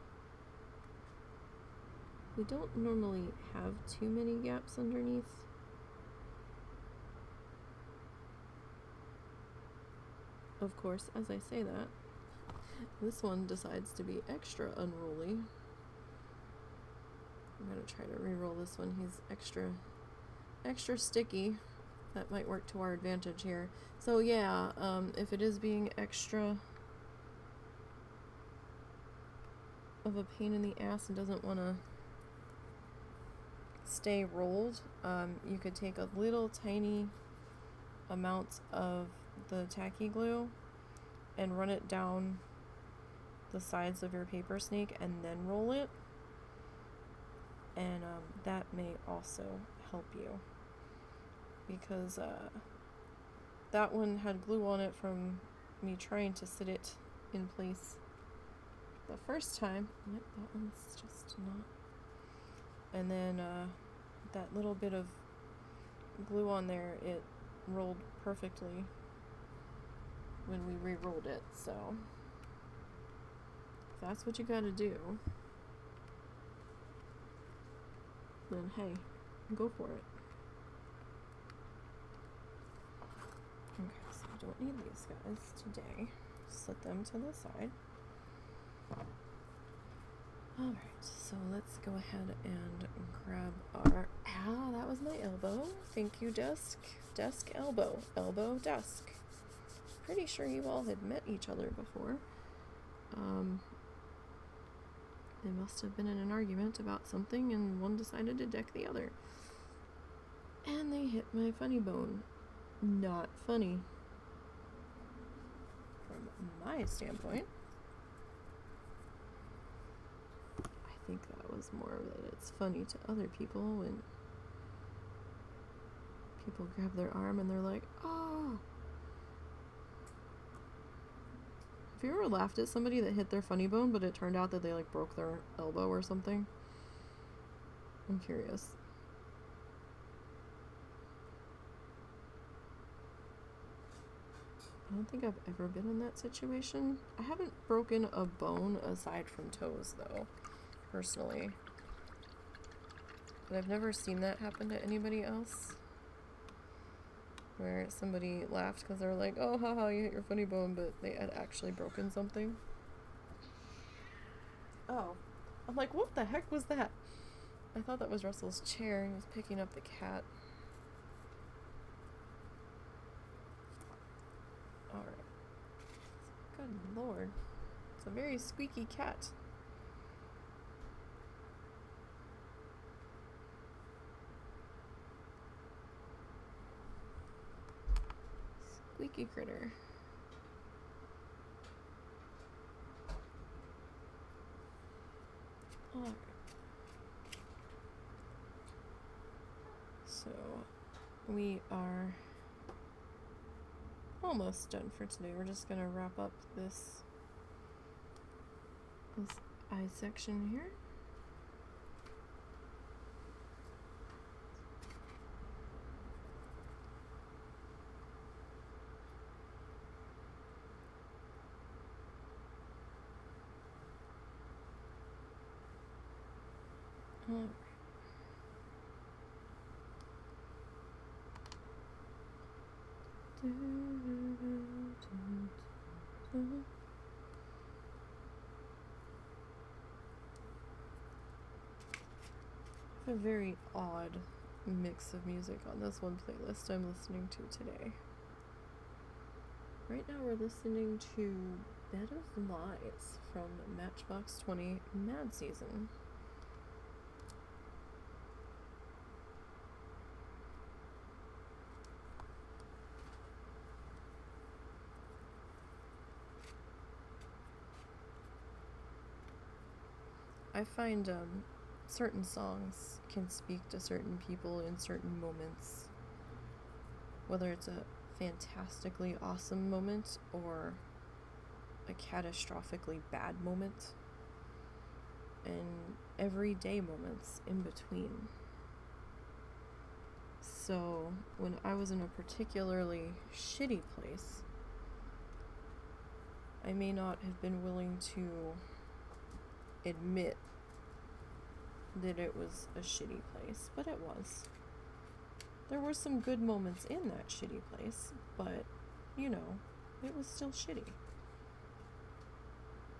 We don't normally have too many gaps underneath. Of course, as I say that, this one decides to be extra unruly. I'm gonna try to re-roll this one. He's extra sticky. That might work to our advantage here. So yeah, if it is being extra of a pain in the ass and doesn't want to stay rolled, you could take a little tiny amount of the tacky glue and run it down the sides of your paper snake and then roll it, and that may also help you, because that one had glue on it from me trying to sit it in place the first time. Yep, that one's just not. And then that little bit of glue on there, it rolled perfectly when we re-rolled it. So if that's what you gotta do, then hey, go for it. Okay, so I don't need these guys today. Set them to the side. Alright, so let's go ahead and grab our... Ah, that was my elbow. Thank you, desk. Desk, elbow. Elbow, desk. Pretty sure you all had met each other before. They must have been in an argument about something and one decided to deck the other. And they hit my funny bone. Not funny. From my standpoint. I think that was more that it's funny to other people when people grab their arm and they're like, oh. Have you ever laughed at somebody that hit their funny bone, but it turned out that they like broke their elbow or something? I'm curious. I don't think I've ever been in that situation. I haven't broken a bone aside from toes, though, personally. But I've never seen that happen to anybody else. Where somebody laughed because they were like, oh, haha, you hit your funny bone, but they had actually broken something. Oh. I'm like, what the heck was that? I thought that was Russell's chair and he was picking up the cat. Alright. Good lord. It's a very squeaky cat. Squeaky critter. Alright. So, we are almost done for today. We're just gonna wrap up this eye section here. Alright. I have a very odd mix of music on this one playlist I'm listening to today. Right now we're listening to Bed of Lies from Matchbox 20 Mad Season. I find certain songs can speak to certain people in certain moments, whether it's a fantastically awesome moment or a catastrophically bad moment, and everyday moments in between. So when I was in a particularly shitty place, I may not have been willing to admit that it was a shitty place, but it was. There were some good moments in that shitty place, but, you know, it was still shitty.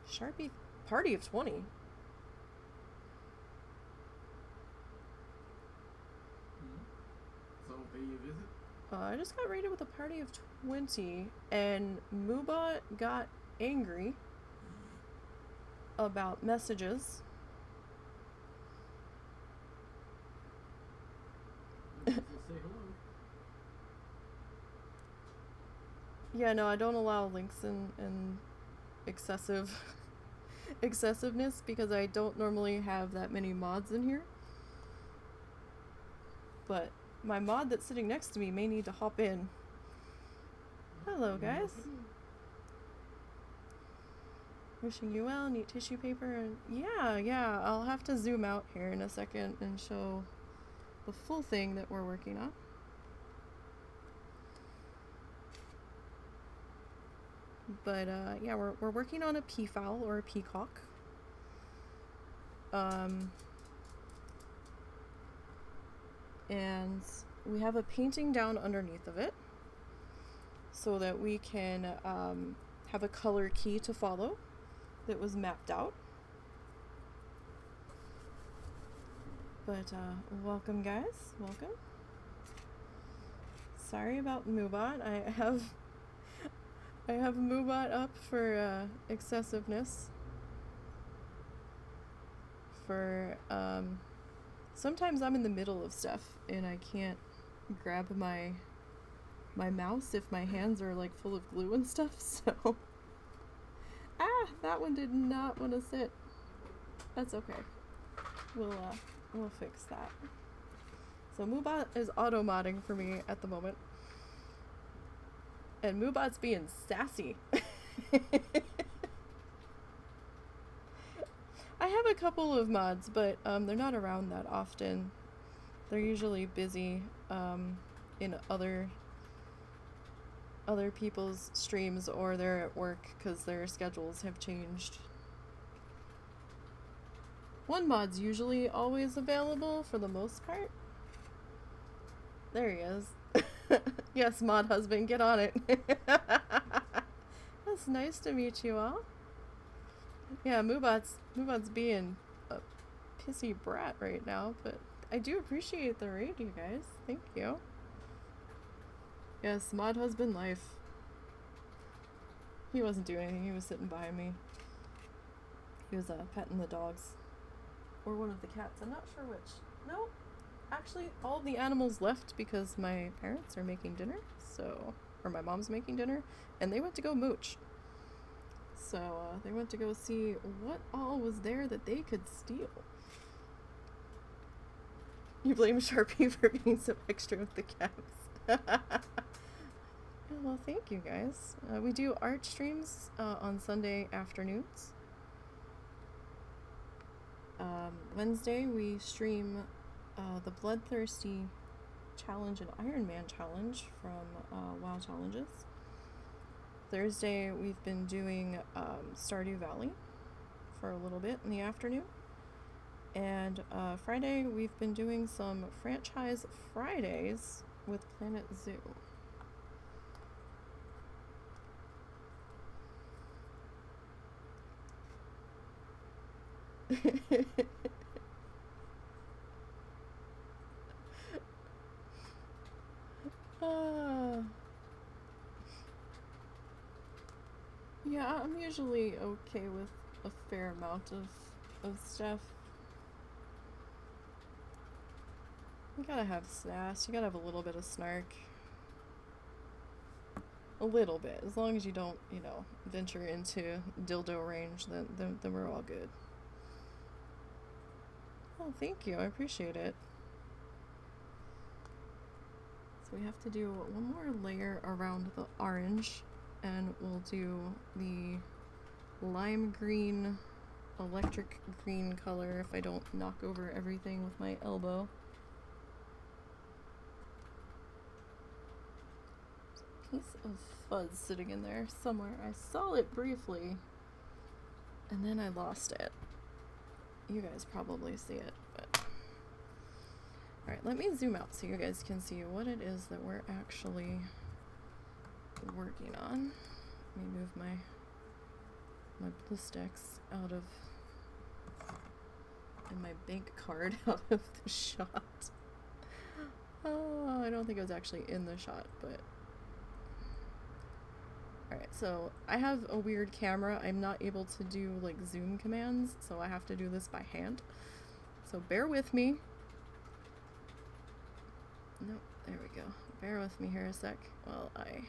Sharpie Party of 20. So pay you a visit? I just got raided with a party of 20, and Moobot got angry about messages. Just say hello. Yeah, no, I don't allow links and excessiveness because I don't normally have that many mods in here. But my mod that's sitting next to me may need to hop in. Hello, guys. Wishing you well, neat tissue paper, and yeah, I'll have to zoom out here in a second and show the full thing that we're working on. But yeah, we're working on a peafowl or a peacock. And we have a painting down underneath of it so that we can have a color key to follow that was mapped out. But welcome, guys. Welcome. Sorry about Moobot. I have Moobot up for excessiveness. For sometimes I'm in the middle of stuff and I can't grab my mouse if my hands are like full of glue and stuff. So that one did not want to sit. That's okay. We'll fix that. So Moobot is auto modding for me at the moment. And Moobot's being sassy. I have a couple of mods, but they're not around that often. They're usually busy in other people's streams, or they're at work because their schedules have changed. One mod's usually always available for the most part. There he is. Yes, mod husband, get on it. That's nice to meet you all. Yeah, Moobot's being a pissy brat right now, but I do appreciate the raid, you guys. Thank you. Yes, mod husband life. He wasn't doing anything. He was sitting by me. He was petting the dogs. Or one of the cats. I'm not sure which. No. Actually, all of the animals left because my parents are making dinner, or my mom's making dinner, and they went to go mooch. So, they went to go see what all was there that they could steal. You blame Sharpie for being so extra with the cats. Well, thank you guys. We do art streams on Sunday afternoons. Wednesday we stream the Bloodthirsty Challenge and Iron Man Challenge from WoW Challenges. Thursday we've been doing Stardew Valley for a little bit in the afternoon. And Friday we've been doing some Franchise Fridays with Planet Zoo. Yeah, I'm usually okay with a fair amount of stuff. You gotta have sass, you gotta have a little bit of snark. A little bit, as long as you don't, venture into dildo range, then we're all good. Oh, thank you. I appreciate it. So we have to do one more layer around the orange, and we'll do the lime green, electric green color if I don't knock over everything with my elbow. There's a piece of fuzz sitting in there somewhere. I saw it briefly, and then I lost it. You guys probably see it, but... Alright, let me zoom out so you guys can see what it is that we're actually working on. Let me move my blue sticks out of... and my bank card out of the shot. Oh, I don't think it was actually in the shot, but... Alright, so I have a weird camera. I'm not able to do like zoom commands, so I have to do this by hand. So bear with me. Nope, there we go. Bear with me here a sec while I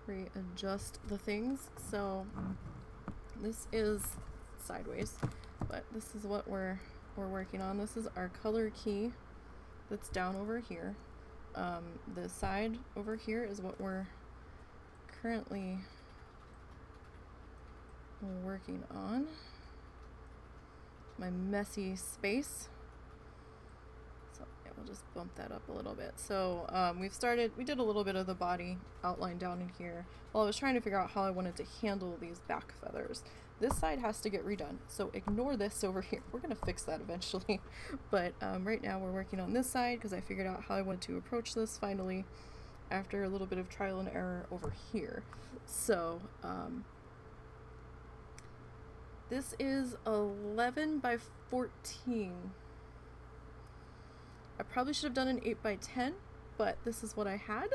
readjust the things. So this is sideways, but this is what we're working on. This is our color key that's down over here. The side over here is what we're currently working on. My messy space. So yeah, we'll just bump that up a little bit. So we did a little bit of the body outline down in here. Well, I was trying to figure out how I wanted to handle these back feathers. This side has to get redone, so ignore this over here. We're gonna fix that eventually. But right now we're working on this side because I figured out how I want to approach this finally, after a little bit of trial and error over here. So, this is 11 by 14. I probably should have done an 8 by 10, but this is what I had.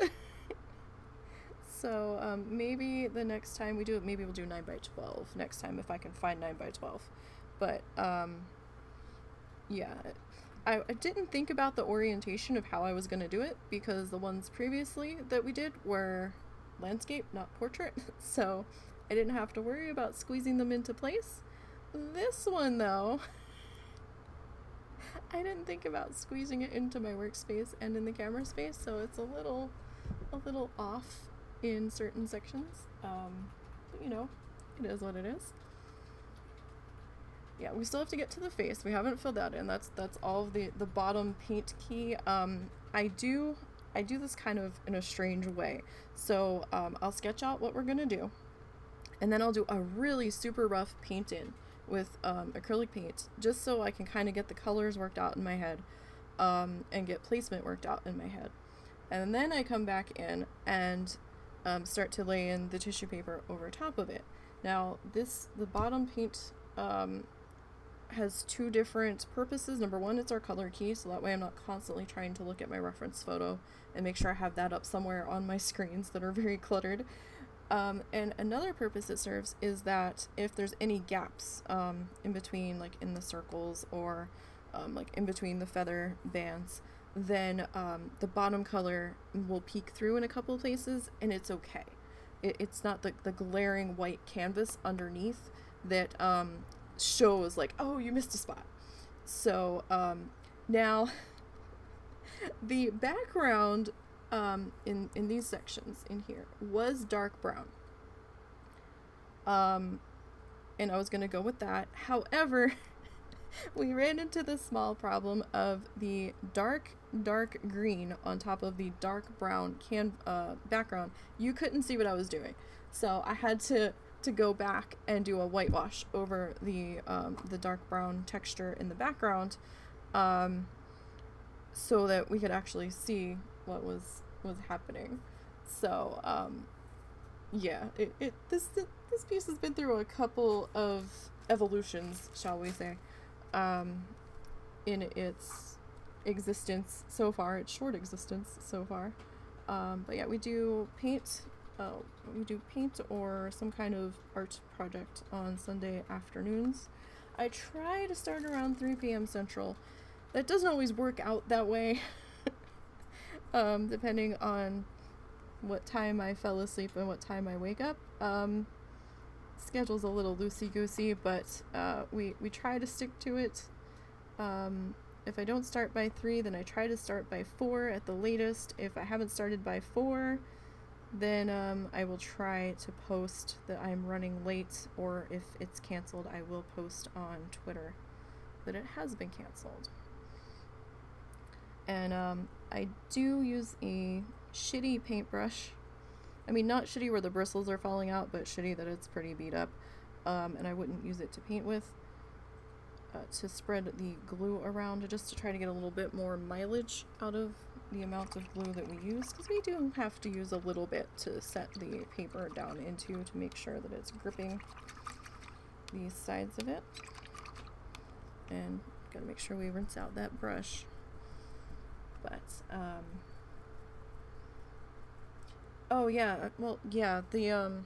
So, maybe the next time we do it, maybe we'll do 9 by 12 next time if I can find 9 by 12. But, yeah. I didn't think about the orientation of how I was going to do it because the ones previously that we did were landscape, not portrait, so I didn't have to worry about squeezing them into place. This one, though, I didn't think about squeezing it into my workspace and in the camera space, so it's a little off in certain sections, but you know, it is what it is. Yeah, we still have to get to the face. We haven't filled that in. That's all of the bottom paint key. I do this kind of in a strange way. So I'll sketch out what we're gonna do, and then I'll do a really super rough paint in with acrylic paint, just so I can kind of get the colors worked out in my head, and get placement worked out in my head. And then I come back in and start to lay in the tissue paper over top of it. Now the bottom paint has two different purposes. Number one, it's our color key, so that way I'm not constantly trying to look at my reference photo and make sure I have that up somewhere on my screens that are very cluttered. And another purpose it serves is that if there's any gaps in between, like in the circles or like in between the feather bands, then the bottom color will peek through in a couple of places, and it's okay. It's not the glaring white canvas underneath that shows like, oh, you missed a spot. So now the background in these sections in here was dark brown, and I was gonna go with that. However, we ran into the small problem of the dark green on top of the dark brown background. You couldn't see what I was doing, so I had to go back and do a whitewash over the dark brown texture in the background, so that we could actually see what was happening. So yeah, this piece has been through a couple of evolutions, shall we say, in its existence so far, its short existence so far. But yeah, we do paint or some kind of art project on Sunday afternoons. I try to start around 3 p.m. Central. That doesn't always work out that way, depending on what time I fell asleep and what time I wake up. Schedule's a little loosey-goosey, but we try to stick to it. If I don't start by 3, then I try to start by 4 at the latest. If I haven't started by 4, then I will try to post that I'm running late, or if it's canceled, I will post on Twitter that it has been canceled. And I do use a shitty paintbrush. I mean, not shitty where the bristles are falling out, but shitty that it's pretty beat up. And I wouldn't use it to paint with. To spread the glue around, just to try to get a little bit more mileage out of the amount of glue that we use, because we do have to use a little bit to set the paper down into to make sure that it's gripping the sides of it. And gotta make sure we rinse out that brush. But oh yeah, well yeah, the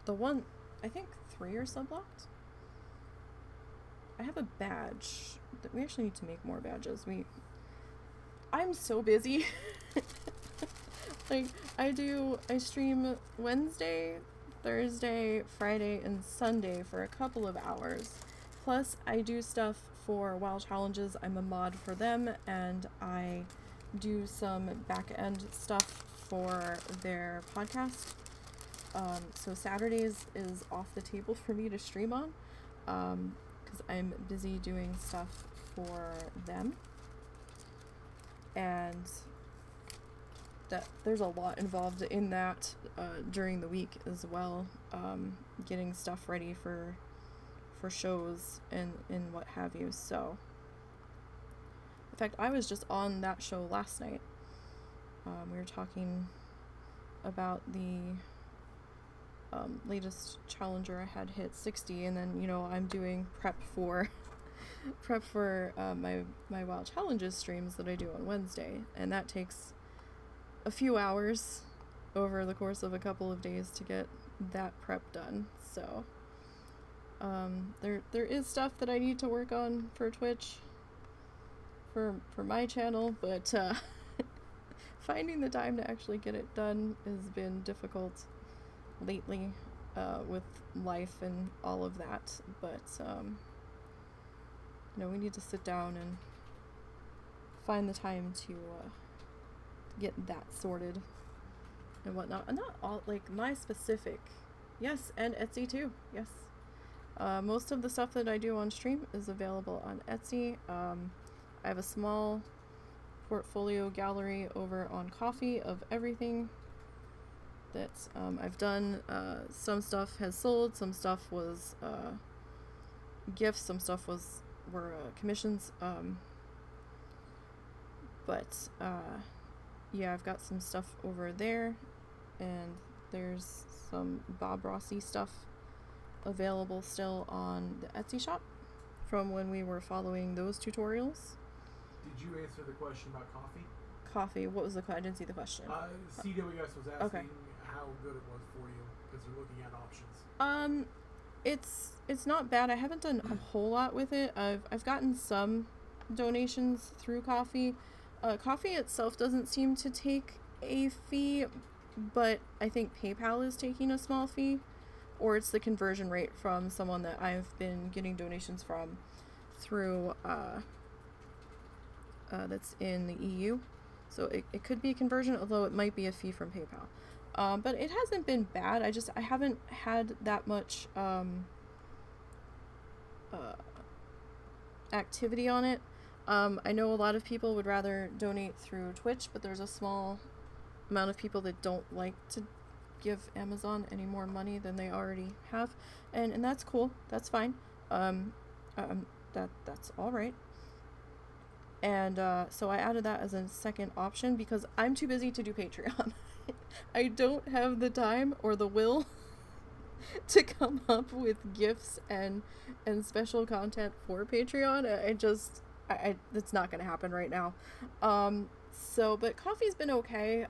one, I think 3 are subblocked. I have a badge that we actually need to make more badges. I'm so busy. Like, I stream Wednesday, Thursday, Friday, and Sunday for a couple of hours. Plus, I do stuff for WoW Challenges. I'm a mod for them, and I do some back-end stuff for their podcast. So Saturdays is off the table for me to stream on. Because I'm busy doing stuff for them, and that there's a lot involved in that during the week as well, getting stuff ready for shows and what have you. So in fact, I was just on that show last night. We were talking about the latest challenger. I had hit 60, and then, you know, I'm doing prep for my WoW Challenges streams that I do on Wednesday, and that takes a few hours over the course of a couple of days to get that prep done. So there is stuff that I need to work on for Twitch for my channel, but finding the time to actually get it done has been difficult lately, with life and all of that. But you know, we need to sit down and find the time to get that sorted and whatnot. And not all, like, my specific, yes, and Etsy too, yes. Most of the stuff that I do on stream is available on Etsy. I have a small portfolio gallery over on Kofi of everything that I've done. Some stuff has sold, some stuff was gifts, some stuff were commissions. But yeah, I've got some stuff over there, and there's some Bob Rossi stuff available still on the Etsy shop from when we were following those tutorials. Did you answer the question about coffee? Coffee, what was the question? I didn't see the question. CWS was asking, okay, how good it was for you, because you're looking at options. It's not bad. I haven't done a whole lot with it. I've gotten some donations through Coffee. Coffee itself doesn't seem to take a fee, but I think PayPal is taking a small fee, or it's the conversion rate from someone that I've been getting donations from through that's in the EU. So it could be a conversion, although it might be a fee from PayPal. But it hasn't been bad. I haven't had that much activity on it. I know a lot of people would rather donate through Twitch, but there's a small amount of people that don't like to give Amazon any more money than they already have, and that's cool. That's fine. That's all right. And so I added that as a second option because I'm too busy to do Patreon. I don't have the time or the will to come up with gifts and special content for Patreon. It's not gonna happen right now. But Coffee's been okay.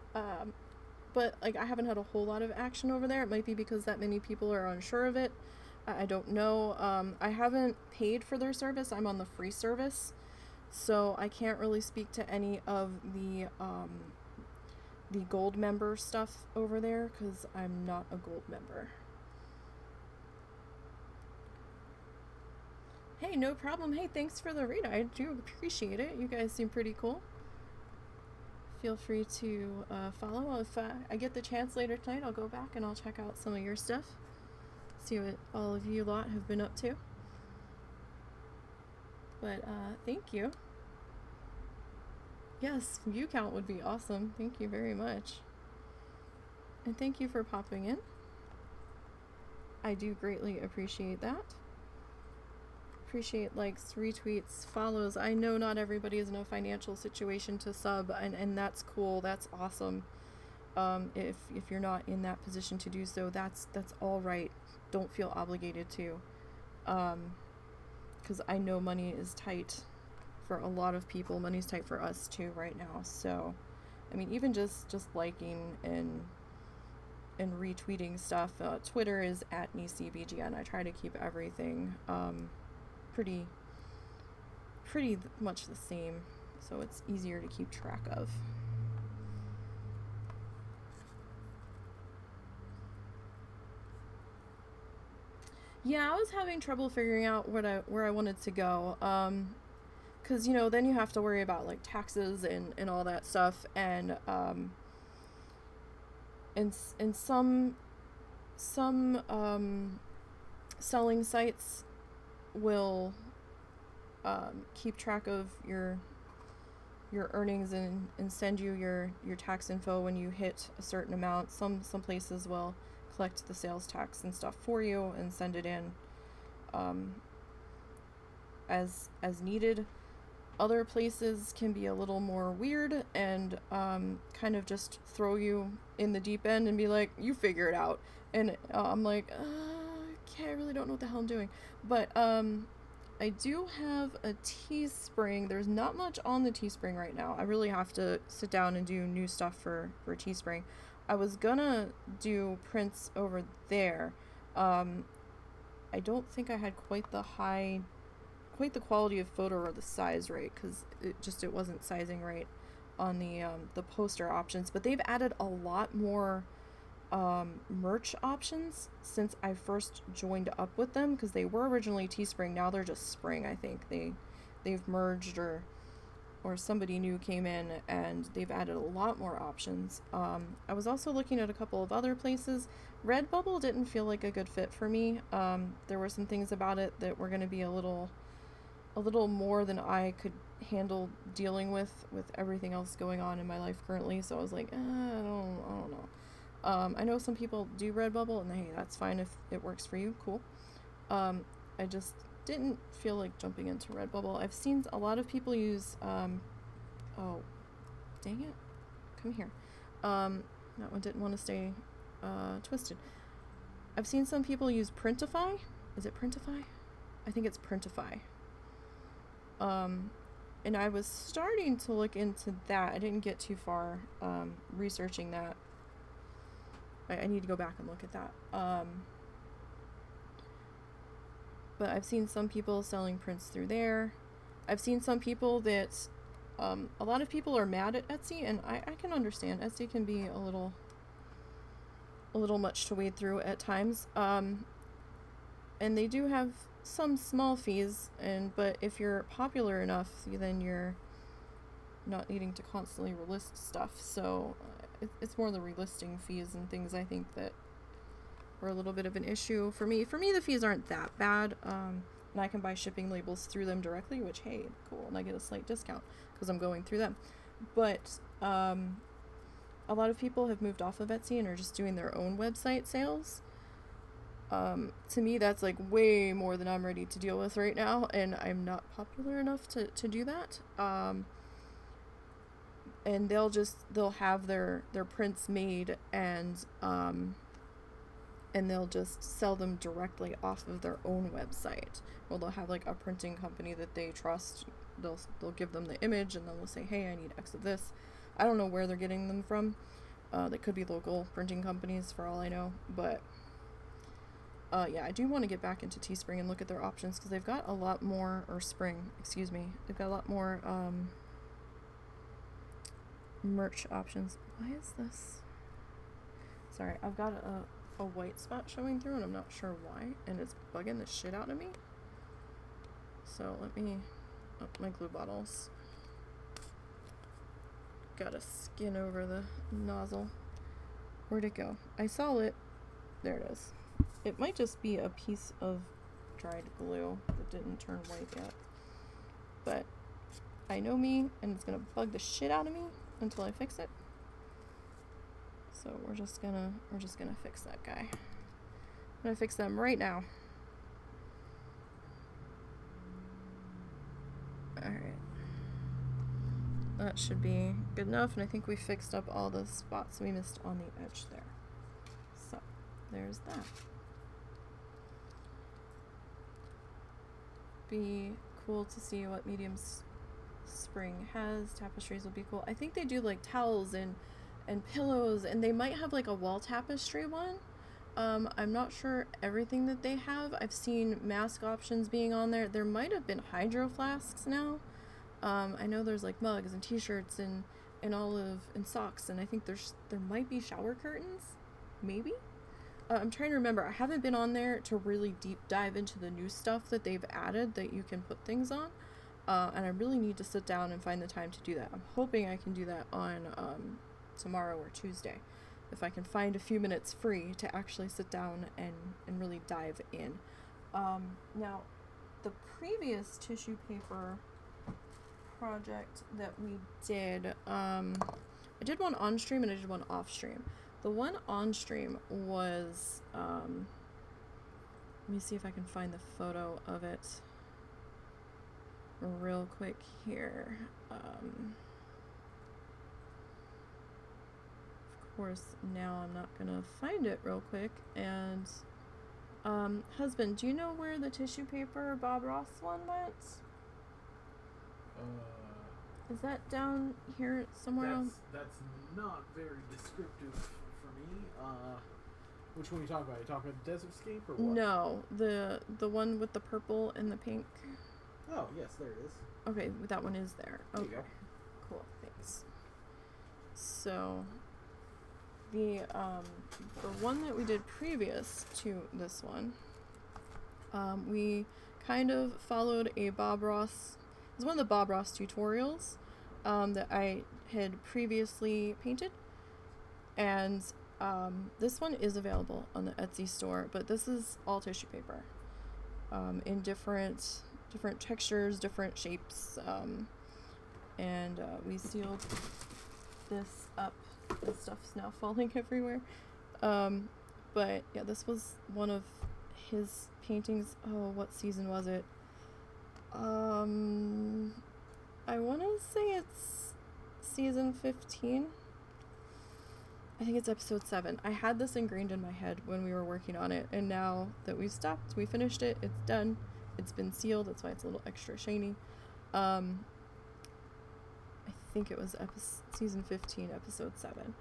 But like, I haven't had a whole lot of action over there. It might be because that many people are unsure of it. I don't know. I haven't paid for their service. I'm on the free service, so I can't really speak to any of the gold member stuff over there because I'm not a gold member. Hey, no problem. Hey, thanks for the read. I do appreciate it. You guys seem pretty cool. Feel free to follow. If I get the chance later tonight, I'll go back and I'll check out some of your stuff. See what all of you lot have been up to. But thank you. Yes, view count would be awesome. Thank you very much. And thank you for popping in. I do greatly appreciate that. Appreciate likes, retweets, follows. I know not everybody is in a financial situation to sub, and that's cool. That's awesome. If you're not in that position to do so, that's all right. Don't feel obligated to. Because I know money is tight for a lot of people. Money's tight for us too right now. So, I mean, even just liking and retweeting stuff. Twitter is @NisiBGN. I try to keep everything pretty much the same, so it's easier to keep track of. Yeah, I was having trouble figuring out where I wanted to go, because then you have to worry about like taxes and all that stuff, and some selling sites will keep track of your earnings and send you your tax info when you hit a certain amount. Some places will collect the sales tax and stuff for you and send it in as needed. Other places can be a little more weird and kind of just throw you in the deep end and be like, you figure it out. And I'm like, okay, I really don't know what the hell I'm doing. But I do have a Teespring. There's not much on the Teespring right now. I really have to sit down and do new stuff for Teespring. I was gonna do prints over there. I don't think I had quite the quality of photo or the size right, because it wasn't sizing right on the poster options. But they've added a lot more merch options since I first joined up with them, because they were originally Teespring. Now they're just Spring. I think they've merged, or somebody new came in and they've added a lot more options. I was also looking at a couple of other places. Redbubble didn't feel like a good fit for me. There were some things about it that were going to be a little more than I could handle dealing with everything else going on in my life currently. So I was like, I don't know. I know some people do Redbubble, and hey, that's fine if it works for you. Cool. I just didn't feel like jumping into Redbubble. I've seen a lot of people use, oh, dang it. Come here. That one didn't want to stay twisted. I've seen some people use Printify. Is it Printify? I think it's Printify. And I was starting to look into that. I didn't get too far researching that. I need to go back and look at that. But I've seen some people selling prints through there. I've seen some people that a lot of people are mad at Etsy, and I can understand. Etsy can be a little much to wade through at times. And they do have some small fees, but if you're popular enough, then you're not needing to constantly relist stuff. So it's more the relisting fees and things, I think, that were a little bit of an issue for me. For me, the fees aren't that bad, and I can buy shipping labels through them directly, which, hey, cool, and I get a slight discount because I'm going through them. But a lot of people have moved off of Etsy and are just doing their own website sales. To me, that's like way more than I'm ready to deal with right now, and I'm not popular enough to do that. And they'll have their prints made, and they'll just sell them directly off of their own website. Well, they'll have like a printing company that they trust. They'll give them the image, and then they'll say, hey, I need X of this. I don't know where they're getting them from. They could be local printing companies for all I know, but yeah, I do want to get back into Teespring and look at their options, because they've got a lot more, or Spring, excuse me, they've got a lot more merch options. Why is this? Sorry, I've got a white spot showing through, and I'm not sure why, and it's bugging the shit out of me. So let me up my glue bottles. Gotta skin over the nozzle. Where'd it go? I saw it. There it is. It might just be a piece of dried glue that didn't turn white yet. But I know me, and it's gonna bug the shit out of me until I fix it. So we're just gonna fix that guy. I'm gonna fix them right now. Alright. That should be good enough, and I think we fixed up all the spots we missed on the edge there. So, there's that. Be cool to see what mediums spring has. Tapestries will be cool. I think they do like towels and pillows, and they might have like a wall tapestry one. I'm not sure everything that they have. I've seen mask options being on there. There might have been hydro flasks now. I know there's like mugs and t-shirts and socks, and I think there might be shower curtains, maybe. I'm trying to remember. I haven't been on there to really deep dive into the new stuff that they've added that you can put things on, and I really need to sit down and find the time to do that. I'm hoping I can do that on tomorrow or Tuesday, if I can find a few minutes free to actually sit down and really dive in. Now, the previous tissue paper project that we did, I did one on stream and I did one off stream. The one on stream was, let me see if I can find the photo of it real quick here. Of course, now I'm not gonna find it real quick. And husband, do you know where the tissue paper Bob Ross one went? Is that down here somewhere else? That's not very descriptive for me. Which one are you talking about? Are you talking about the Desertscape or what? No, the one with the purple and the pink. Oh, yes, there it is. Okay, that one is there. There Okay. you go. Cool, thanks. So the one that we did previous to this one, we kind of followed a Bob Ross. It was one of the Bob Ross tutorials that I had previously painted, and this one is available on the Etsy store, but this is all tissue paper in different textures, different shapes, and we sealed this up. This stuff's now falling everywhere, but yeah, this was one of his paintings. Oh, what season was it? I want to say it's season 15. I think it's episode 7. I had this ingrained in my head when we were working on it, and now that we've stopped, we finished it, it's done, it's been sealed, that's why it's a little extra shiny. I think it was season 15, episode 7.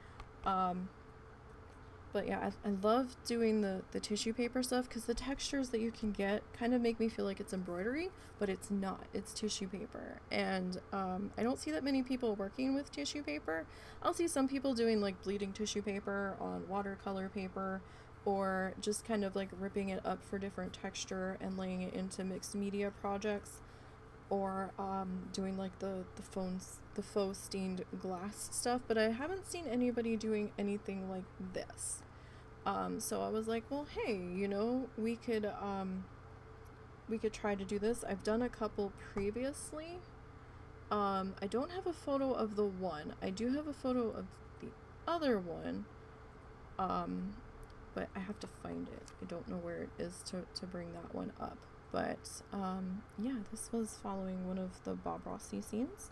But yeah, I love doing the tissue paper stuff, because the textures that you can get kind of make me feel like it's embroidery, but it's not. It's tissue paper. And I don't see that many people working with tissue paper. I'll see some people doing like bleeding tissue paper on watercolor paper, or just kind of like ripping it up for different texture and laying it into mixed media projects, or doing like the faux stained glass stuff, but I haven't seen anybody doing anything like this. So I was like, well, hey, you know, we could try to do this. I've done a couple previously. I don't have a photo of the one. I do have a photo of the other one. But I have to find it. I don't know where it is to bring that one up. But yeah, this was following one of the Bob Rossi scenes,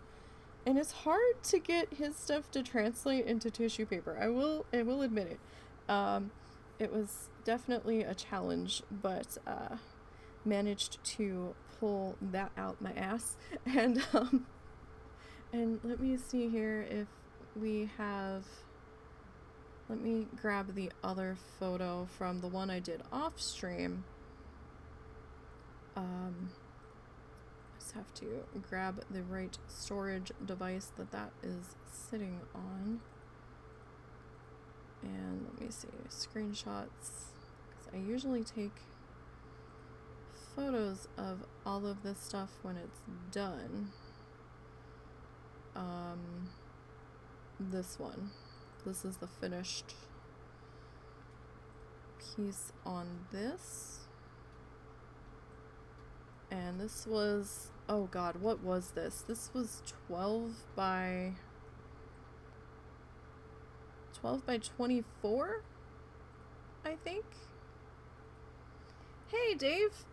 and it's hard to get his stuff to translate into tissue paper. I will admit it. It was definitely a challenge, but managed to pull that out my ass. And let me see here if we have. Let me grab the other photo from the one I did off stream. Just have to grab the right storage device that is sitting on. And let me see, screenshots, because I usually take photos of all of this stuff when it's done. This one. This is the finished piece on this. And this was, oh god, what was this? This was 12 by 24, I think. Hey, Dave.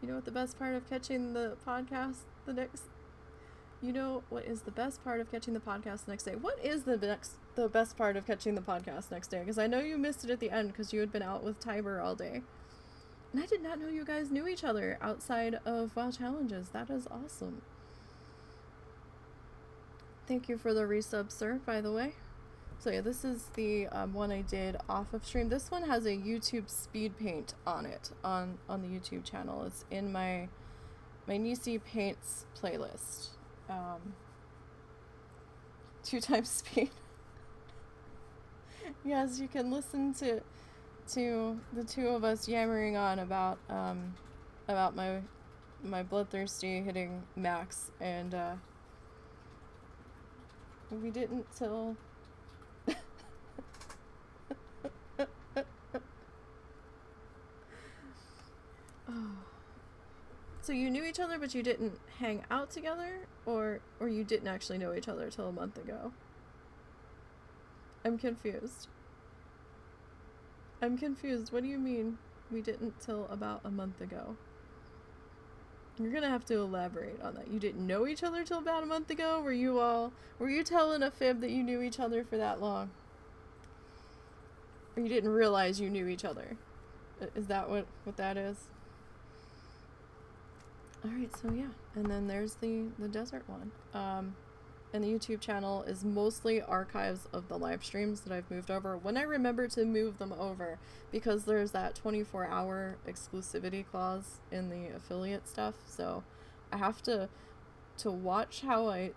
You know what the best part of catching the podcast the next... You know what is the best part of catching the podcast the next day? What is the best part of catching the podcast next day? Because I know you missed it at the end because you had been out with Tiber all day. And I did not know you guys knew each other outside of WoW Challenges. That is awesome. Thank you for the resub, sir, by the way. So yeah, this is the one I did off of stream. This one has a YouTube speed paint on it, on the YouTube channel. It's in my Nisi Paints playlist. 2x speed. Yes, you can listen to the two of us yammering on about my bloodthirsty hitting max, and we didn't till So you knew each other, but you didn't hang out together, or you didn't actually know each other till a month ago? I'm confused. What do you mean we didn't till about a month ago? You're gonna have to elaborate on that. You didn't know each other till about a month ago? Were you telling a fib that you knew each other for that long? Or you didn't realize you knew each other? Is that what that is? Alright, so yeah. And then there's the desert one. And the YouTube channel is mostly archives of the live streams that I've moved over when I remember to move them over, because there's that 24-hour exclusivity clause in the affiliate stuff. So I have to watch how I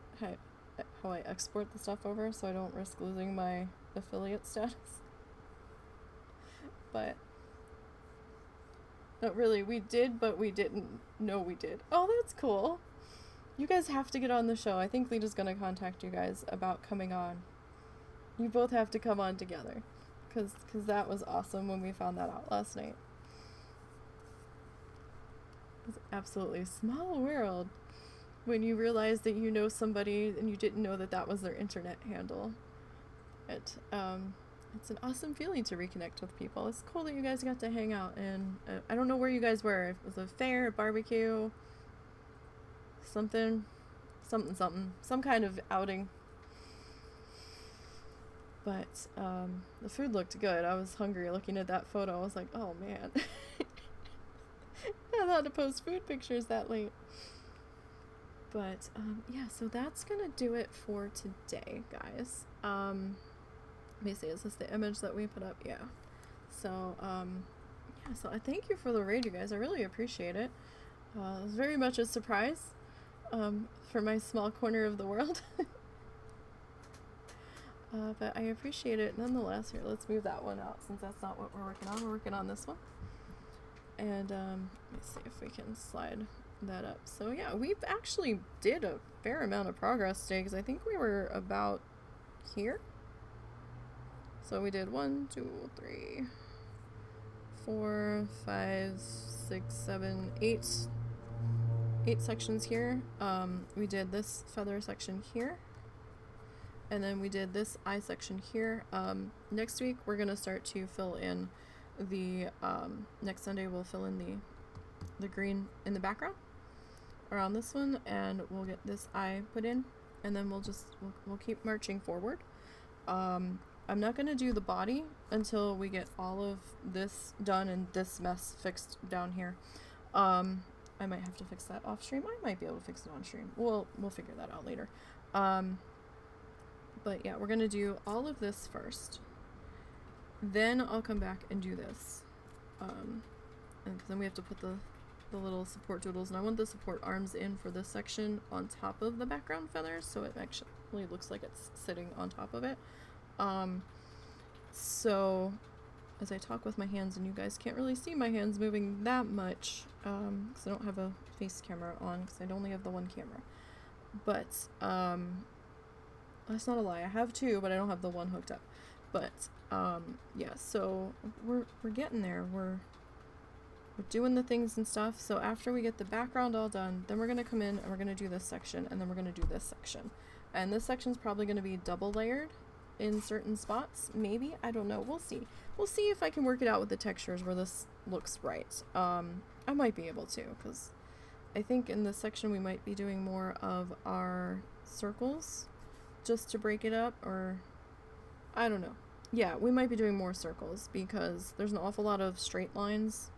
export the stuff over so I don't risk losing my affiliate status. But not really, we did, but we didn't know we did. Oh, that's cool. You guys have to get on the show. I think Lita's gonna contact you guys about coming on. You both have to come on together. Cause that was awesome when we found that out last night. It's absolutely small world when you realize that you know somebody and you didn't know that was their internet handle. It's an awesome feeling to reconnect with people. It's cool that you guys got to hang out, and I don't know where you guys were. If it was a fair, a barbecue, some kind of outing. But the food looked good. I was hungry looking at that photo. I was like, oh man. Not allowed to post food pictures that late. But yeah, so that's gonna do it for today, guys. Let me see, is this the image that we put up? Yeah. So yeah, so I thank you for the raid, you guys. I really appreciate it. It was very much a surprise for my small corner of the world. But I appreciate it nonetheless. Here, let's move that one out since that's not what we're working on. We're working on this one. And let me see if we can slide that up. So yeah, we've actually did a fair amount of progress today, because I think we were about here. So we did 1, 2, 3, 4, 5, 6, 7, 8 sections here. We did this feather section here, and then we did this eye section here. Next week we're gonna start to fill in the next Sunday we'll fill in the green in the background around this one, and we'll get this eye put in, and then we'll keep marching forward. I'm not going to do the body until we get all of this done and this mess fixed down here. I might have to fix that off stream. I might be able to fix it on stream. We'll figure that out later. But yeah, we're going to do all of this first. Then I'll come back and do this. And then we have to put the little support doodles, and I want the support arms in for this section on top of the background feathers, so it actually looks like it's sitting on top of it. So as I talk with my hands, and you guys can't really see my hands moving that much, because I don't have a face camera on, because I only have the one camera. But, that's not a lie. I have two, but I don't have the one hooked up. But, yeah, so we're getting there. We're doing the things and stuff. So after we get the background all done, then we're going to come in and we're going to do this section, and then we're going to do this section. And this section's probably going to be double layered in certain spots. Maybe. I don't know. We'll see. We'll see if I can work it out with the textures where this looks right. I might be able to, because I think in this section we might be doing more of our circles just to break it up, or I don't know. Yeah, we might be doing more circles because there's an awful lot of straight lines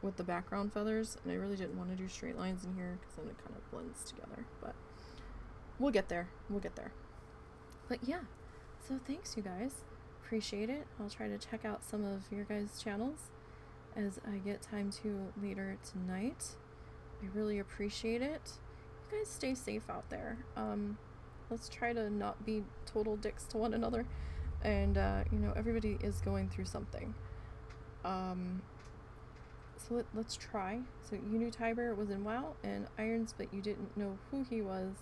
with the background feathers, and I really didn't want to do straight lines in here because then it kind of blends together, but we'll get there. We'll get there. But yeah, so thanks you guys. Appreciate it. I'll try to check out some of your guys' channels as I get time to later tonight. I really appreciate it. You guys stay safe out there. Let's try to not be total dicks to one another. And, you know, everybody is going through something. So let's try. So you knew Tiber was in WoW and Irons, but you didn't know who he was.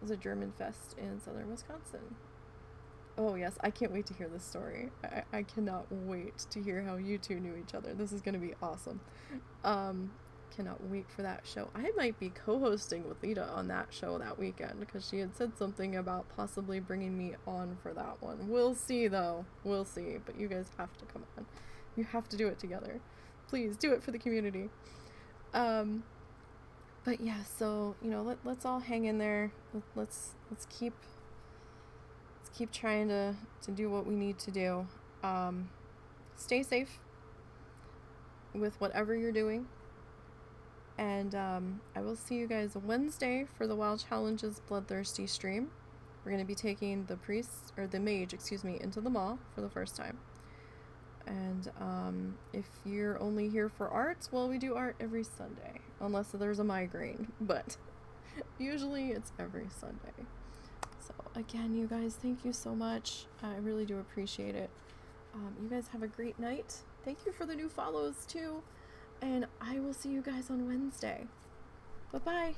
It was a German fest in southern Wisconsin. Oh yes, I can't wait to hear this story. I cannot wait to hear how you two knew each other. This is going to be awesome. Cannot wait for that show. I might be co-hosting with Lita on that show that weekend because she had said something about possibly bringing me on for that one. We'll see though. We'll see. But you guys have to come on. You have to do it together. Please do it for the community. But yeah, so you know, let's all hang in there. Let's keep trying to do what we need to do. Stay safe with whatever you're doing. And I will see you guys Wednesday for the WoW Challenges Bloodthirsty stream. We're going to be taking the priest, or the mage, excuse me, into the mall for the first time. And if you're only here for art, well, we do art every Sunday, unless there's a migraine, but usually it's every Sunday. So again, you guys, thank you so much. I really do appreciate it. You guys have a great night. Thank you for the new follows too. And I will see you guys on Wednesday. Bye-bye.